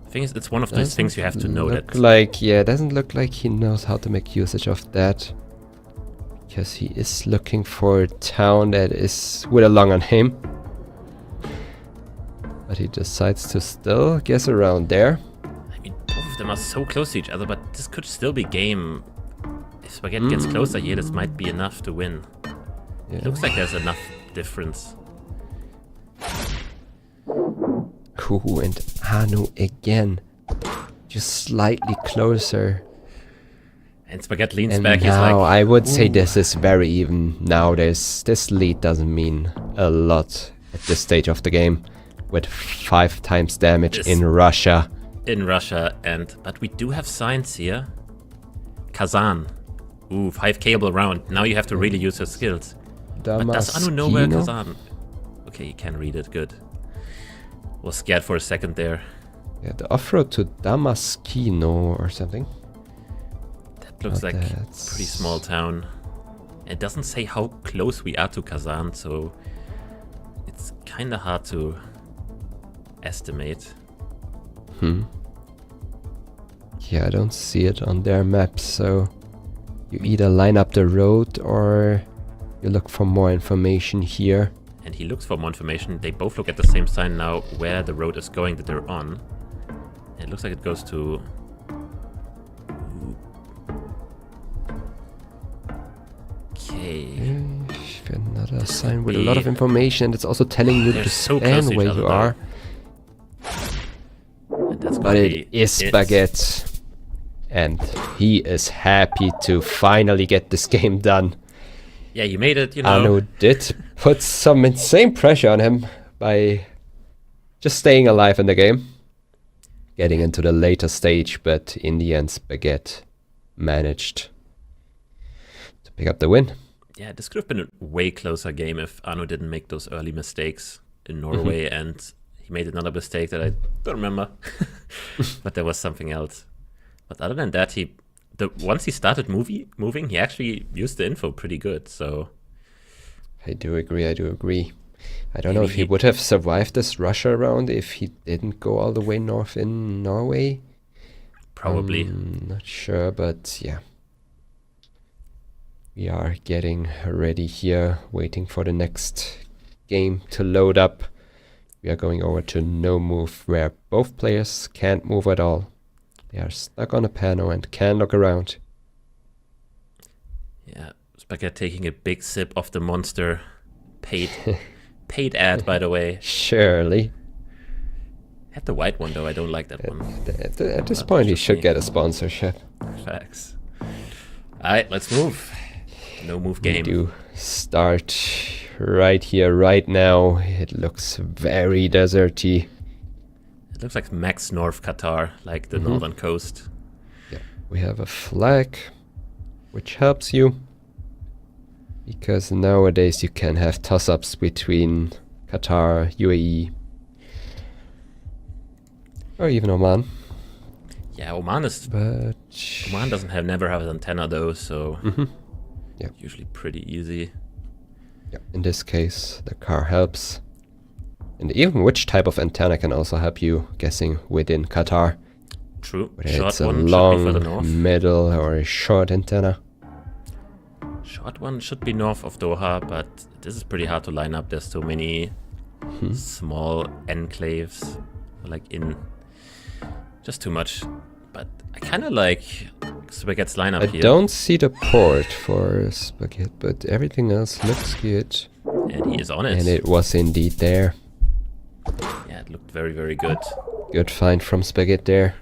The thing is, it's one of those things you have to know that... It doesn't look like he knows how to make usage of that. Because he is looking for a town that is with a longer name. But he decides to still guess around there. I mean, both of them are so close to each other, but this could still be game. If Spaghet gets closer here, this might be enough to win. Yeah. It looks like there's enough difference. Ooh, and Anu again. Just slightly closer. And Spaghet leans And back, he's now like... I would say "Ooh." this is very even. Now this lead doesn't mean a lot at this stage of the game. With 5 times damage This- in Russia. In Russia, but we do have signs here. Kazan, Ooh, 5K round. Now you have to really use your skills. But does Anu know where Kazan? Okay, you can read it. Good. Was scared for a second there. Yeah, the off-road to Damaskino or something. That looks like a pretty small town. It doesn't say how close we are to Kazan, so it's kind of hard to estimate. Yeah, I don't see it on their map, so you either line up the road or you look for more information here. And he looks for more information. They both look at the same sign now where the road is going that they're on. It looks like it goes to... Okay. Another sign with a lot of information, and it's also telling you to stand where you are. But it is Spaghet. And he is happy to finally get this game done. Yeah, you made it, you know. Anu did put some insane pressure on him by just staying alive in the game. Getting into the later stage, but in the end Spaghet managed to pick up the win. Yeah, this could have been a way closer game if Anu didn't make those early mistakes in Norway, and he made another mistake that I don't remember. But there was something else. But other than that, once he started moving, he actually used the info pretty good, so... I do agree. I don't know if he would have survived this Russia round if he didn't go all the way north in Norway. Probably. Not sure, but yeah. We are getting ready here, waiting for the next game to load up. We are going over to no move, where both players can't move at all. They are stuck on a panel and can't look around. Yeah, Spaghet taking a big sip of the monster. Paid ad, by the way. Surely. Had the white one, though. I don't like that one. At this point, he should get a sponsorship. Facts. Alright, let's move. No move game. We do start right here, right now. It looks very deserty. It looks like max North Qatar, like the northern coast. Yeah, we have a flag, which helps you. Because nowadays you can have toss-ups between Qatar, UAE, or even Oman. Yeah, Oman doesn't never have an antenna though, so yeah, usually pretty easy. Yeah, in this case, the car helps. And even which type of antenna can also help you guessing within Qatar. True. Whether Short it's a one long, should be further north. middle, or a short antenna. Short one should be north of Doha, but this is pretty hard to line up. There's so many small enclaves, like in just too much. But I kind of like Spaghet's lineup here. I don't see the port for Spaghet, but everything else looks good. And he is on it. And it was indeed there. Yeah, it looked very, very good. Good find from Spaghet there.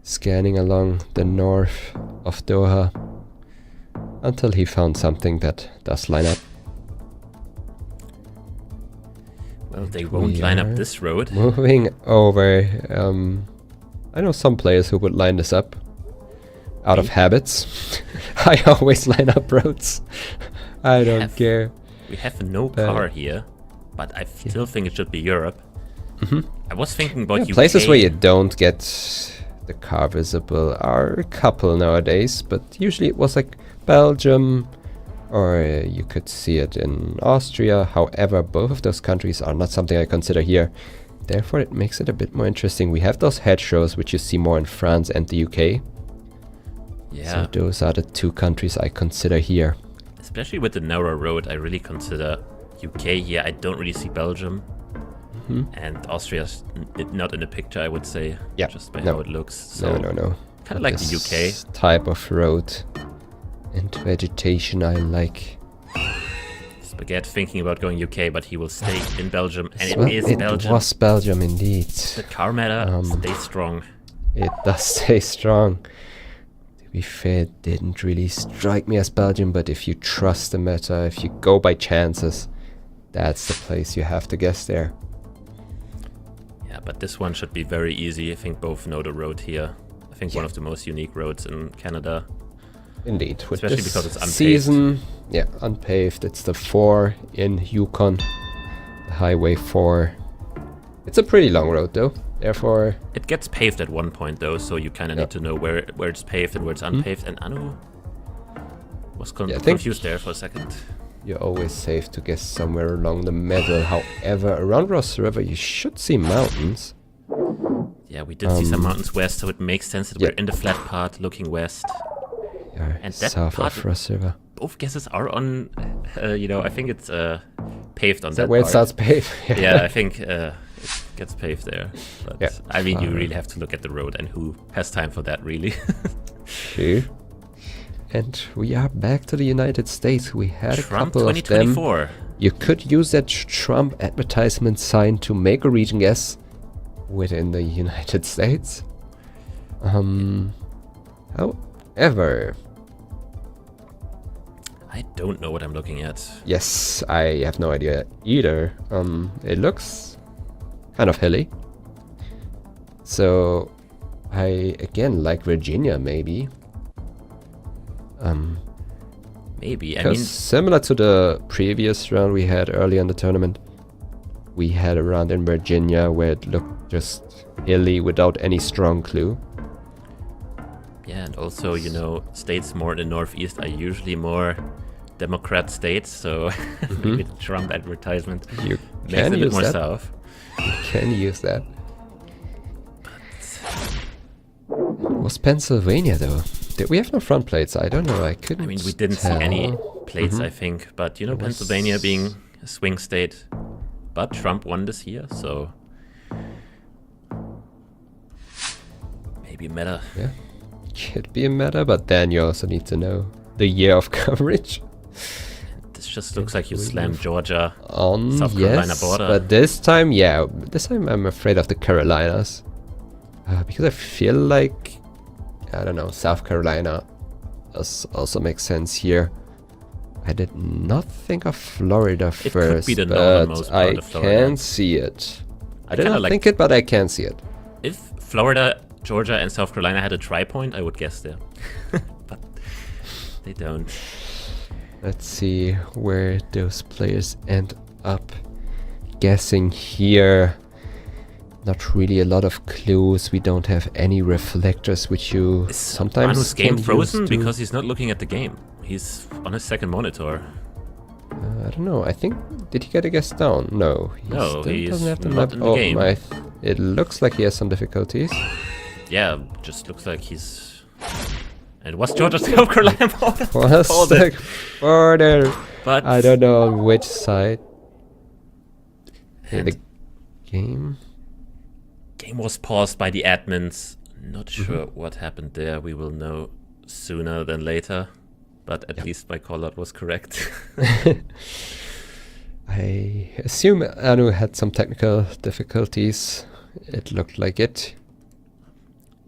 Scanning along the north of Doha until he found something that does line up. Well, they won't line up this road. Moving over. I know some players who would line this up out of habits. I always line up roads. I don't care. We have no car here, but I still think it should be Europe. I was thinking about UK. Places where you don't get the car visible are a couple nowadays, but usually it was like Belgium, or you could see it in Austria. However, both of those countries are not something I consider here. Therefore, it makes it a bit more interesting. We have those hedgerows, which you see more in France and the UK. Yeah. So those are the two countries I consider here. Especially with the narrow road, I really consider UK here. I don't really see Belgium. And Austria's not in the picture, I would say, just by how it looks. So No. Kind of like the UK. Type of road and vegetation I like. Spaghet thinking about going UK, but he will stay in Belgium, and it is Belgium. It was Belgium indeed. The car matter stays strong. It does stay strong. To be fair, it didn't really strike me as Belgium, but if you trust the meta, if you go by chances, that's the place you have to guess there. Yeah, but this one should be very easy. I think both know the road here. I think one of the most unique roads in Canada. Indeed, with Especially this because it's unpaved. season, yeah, unpaved. It's the 4 in Yukon, the Highway 4. It's a pretty long road though, therefore... It gets paved at one point though, so you kind of need to know where it's paved and where it's unpaved. And Anu was confused there for a second. You're always safe to guess somewhere along the middle. However, around Ross River you should see mountains. Yeah, we did see some mountains west, so it makes sense that we're in the flat part looking west. And that south part of Ross River. Both guesses are on, you know, I think it's paved on that where part. it starts paved? Yeah, I think it gets paved there. But yeah. I mean, you really have to look at the road, and who has time for that, really? True. And we are back to the United States. We had Trump a couple 2024. of them. You could use that Trump advertisement sign to make a region guess within the United States. However... I don't know what I'm looking at. Yes, I have no idea either. It looks kind of hilly. So I again like Virginia maybe. Maybe. I Because mean, similar to the previous round we had earlier in the tournament, we had a round in Virginia where it looked just hilly without any strong clue. yeah, and also, you know, states more in the northeast are usually more Democrat states, so maybe the Trump advertisement You makes can it a bit use more that. south. You can use that. It was Pennsylvania though. Did we have no front plates? I don't know. I couldn't. I mean, we didn't see any plates, I think, but you know, Pennsylvania being a swing state, but Trump won this year, so maybe a matter. Yeah, could be a matter, but then you also need to know the year of coverage. This just looks like you slammed Georgia On South Carolina yes, border. but this time, yeah, this time I'm afraid of the Carolinas because I feel like I don't know, South Carolina does also makes sense here. I did not think of Florida It first, could be the but northernmost I part of Florida. can see it. I did kinda not like- think it, but I can see it. If Florida, Georgia, and South Carolina had a tri-point, I would guess there. But they don't. Let's see where those players end up guessing here. Not really a lot of clues. We don't have any reflectors, which you sometimes Manu's game can frozen use to- because he's not looking at the game. He's on his second monitor. I don't know. I think did he get a guess down? No. He No, still he's doesn't have the not map. in the Oh game. my! It looks like he has some difficulties. Yeah, just looks like he's. And it was Georgia South Carolina border. Was Called the it. border? But I don't know on which side. And The game. game was paused by the admins. Not sure what happened there. We will know sooner than later. But at least my call out was correct. I assume Anu had some technical difficulties. It looked like it.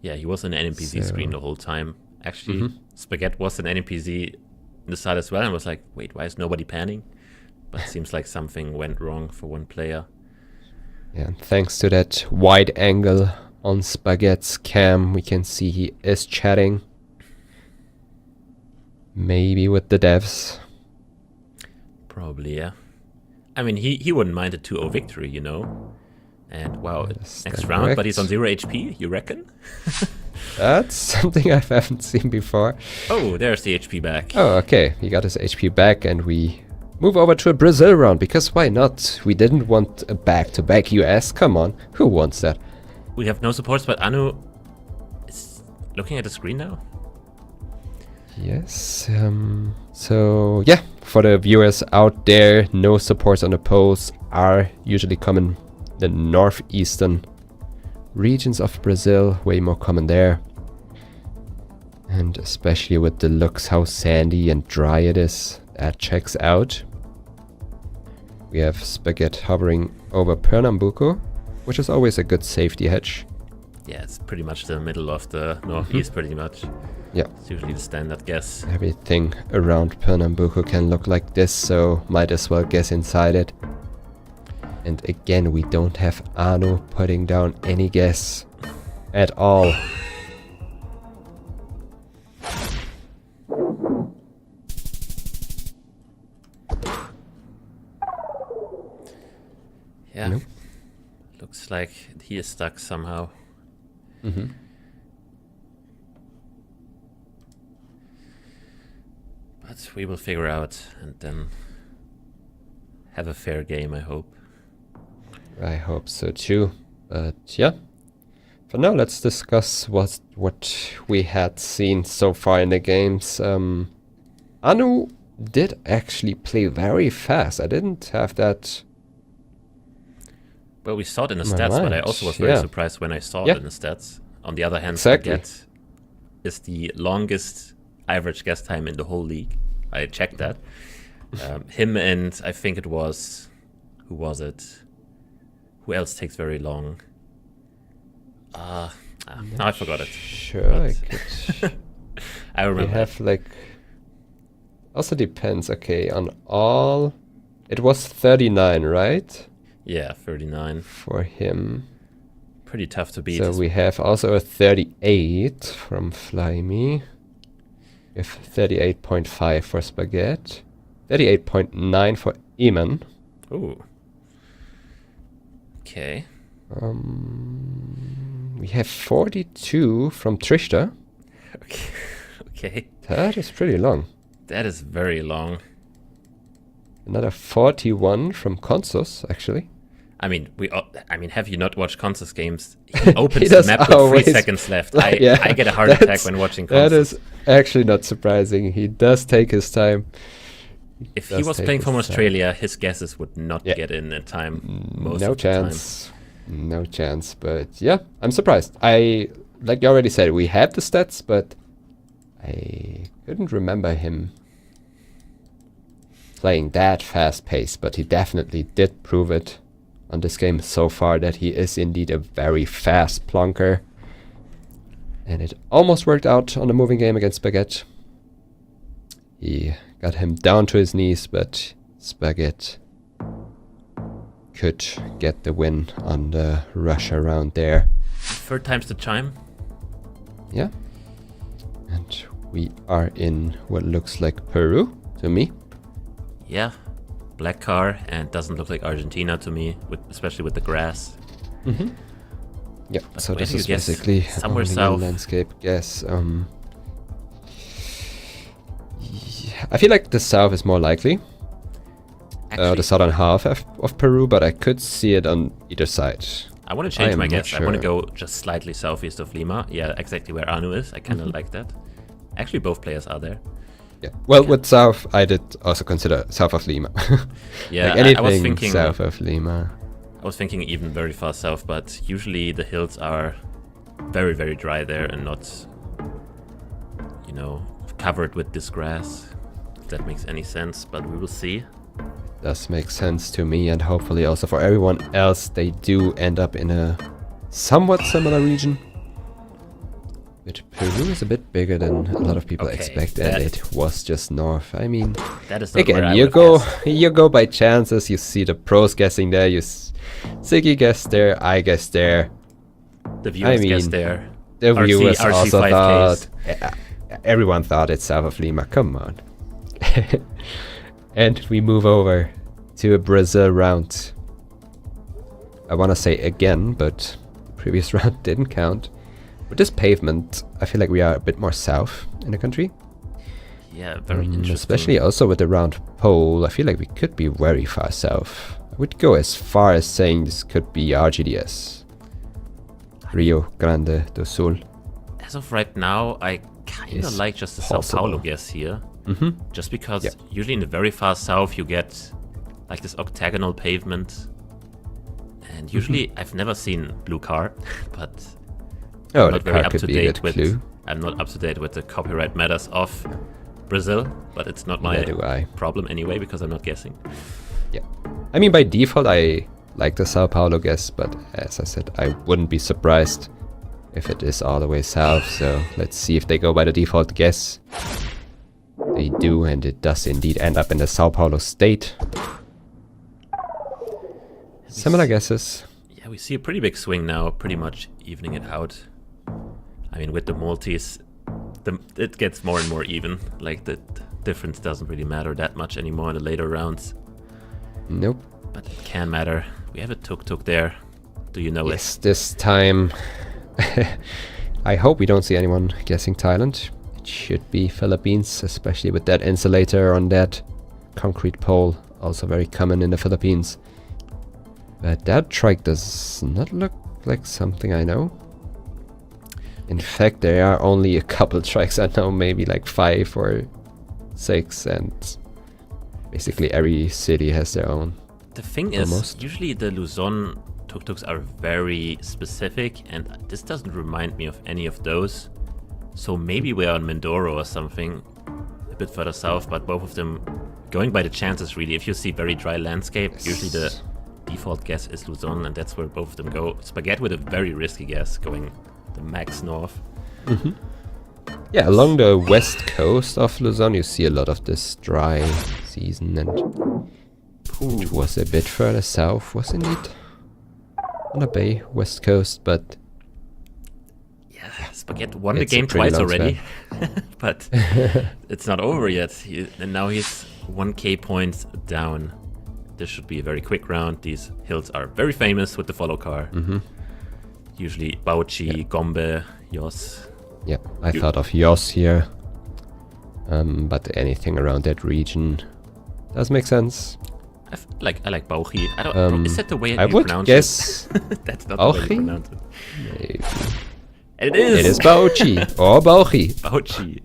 Yeah, he was in an NPC screen the whole time. Actually, Spaghet was an NPC in the side as well and was like, wait, why is nobody panning? But it seems like something went wrong for one player. Yeah, and thanks to that wide angle on Spaghet's cam, we can see he is chatting. Maybe with the devs. Probably, yeah. I mean, he wouldn't mind a 2-0 victory, you know? And wow, Yes, next that round, but correct. he's on 0 HP, you reckon? That's something I haven't seen before. Oh, there's the HP back. Oh, okay. He got his HP back and we move over to a Brazil round, because why not? We didn't want a back-to-back US. Come on, who wants that? We have no supports, but Anu is looking at the screen now. Yes, so yeah, for the viewers out there, no supports on the posts are usually common the northeastern regions of Brazil, way more common there. And especially with the looks how sandy and dry it is, that checks out. We have Spaghet hovering over Pernambuco, which is always a good safety hedge. Yeah, it's pretty much the middle of the northeast, pretty much. Yeah. It's usually the standard guess. Everything around Pernambuco can look like this, so might as well guess inside it. And again, we don't have Anu putting down any guess at all. looks like he is stuck somehow. But we will figure out and then have a fair game, I hope. I hope so too. But yeah. For now, let's discuss what we had seen so far in the games. Anu did actually play very fast. I didn't have that. Well, we saw it in the My stats, but I mind, also was very yeah. surprised when I saw Yeah. it in the stats. On the other hand, Exactly. Spaghet is the longest average guess time in the whole league. I checked that. Him and I think it was... Who was it? Who else takes very long? Now I forgot it. Sure, I But- could. I We remember. have like. Also depends. Okay, on all, it was 39, right? Yeah, 39. For him. Pretty tough to beat. So we have also a 38 from Fly Me. We have 38.5 for Spaghet. 38.9 for Eamon. Ooh. Okay. We have 42 from Trishta. Okay. That is pretty long. That is very long. Another 41 from Consus, actually. I mean, have you not watched Consus games? He opens does the map with 3 always- seconds left. Yeah, I get a heart attack that's- when watching Consus. That is actually not surprising. He does take his time. If he does was take playing his from time. Australia, his guesses would not Yeah. get in time. Most No of the time. chance. No chance. But yeah, I'm surprised. Like you already said, we had the stats, but I couldn't remember him playing that fast pace. But he definitely did prove it on this game so far that he is indeed a very fast plonker. And it almost worked out on the moving game against Spaghet. He got him down to his knees, but Spaghet could get the win on the rush around there. 3rd time's the chime. Yeah. And we are in what looks like Peru to me. Yeah. Black car and doesn't look like Argentina to me, especially with the grass. Yeah, so where this do you is guess? basically Somewhere only a south? landscape guess. I feel like the south is more likely. Actually, The southern half of Peru, but I could see it on either side. I want to I change am my not guess. I want to sure. go just slightly southeast of Lima. Yeah, exactly where Anu is. I kind of like that. Actually, both players are there. Yeah. Well, with south, I did also consider south of Lima. Yeah, like anything I was thinking south of Lima. I was thinking even very far south, but usually the hills are very, very dry there and not, covered with this grass. If that makes any sense, but we will see. Does make sense to me, and hopefully also for everyone else. They do end up in a somewhat similar region. But Peru is a bit bigger than a lot of people Okay, expect, and that- it was just north. I mean, That is not where again, I you would go guess. you go by chances. You see the pros guessing there. Ziggy guessed there. I guessed there. The viewers guess mean, there. The RC viewers also 5Ks. thought. Everyone thought it's south of Lima. Come on. And we move over to a Brazil round. I want to say again, but the previous round didn't count. With this pavement, I feel like we are a bit more south in the country. Yeah, very interesting. Especially also with the round pole, I feel like we could be very far south. I would go as far as saying this could be RGDS. Rio Grande do Sul. As of right now, I kind of Is like just the Sao possible. Paulo guess here. Just because Yeah. usually in the very far south you get like this octagonal pavement. And usually I've never seen blue car, but Oh, I'm the not very car up could to be a date good with clue. I'm not up to date with the copyright matters of Brazil, but it's not my Neither do I. problem anyway because I'm not guessing. Yeah. I mean, by default, I like the Sao Paulo guess, but as I said, I wouldn't be surprised if it is all the way south. So let's see if they go by the default guess. They do, and it does indeed end up in the Sao Paulo state. Similar guesses. Yeah, we see a pretty big swing now, pretty much evening it out. I mean, with the Maltese, it gets more and more even. Like, the difference doesn't really matter that much anymore in the later rounds. Nope. But it can matter. We have a tuk-tuk there. Do you know Yes, this time I hope we don't see anyone guessing Thailand. It should be Philippines, especially with that insulator on that concrete pole, also very common in the Philippines. But that trike does not look like something I know. In fact, there are only a couple trikes I know, maybe like 5 or 6, and basically every city has their own. The thing Almost. is, usually the Luzon tuk-tuks are very specific, and this doesn't remind me of any of those. So maybe we're on Mindoro or something, a bit further south, but both of them, going by the chances really, if you see very dry landscape, usually the default guess is Luzon, and that's where both of them go. Spaghet with a very risky guess, going the max north. Yeah, along the west coast of Luzon you see a lot of this dry season, and it was a bit further south, wasn't it? On the bay, west coast, but Yeah, Spaghet won the It's a game pretty twice long already, but it's not over yet. And now he's 1k points down. This should be a very quick round. These hills are very famous with the follow car. Usually Bauchi, Gombe, Yos. yeah, I thought of Yos here. But anything around that region does make sense. I like Bauchi. I don't. Is that the way I you would pronounce guess it? That's not the way you Bauchi? pronounce it. maybe. And it is. It is Bauchi or Bauchi. Bauchi.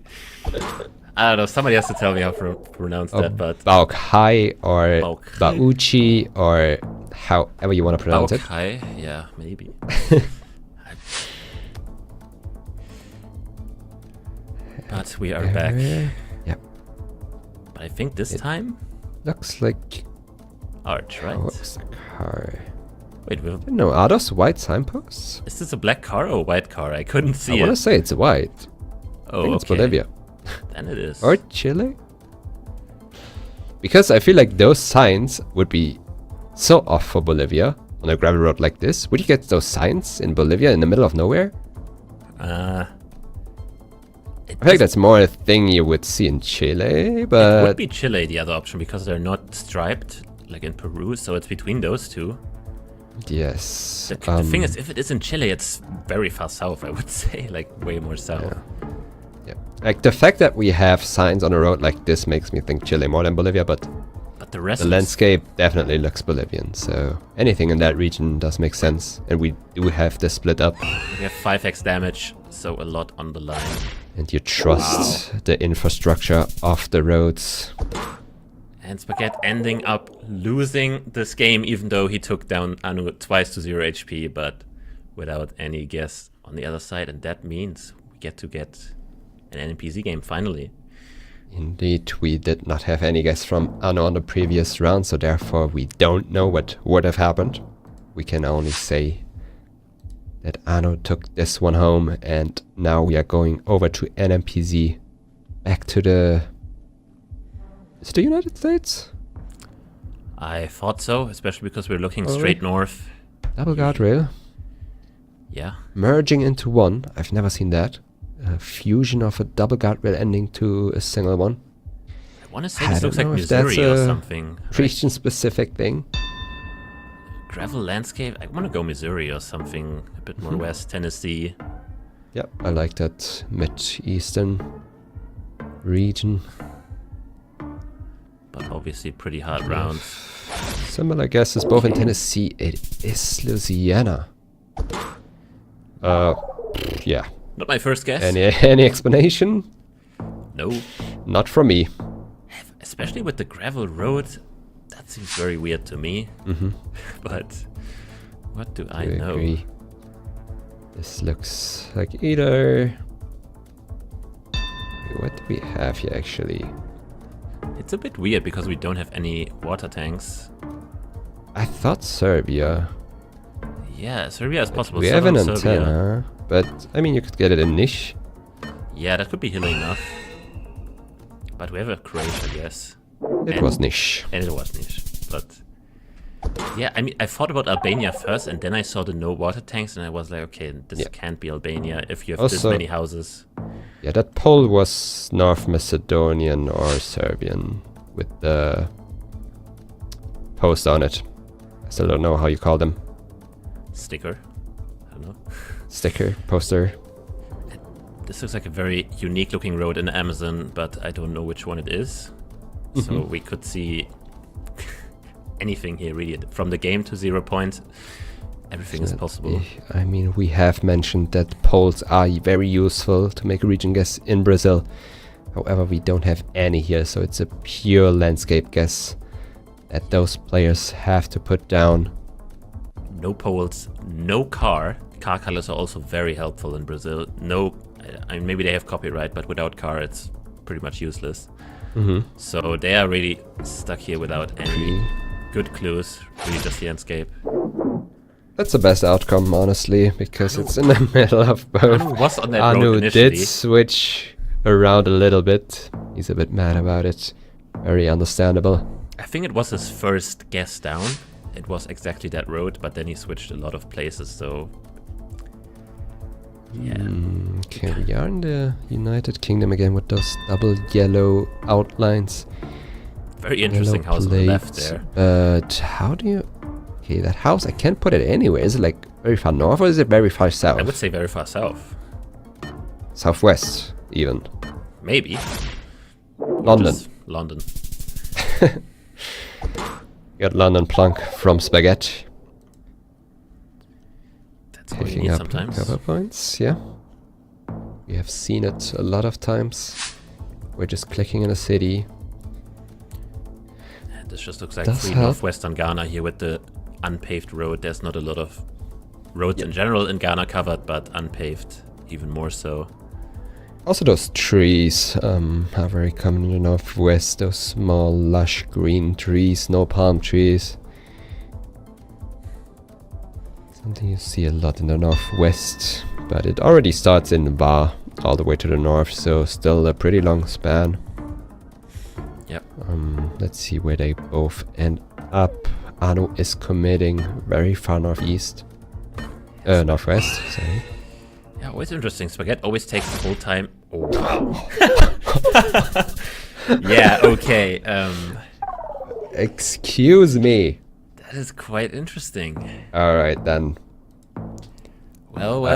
I don't know. Somebody has to tell me how to pronounce that, but Bauchai or Bauchai. Bauchi or however you want to pronounce it. Bauchai. Yeah, maybe. But we are back. Yep. But I think this time, Looks like Arch, right? what was the car? Wait, No, are those white signposts? is this a black car or a white car? I couldn't I see want to it. say it's white. Oh, I think it's okay. Bolivia. Then it is. Or Chile? Because I feel like those signs would be so off for Bolivia on a gravel road like this. Would you get those signs in Bolivia in the middle of nowhere? I feel like that's more a thing you would see in Chile, It but would be Chile the other option because they're not striped like in Peru, so it's between those two. yes. The thing is, if it is in Chile, it's very far south, I would say, like way more south. Yeah. Like the fact that we have signs on a road like this makes me think Chile more than Bolivia, but But the rest the landscape definitely looks Bolivian, so anything in that region does make sense. And we do have this split up, we have 5x damage, so a lot on the line. and you trust the infrastructure of the roads. And Spaghet ending up losing this game, even though he took down Anu twice to 0 HP, but without any guess on the other side. And that means we get an NPC game finally. Indeed, we did not have any guess from Anno on the previous round, so therefore we don't know what would have happened. We can only say that Anno took this one home, and now we are going over to NMPZ, back to the... Is it the United States? I thought so, especially because we're looking straight north. Double guardrail, Yeah. merging into one. I've never seen that. A fusion of a double guardrail ending to a single one. I want to say I this don't looks like know if that's Missouri or a something. Right? Region-specific thing. Gravel landscape. I want to go Missouri or something. A bit more west. Tennessee. Yep, I like that mid-eastern region. But obviously pretty hard round. Similar guesses both in Tennessee. It is Louisiana. Yeah. Not my first guess. Any explanation? No. Not from me. Especially with the gravel road. That seems very weird to me. But what do I know? Agree. This looks like either... What do we have here actually? It's a bit weird because we don't have any water tanks. I thought Serbia. Yeah, Serbia is possible. We have an Southern Serbia. antenna, but I mean you could get it in Nish. Yeah, that could be hilly enough. But we have a Croatia, I guess. It was Nish. And it was niche. But yeah, I mean, I thought about Albania first, and then I saw the no water tanks, and I was like, okay, this can't be Albania if you have this Also- many houses. Yeah, that poll was North Macedonian or Serbian with the post on it. I still don't know how you call them. sticker. I don't know. Sticker, poster. This looks like a very unique looking road in the Amazon, but I don't know which one it is. So we could see anything here really. From the game to 0 points, everything is possible. I mean, we have mentioned that polls are very useful to make a region guess in Brazil. However, we don't have any here, so it's a pure landscape guess that those players have to put down. No polls, no car. Car colors are also very helpful in Brazil. No, I mean, maybe they have copyright, but without car, it's pretty much useless. So they are really stuck here without any good clues. Really just the landscape. That's the best outcome, honestly, because it's in the middle of both. Anu was on that road Anu initially. did switch around a little bit. He's a bit mad about it. Very understandable. I think it was his first guess down. It was exactly that road, but then he switched a lot of places, so... Yeah. Okay, we are in the United Kingdom again with those double yellow outlines. Very interesting Yellow house on the left plates. there. But how do you... Okay, that house, I can't put it anywhere. Is it like very far north or is it very far south? I would say very far south. Southwest, even. Maybe. London. Just London. Got London Plunk from Spaghet. That's what you Picking need up sometimes. cover points, yeah. We have seen it a lot of times. We're just clicking in a city. This just looks like Does free help. northwestern Ghana here with the unpaved road. There's not a lot of roads in general in Ghana covered, but unpaved even more so. Also those trees are very common in the northwest. Those small lush green trees, no palm trees. Something you see a lot in the northwest. But it already starts in the bar all the way to the north, so still a pretty long span. Yep. Let's see where they both end up. Anu is committing very far northeast. Northwest, sorry. Yeah, always interesting. Spaghet always takes the whole time. Oh. Yeah, okay. Excuse me. That is quite interesting. Alright then. Well.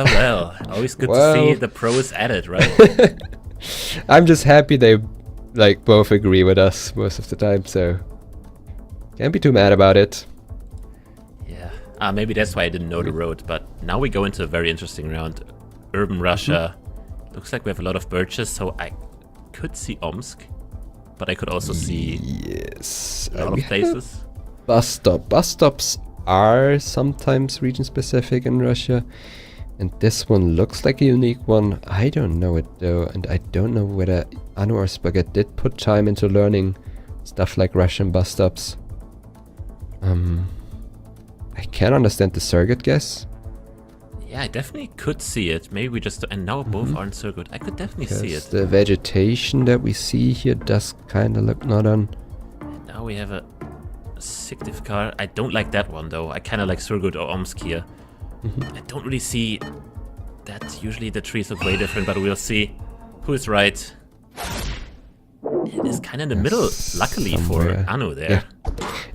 Always good Well. to see the pros at it, right? I'm just happy they like both agree with us most of the time, so can't be too mad about it. Yeah. Maybe that's why I didn't know the road, but now we go into a very interesting round. Urban Russia. Looks like we have a lot of birches, so I could see Omsk, but I could also see Yes. a lot We of have a places. bus stop. Bus stops are sometimes region specific in Russia, and this one looks like a unique one. I don't know it though, and I don't know whether Anu or Spaghet did put time into learning stuff like Russian bus stops. I can understand the surrogate guess. Yeah, I definitely could see it. Maybe we just... And now both aren't so good. I could definitely see Because it. the vegetation that we see here does kind of look not on. Now we have a Sigtiv car. I don't like that one, though. I kind of like Surgut or Omsk here. I don't really see that. Usually the trees look way different, but we'll see who's right. It is kind of in the middle, luckily, somewhere. for Anu there.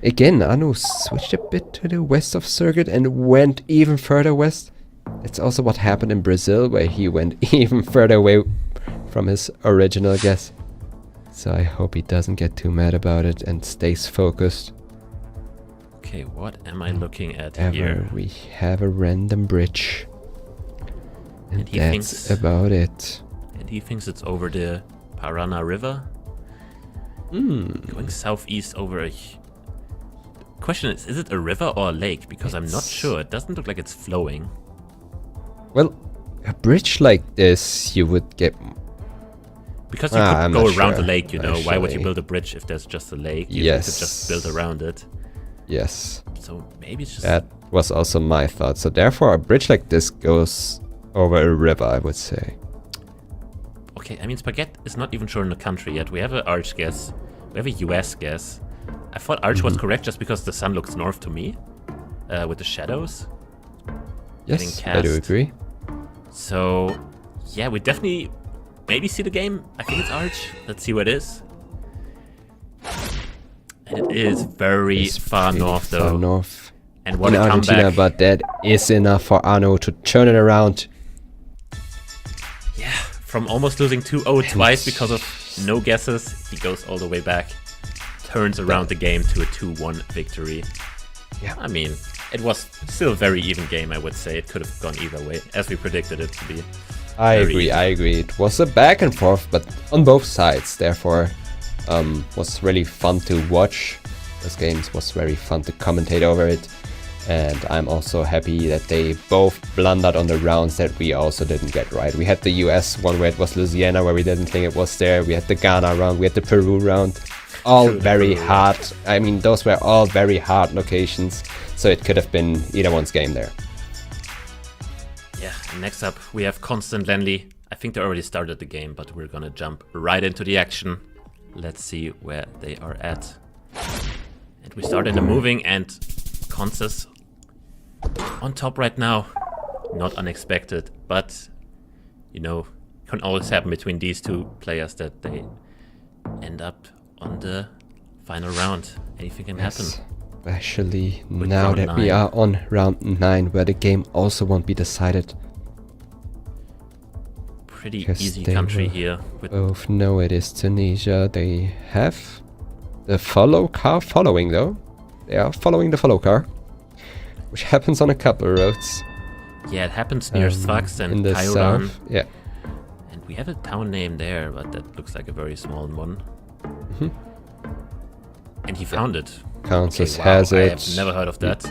Again, Anu switched a bit to the west of Surrogate and went even further west. That's also what happened in Brazil, where he went even further away from his original guess. So I hope he doesn't get too mad about it and stays focused. Okay, what am I looking at Ever here? we have a random bridge. And he that's thinks- about it. And he thinks it's over the Parana River. Going southeast over a... Question is it a river or a lake? Because I'm not sure. It doesn't look like it's flowing. Well, a bridge like this, you would get... Because you I'm could go not around sure, the lake, you know. Why would you actually. build a bridge if there's just a lake? You Yes. could just build around it. Yes, So maybe it's just... that was also my thought. So therefore, a bridge like this goes over a river, I would say. Okay, I mean, Spaghet is not even sure in the country yet. We have an Arch guess. We have a US guess. I thought Arch was correct just because the sun looks north to me. With the shadows. Yes, Getting I do cast. agree. So, yeah, we definitely maybe see the game. I think it's Arch. Let's see what it is. And it is very It's far pretty north, far though. north. And what in a Argentina, comeback. but that is enough for Arno to turn it around. Yeah, from almost losing 2-0 twice because of no guesses, he goes all the way back, turns around the game to a 2-1 victory. Yeah. I mean, it was still a very even game, I would say. It could have gone either way, as we predicted it to be. I Very agree. It was a back and forth, but on both sides. Therefore, was really fun to watch. Those games was very fun to commentate over it. And I'm also happy that they both blundered on the rounds that we also didn't get right. We had the US one where it was Louisiana, where we didn't think it was there. We had the Ghana round, we had the Peru round. All very hard. I mean, those were all very hard locations. So it could have been either one's game there. Yeah, and next up we have Constant Lenley. I think they already started the game, but we're gonna jump right into the action. Let's see where they are at. And we start in the moving, and Consus on top right now. Not unexpected, but you know, can always happen between these two players that they end up on the final round. Anything can happen. Especially With now round that we 9. are on round 9, where the game also won't be decided. Pretty Because easy they country will here. With both know it is Tunisia. They have the follow car following though. They are following the follow car, which happens on a couple of roads. yeah, it happens near Sfax and in the Kairan. south. Yeah. And we have a town name there, but that looks like a very small one. And he found it. Consus Okay, wow, has I it. have never heard of that.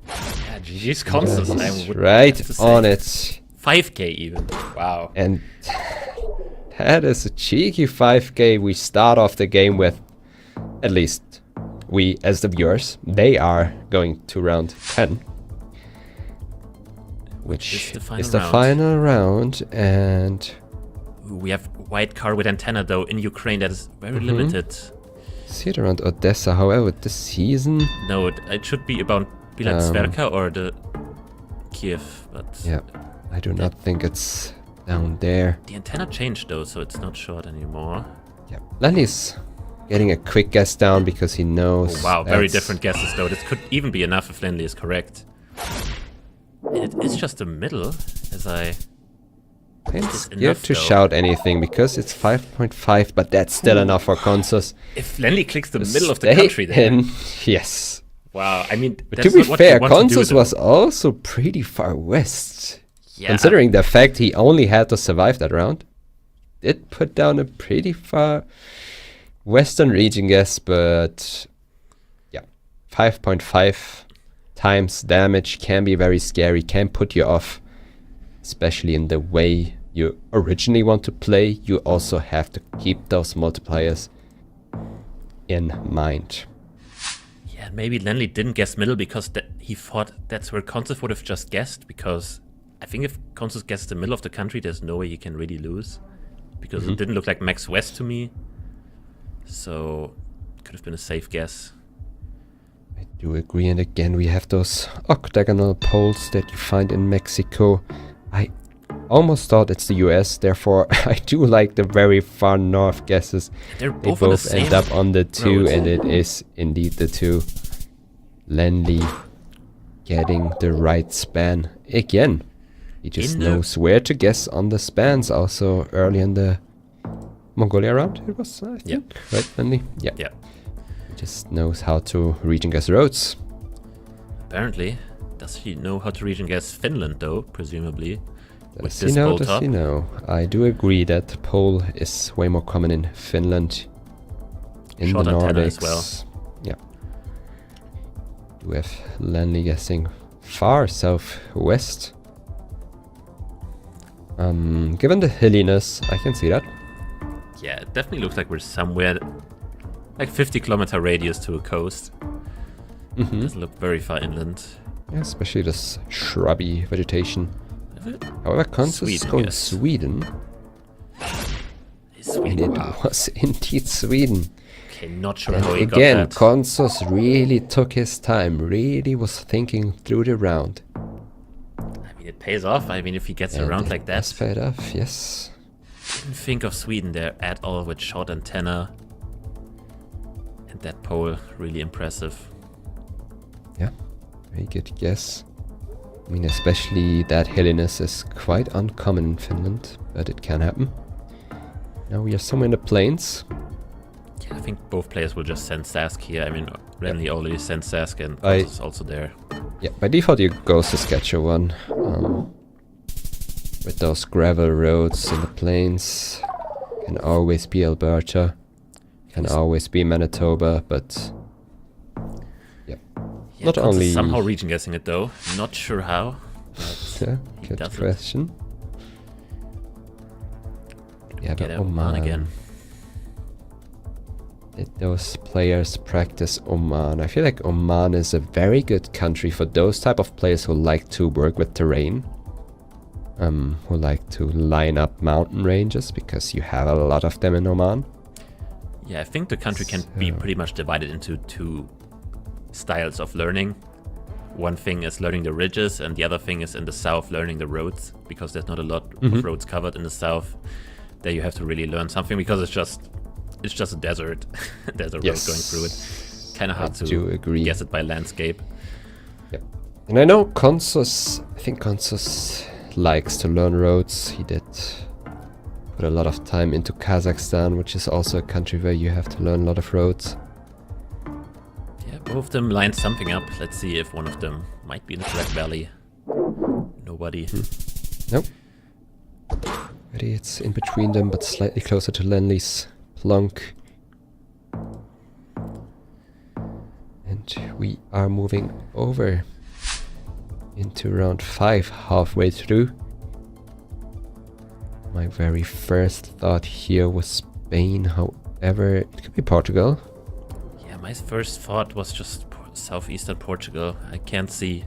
Yeah, GG's Consus. He's I would right have to say. on it. 5k even. Wow. And that is a cheeky 5k we start off the game with. At least we, as the viewers, they are going to round 10. Which is the final round. And We have white car with antenna though in Ukraine that is very limited. see it around Odessa. However, this season, No, it should be about Bilatsverka or the Kiev, but yeah, I do not think it's down there. the antenna changed though, so it's not short anymore. Yeah, Lenley's getting a quick guess down because he knows. Oh, wow, very that's- different guesses though. This could even be enough if Lenley is correct. And it is just the middle, as I... I'm It's scared enough, to though. shout anything because it's 5.5, but that's still enough for Consus. If Lenley clicks the middle of the Stay country there... in. Yes. Wow, I mean, But that's to be not what fair, you want to do, Consus though. was also pretty far west. Yeah, Considering the fact he only had to survive that round. Did put down a pretty far western region guess, but yeah, 5.5 times damage can be very scary, can put you off, especially in the way you originally want to play. You also have to keep those multipliers in mind. Yeah, maybe Lenley didn't guess middle because he thought that's where Consus would have just guessed, because I think if Consus guessed the middle of the country, there's no way he can really lose. Because it didn't look like max west to me. So, could have been a safe guess. I do agree, and again we have those octagonal poles that you find in Mexico. I almost thought it's the US, therefore I do like the very far north guesses. They're They both on the both end same up on the 2, road. and it is indeed the 2. Lenley getting the right span again. He just In the- knows where to guess on the spans. Also early in the Mongolia round it was, I think. Right, Lenley? Yeah. Yeah, He just knows how to region guess roads. apparently. Does he know how to region guess Finland, though, presumably? With Does he this know? pole Does top? he know? I do agree that pole is way more common in Finland. In Short the antenna Nordics. as well. Yeah. We have Lenley guessing far southwest. Given the hilliness, I can see that. Yeah, it definitely looks like we're somewhere like 50-kilometer radius to a coast. Doesn't look very far inland. Yeah, especially this shrubby vegetation. However, Consus is Sweden, going yes. Sweden. It's And Sweden. it Wow. was indeed Sweden. Okay, not sure And how he again, got that. Consus really took his time, really was thinking through the round. I mean, it pays off. I mean, if he gets And around it like that. does pay off, yes. Didn't think of Sweden there at all with short antenna. And that pole, really impressive. Yeah, very good guess. I mean, especially that hilliness is quite uncommon in Finland, but it can happen. Now we are somewhere in the plains. Yeah, I think both players will just send Sask here. I mean, Lenley already sent Sask and I- Consus is also there. Yeah, by default you go Saskatchewan. With those gravel roads in the plains. Can always be Alberta. Can always be Manitoba, but... Yeah, Not Consus only- somehow region guessing it though. Not sure how. But Yeah, he good does it. question. Yeah, Get but Oman again. Did those players practice Oman? I feel like Oman is a very good country for those type of players who like to work with terrain. Who like to line up mountain ranges, because you have a lot of them in Oman. Yeah, I think the country can be So- pretty much divided into two styles of learning. One thing is learning the ridges, and the other thing is in the south learning the roads, because there's not a lot of roads covered in the south. There you have to really learn something, because it's just a desert. There's a road going through it. Kind of hard I do to agree. guess it by landscape. Yep. And I know Consus, I think Consus likes to learn roads. He did put a lot of time into Kazakhstan, which is also a country where you have to learn a lot of roads. Yeah, both of them lined something up. Let's see if one of them might be in the correct valley. Nobody. Nope. Ready, it's in between them, but slightly closer to Lenley's plunk. And we are moving over into round 5, halfway through. My very first thought here was Spain, however, it could be Portugal. Yeah, my first thought was just southeastern Portugal. I can't see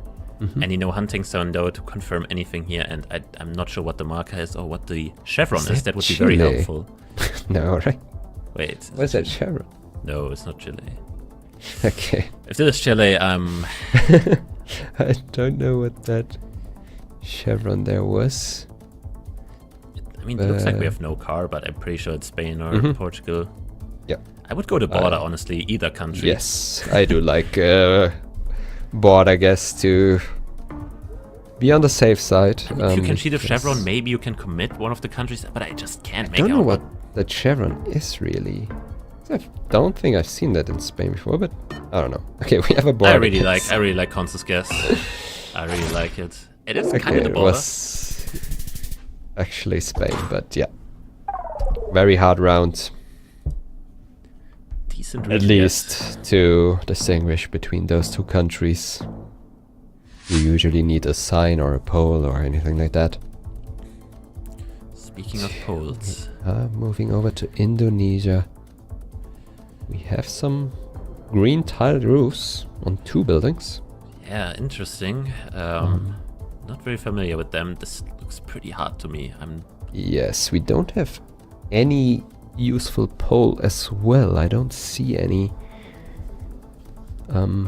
any no hunting zone though to confirm anything here, and I'm not sure what the marker is or what the chevron is. That would be very Chile? helpful. No, right? Wait. What's that, chevron? No, it's not Chile. Okay. If this is Chile, I don't know what that chevron there was. I mean, it looks like we have no car, but I'm pretty sure it's Spain or Portugal. Yeah. I would go to border, honestly, either country. Yes, I do like border guess to be on the safe side. I mean, if you can see the yes. chevron, maybe you can commit one of the countries, but I just can't I make don't know out what the chevron is really. I don't think I've seen that in Spain before, but I don't know. Okay, we have a border. I really guess. like Consus guess. I really like it. It is kind Okay, of the it border. was actually Spain, but yeah. Very hard round. Decent At region least guess. to distinguish between those two countries. You usually need a sign or a pole or anything like that. Speaking of poles, Moving over to Indonesia. We have some green tiled roofs on 2 buildings. yeah, interesting. Not very familiar with them. This looks pretty hard to me. Yes, we don't have any useful pole as well. I don't see any.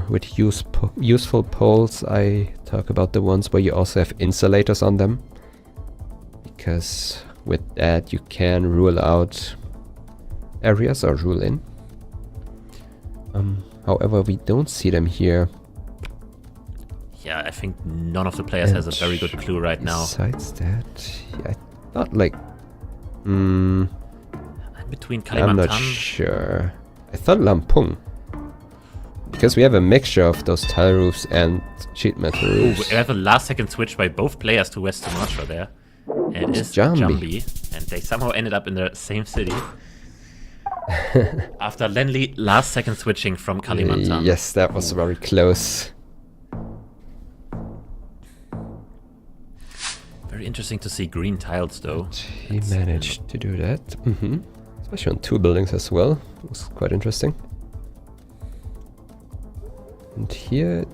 With useful poles, I talk about the ones where you also have insulators on them. Because with that you can rule out areas or rule in. However, we don't see them here. Yeah, I think none of the players has a very good clue right now. Besides that, yeah, I thought like... I'm between I'm not Kalimantan. sure. I thought Lampung. Because we have a mixture of those tile roofs and sheet metal Ooh, roofs. we have a last second switch by both players to West Sumatra there. And it is Jambi. Jambi. And they somehow ended up in the same city. After Lenley last second switching from Kalimantan. Yes, that was very close. Very interesting to see green tiles though. He managed to do that. Especially on 2 buildings as well. It was quite interesting. And here...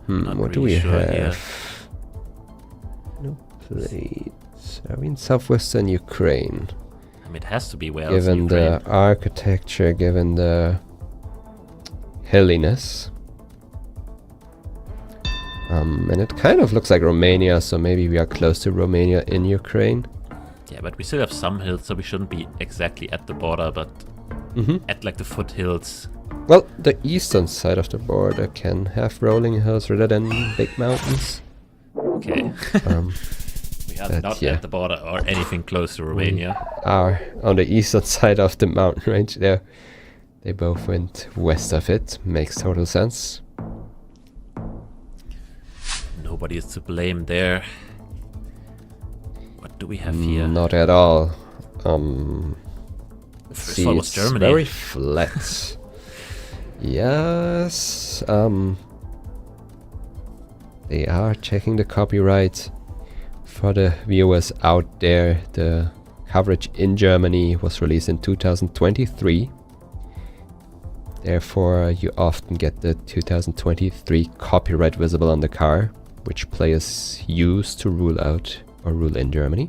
Not what do really we sure have? here. No plates. Are we in southwestern Ukraine? I mean, it has to be where else in Given Ukraine. the architecture, given the hilliness. And it kind of looks like Romania, so maybe we are close to Romania in Ukraine. Yeah, but we still have some hills, so we shouldn't be exactly at the border, but at like the foothills Well, the eastern side of the border can have rolling hills rather than big mountains. Okay. We are not at the border or anything close to Romania. Are on the eastern side of the mountain range there. They both went west of it. Makes total sense. Nobody is to blame there. What do we have here? Not at all. First one was it's Germany. very flat. Yes. They are checking the copyright. For the viewers out there, the coverage in Germany was released in 2023. Therefore, you often get the 2023 copyright visible on the car, which players use to rule out or rule in Germany.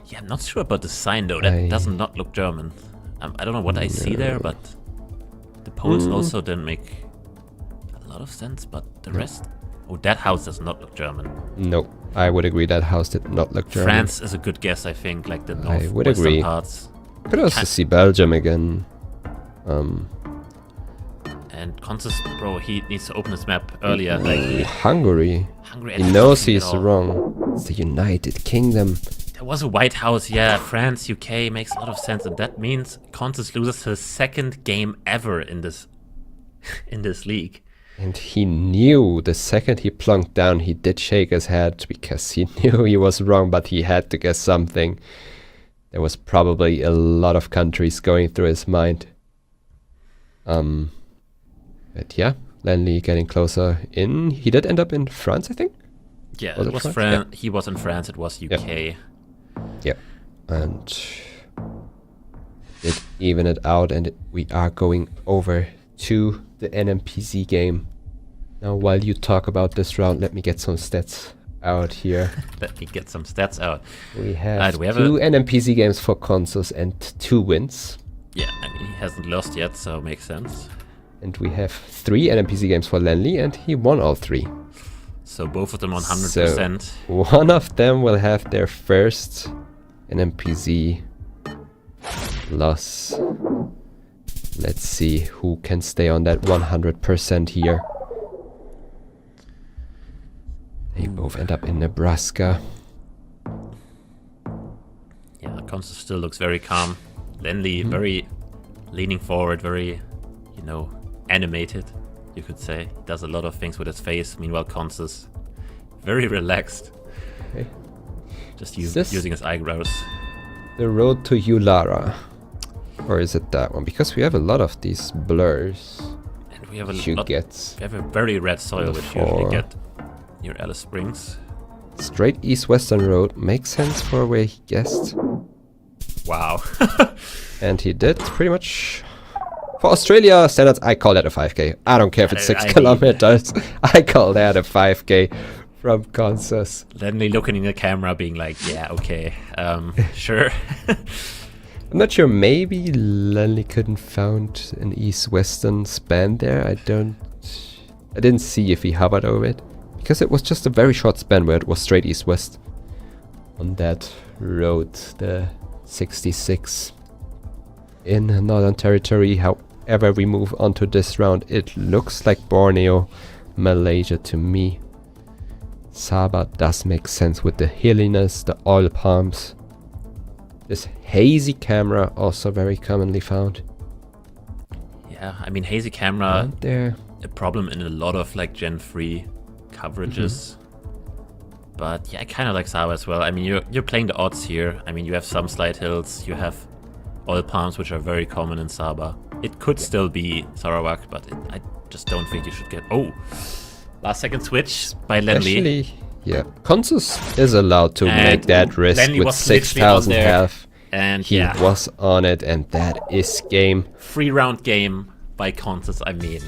Yeah, I'm not sure about the sign though. That does not look German. I don't know what I see there, but the poles also didn't make a lot of sense. But the rest, oh, that house does not look German. No, I would agree that house did not look German. France is a good guess, I think, like the would agree. northwestern parts. Could also see Belgium again. And Consus, bro, he needs to open his map earlier. Like Hungary. Hungary. He knows he's wrong. It's the United Kingdom. There was a White House, yeah. France, UK makes a lot of sense, and that means Consus loses his second game ever in this league. And he knew the second he plunked down, he did shake his head because he knew he was wrong, but he had to guess something. There was probably a lot of countries going through his mind. But yeah, Lenley getting closer in. He did end up in France, I think. Yeah, Was it it was France? France. He was in France. It was UK. Yeah, and did even it out, and we are going over to the NMPZ game. Now, while you talk about this round, let me get some stats out here. Let me get some stats out. We have, we have two NMPZ games for Consus and 2 wins. Yeah, I mean, he hasn't lost yet, so makes sense. And we have 3 NMPZ games for Lenley, and he won all 3. So both of them on 100%. So one of them will have their first NMPZ loss. Let's see who can stay on that 100% here. They both end up in Nebraska. Yeah, Consus still looks very calm. Lenley, very leaning forward, very, you know, animated, you could say. He does a lot of things with his face. Meanwhile, Consus, very relaxed. Okay. Just using his eyebrows. The road to Ulara. Or is it that one? Because we have a lot of these blurs. And we have a You lot. get We have a very red soil, which you usually get near Alice Springs. straight east-western road. Makes sense for where he guessed. Wow. And he did pretty much. For Australia standards, I call that a 5k. I don't care if it's 6 I mean- kilometers. I call that a 5k from Consus. Lenley looking in the camera, being like, "Yeah, okay, sure." I'm not sure. Maybe Lenley couldn't found an east-western span there. I didn't see if he hovered over it because it was just a very short span where it was straight east-west on that road, the 66 in Northern Territory. However, we move on to this round. It looks like Borneo, Malaysia to me. Sabah does make sense with the hilliness, the oil palms. This hazy camera also very commonly found. Yeah, I mean, hazy camera, Aren't there? a problem in a lot of like Gen 3 coverages. But yeah, I kind of like Sabah as well. I mean, you're playing the odds here. I mean, you have some slight hills, you have oil palms, which are very common in Sabah. It could still be Sarawak, but I just don't think you should get... Oh! Last second switch by Lenley. Actually, yeah. Consus is allowed to And make that risk Lenley with was literally 6,000 on there. health. And He yeah, was on it, and that is game. 3-round game by Consus. I mean,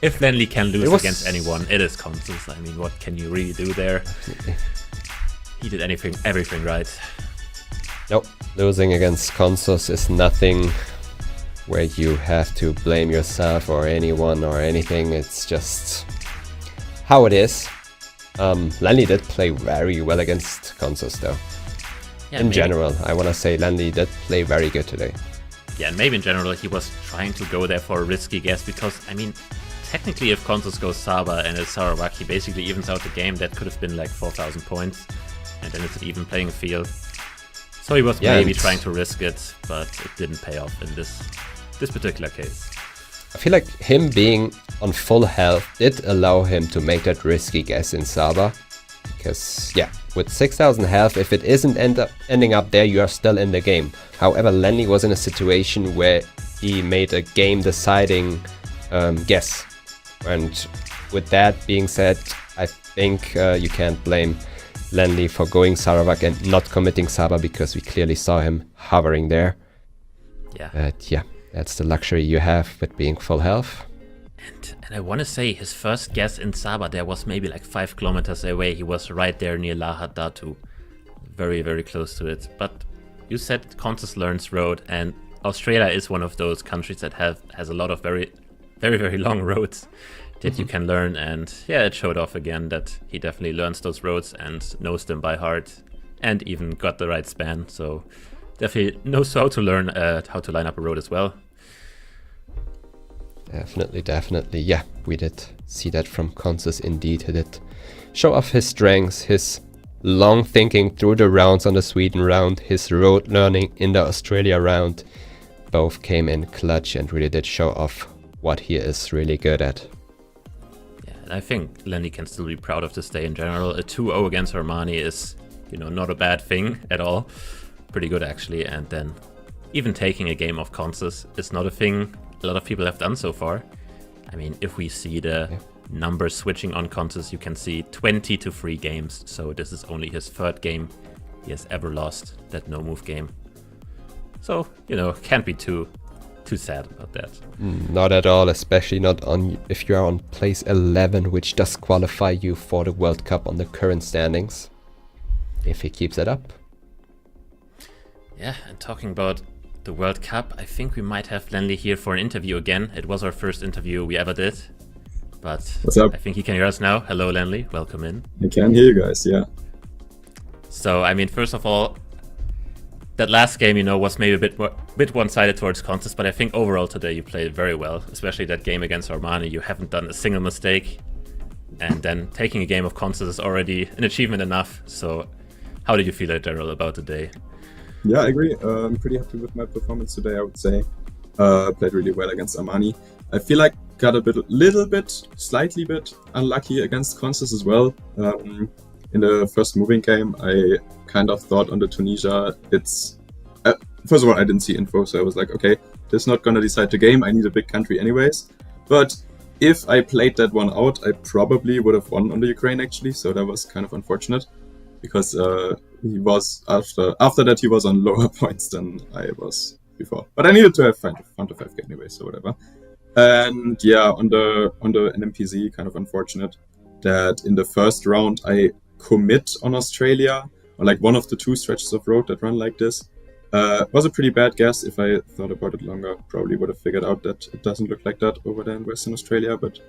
if Lenley can lose It was- against anyone, it is Consus. I mean, what can you really do there? He did everything right. Nope. Losing against Consus is nothing where you have to blame yourself or anyone or anything. It's just how it is. Lenley did play very well against Consus though. Yeah, In maybe. general, I want to say Lenley did play very good today. Yeah, and maybe in general he was trying to go there for a risky guess because, I mean, technically if Consus goes Saba and it's Sarawak, he basically evens out the game. That could have been like 4,000 points, and then it's an even playing field. So he was maybe trying to risk it, but it didn't pay off in this particular case. I feel like him being on full health did allow him to make that risky guess in Saba. Because, yeah, with 6,000 health, if it isn't ending up there, you are still in the game. However, Lenley was in a situation where he made a game-deciding guess. And with that being said, I think you can't blame Lenley for going Sarawak and not committing Saba, because we clearly saw him hovering there. Yeah. But yeah, that's the luxury you have with being full health. And I want to say his first guess in Saba there was maybe like 5 kilometers away. He was right there near Lahad Datu. Very, very close to it. But you said Consus learns road, and Australia is one of those countries that has a lot of very, very, very long roads that you can learn. And yeah, it showed off again that he definitely learns those roads and knows them by heart, and even got the right span. So definitely knows how to learn how to line up a road as well. Definitely. Yeah, we did see that from Consus indeed. He did show off his strengths, his long thinking through the rounds on the Sweden round, his road learning in the Australia round. Both came in clutch and really did show off what he is really good at. Yeah, and I think Lenley can still be proud of this day in general. A 2-0 against Armani is, not a bad thing at all. Pretty good actually, and then even taking a game of Consus is not a thing a lot of people have done so far. I mean, if we see the numbers switching on Consus, you can see 20 to 3 games. So this is only his 3rd game he has ever lost, that no-move game. So, can't be too sad about that. Not at all, especially not on if you are on place 11, which does qualify you for the World Cup on the current standings, if he keeps it up. Yeah, and talking about the World Cup, I think we might have Lenley here for an interview again. It was our first interview we ever did, but what's up? I think he can hear us now. Hello, Lenley. Welcome in. I can hear you guys, yeah. So, I mean, first of all, that last game, was maybe a bit one-sided towards Consus, but I think overall today you played very well, especially that game against Armani. You haven't done a single mistake, and then taking a game of Consus is already an achievement enough. So, how did you feel in general about today? Yeah, I agree. I'm pretty happy with my performance today, I would say. Played really well against Armani. I feel like got slightly bit unlucky against Consus as well. In the first moving game, I kind of thought on the Tunisia, it's... first of all, I didn't see info, so I was like, okay, this is not going to decide the game. I need a big country anyways. But if I played that one out, I probably would have won on the Ukraine, actually. So that was kind of unfortunate, because he was after that he was on lower points than I was before. But I needed to have found a 5k anyway, so whatever. And yeah, on the NMPZ, kind of unfortunate that in the first round I commit on Australia, or like one of the 2 stretches of road that run like this. Was a pretty bad guess. If I thought about it longer, probably would have figured out that it doesn't look like that over there in Western Australia, but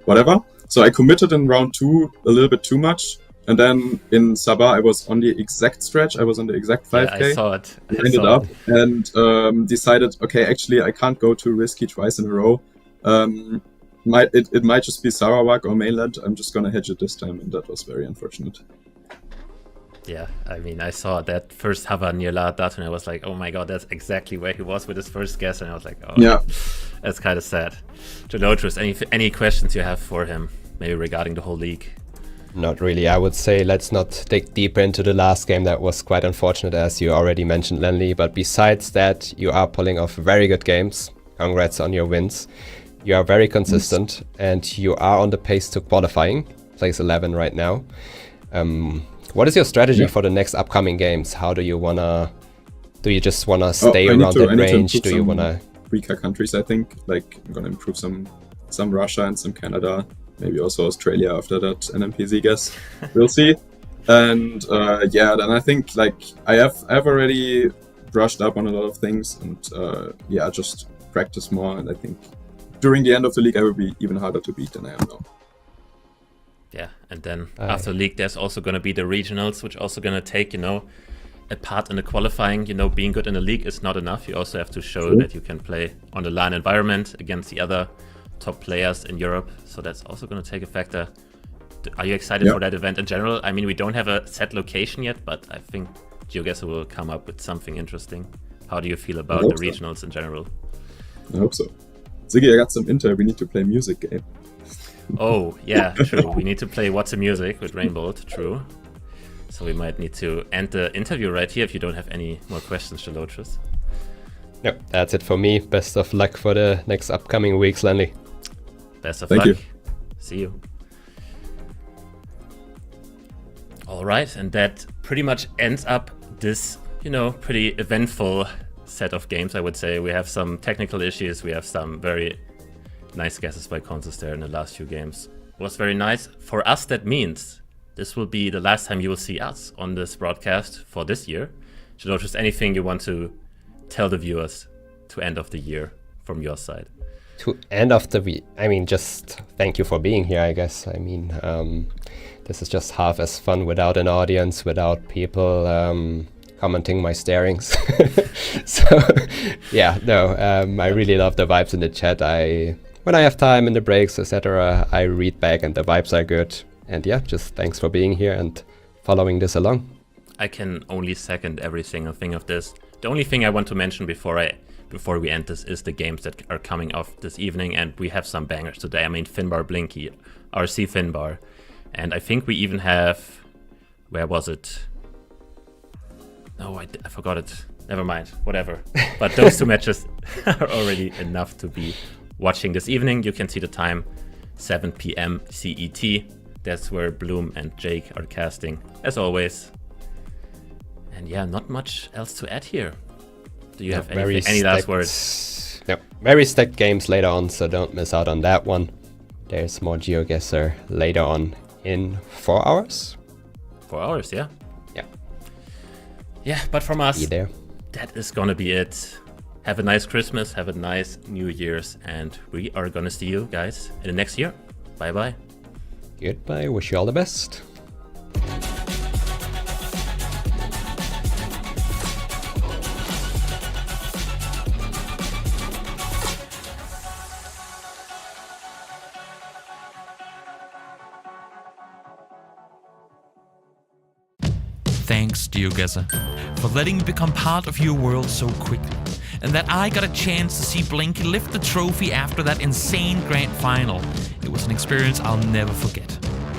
whatever. So I committed in round 2 a little bit too much. And then in Sabah, I was on the exact stretch. I was on the exact 5k. Yeah, I saw it. I ended up and decided, okay, actually, I can't go too risky twice in a row. It might just be Sarawak or mainland. I'm just going to hedge it this time, and that was very unfortunate. Yeah, I mean, I saw that first hover near Lahad Datu, and I was like, oh my god, that's exactly where he was with his first guess. And I was like, oh, yeah, that's kind of sad. Jalotrus, any questions you have for him, maybe regarding the whole league? Not really. I would say let's not dig deeper into the last game. That was quite unfortunate, as you already mentioned, Lenley. But besides that, you are pulling off very good games. Congrats on your wins. You are very consistent, and you are on the pace to qualifying. Place 11 right now. What is your strategy for the next upcoming games? How do you wanna... Do you just wanna stay around that range? Do you wanna... weaker countries, I think. Like, I'm gonna improve some Russia and some Canada. Maybe also Australia after that NMPZ guess. We'll see. And then I think like I've already brushed up on a lot of things, and just practice more. And I think during the end of the league, I will be even harder to beat than I am now. Yeah, and then after the league, there's also going to be the regionals, which also going to take, a part in the qualifying. You know, being good in the league is not enough. You also have to show that you can play on the LAN environment against the other top players in Europe. So that's also going to take a factor. Are you excited for that event in general? I mean, we don't have a set location yet, but I think GeoGuessr will come up with something interesting. How do you feel about the regionals in general? I hope so. Ziggy, I got some intel. We need to play music game. Oh, yeah, true. We need to play What's the Music with Rainbolt, true. So we might need to end the interview right here if you don't have any more questions, Shalotrus. No, that's it for me. Best of luck for the next upcoming weeks, Lenley. Best of Thank luck. you. See you. All right, and that pretty much ends up this, you know, pretty eventful set of games, I would say. We have some technical issues. We have some very nice guesses by Consus there in the last few games. It was very nice. For us, that means this will be the last time you will see us on this broadcast for this year. Shalotrus, anything you want to tell the viewers to end of the year from your side? To end of the week, I mean, just thank you for being here, I guess. I mean, this is just half as fun without an audience, without people commenting my starings. So, yeah, no, I really love the vibes in the chat. When I have time in the breaks, etc., I read back and the vibes are good. And yeah, just thanks for being here and following this along. I can only second every single thing of this. The only thing I want to mention before we end this is the games that are coming off this evening, and we have some bangers today. I mean, Finbar Blinky, RC Finbar, and I think we even have, where was it? No, I forgot it. Never mind, whatever. But those two matches are already enough to be watching this evening. You can see the time, 7 p.m. CET. That's where Bloom and Jake are casting, as always. And yeah, not much else to add here. Do you have any last words? No, very stacked games later on, so don't miss out on that one. There's more GeoGuessr later on in 4 hours. 4 hours, yeah. Yeah. Yeah, but from us, Be there. that is gonna be it. Have a nice Christmas, have a nice New Year's, and we are gonna see you guys in the next year. Bye bye. Goodbye, wish you all the best. Thanks, GeoGuessr, for letting me become part of your world so quickly, and that I got a chance to see Blinky lift the trophy after that insane grand final. It was an experience I'll never forget.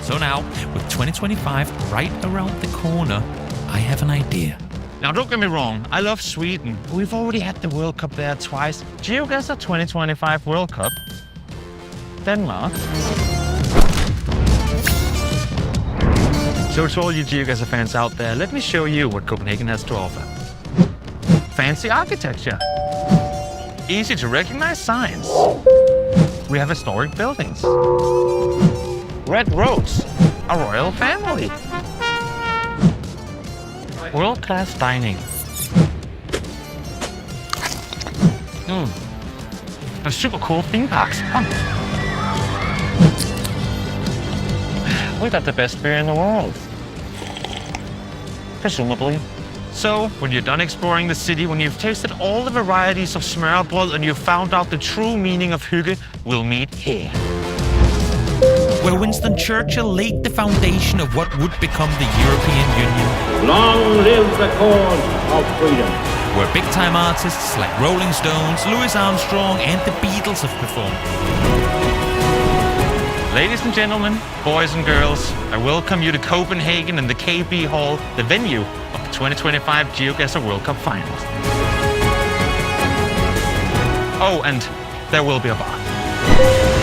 So now, with 2025 right around the corner, I have an idea. Now, don't get me wrong, I love Sweden. We've already had the World Cup there twice. GeoGuessr 2025 World Cup. Denmark. So to all you GeoGuessr fans out there, let me show you what Copenhagen has to offer. Fancy architecture. Easy to recognize signs. We have historic buildings. Red roads. A royal family. World-class dining. A super cool theme parks. We got the best beer in the world. Presumably. So, when you're done exploring the city, when you've tasted all the varieties of smørrebrød and you've found out the true meaning of hygge, we'll meet here. Where Winston Churchill laid the foundation of what would become the European Union. Long live the cause of freedom. Where big-time artists like Rolling Stones, Louis Armstrong and the Beatles have performed. Ladies and gentlemen, boys and girls, I welcome you to Copenhagen and the KB Hall, the venue of the 2025 GeoGuessr World Cup Finals. Oh, and there will be a bar.